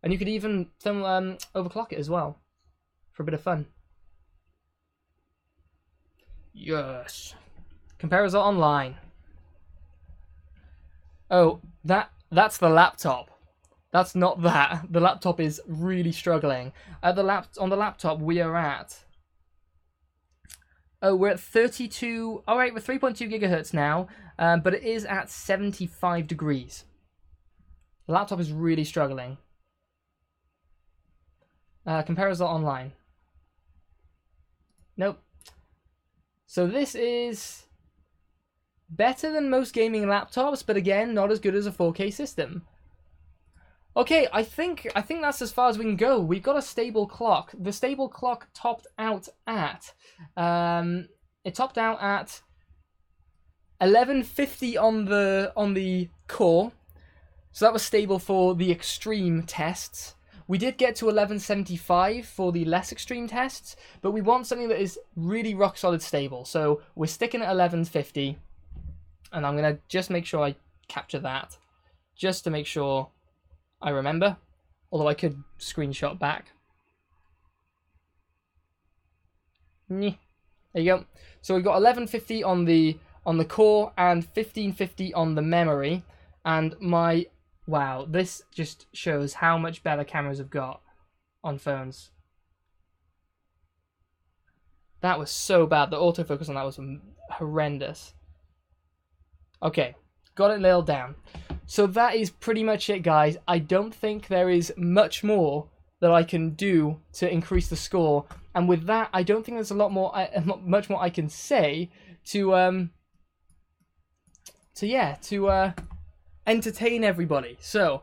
and you could even overclock it as well for a bit of fun. Yes. Compare result online. Oh, that's the laptop. That's not that. The laptop is really struggling. On the laptop, we are at... Oh, we're at 32... Alright, we're 3.2 gigahertz now, but it is at 75 degrees. The laptop is really struggling. Compare result online. Nope. So this is better than most gaming laptops, but again, not as good as a 4K system. Okay, I think that's as far as we can go. We've got a stable clock. The stable clock topped out at 1150 on the core. So that was stable for the extreme tests. We did get to 1175 for the less extreme tests, but we want something that is really rock solid stable. So we're sticking at 1150, and I'm gonna just make sure I capture that, just to make sure I remember, although I could screenshot back. There you go. So we've got 1150 on the core and 1550 on the memory, and wow, this just shows how much better cameras have got on phones. That was so bad. The autofocus on that was horrendous. Okay, got it nailed down. So that is pretty much it, guys. I don't think there is much more that I can do to increase the score, and with that, I don't think there's much more I can say to entertain everybody. So,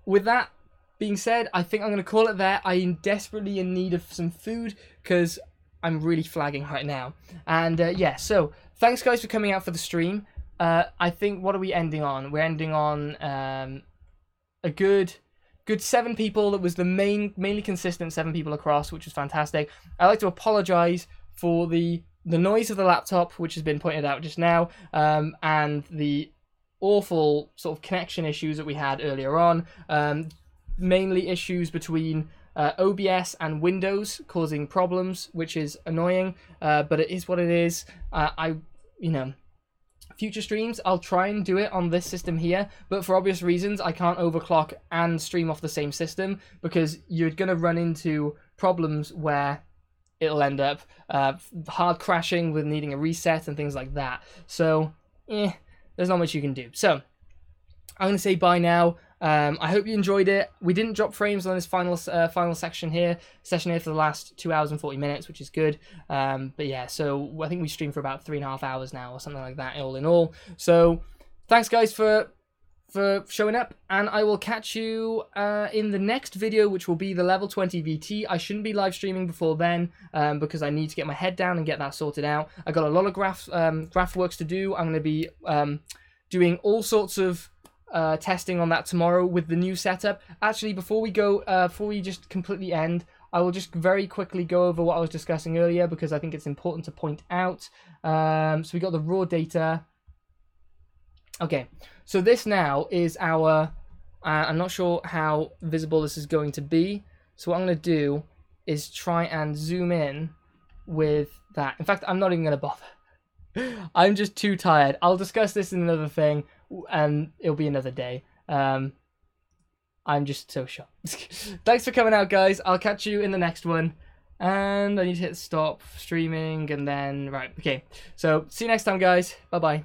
with that being said, I think I'm going to call it there. I am desperately in need of some food because I'm really flagging right now. And yeah, so thanks guys for coming out for the stream. I think, what are we ending on? We're ending on a good 7 people. That was the mainly consistent 7 people across, which was fantastic. I'd like to apologize for the noise of the laptop, which has been pointed out just now, and the awful sort of connection issues that we had earlier on. Mainly issues between OBS and Windows causing problems, which is annoying, but it is what it is. Future streams, I'll try and do it on this system here, but for obvious reasons, I can't overclock and stream off the same system, because you're going to run into problems where it'll end up hard crashing with needing a reset and things like that. So, there's not much you can do. So, I'm going to say bye now. I hope you enjoyed it. We didn't drop frames on this final session here for the last 2 hours and 40 minutes, which is good. But yeah, so I think we streamed for about 3.5 hours now, or something like that, all in all. So thanks guys for showing up, and I will catch you in the next video, which will be the level 20 VT. I shouldn't be live streaming before then, because I need to get my head down and get that sorted out. I got a lot of graph works to do. I'm going to be doing all sorts of testing on that tomorrow with the new setup. Actually, before we just completely end, I will just very quickly go over what I was discussing earlier, because I think it's important to point out. So we got the raw data. Okay, so this now is our, I'm not sure how visible this is going to be, so what I'm going to do is try and zoom in with that. In fact, I'm not even going to bother. I'm just too tired. I'll discuss this in another thing, and it'll be another day. I'm just so shocked. Thanks for coming out, guys. I'll catch you in the next one. And I need to hit stop streaming and then... Right, okay. So, see you next time, guys. Bye-bye.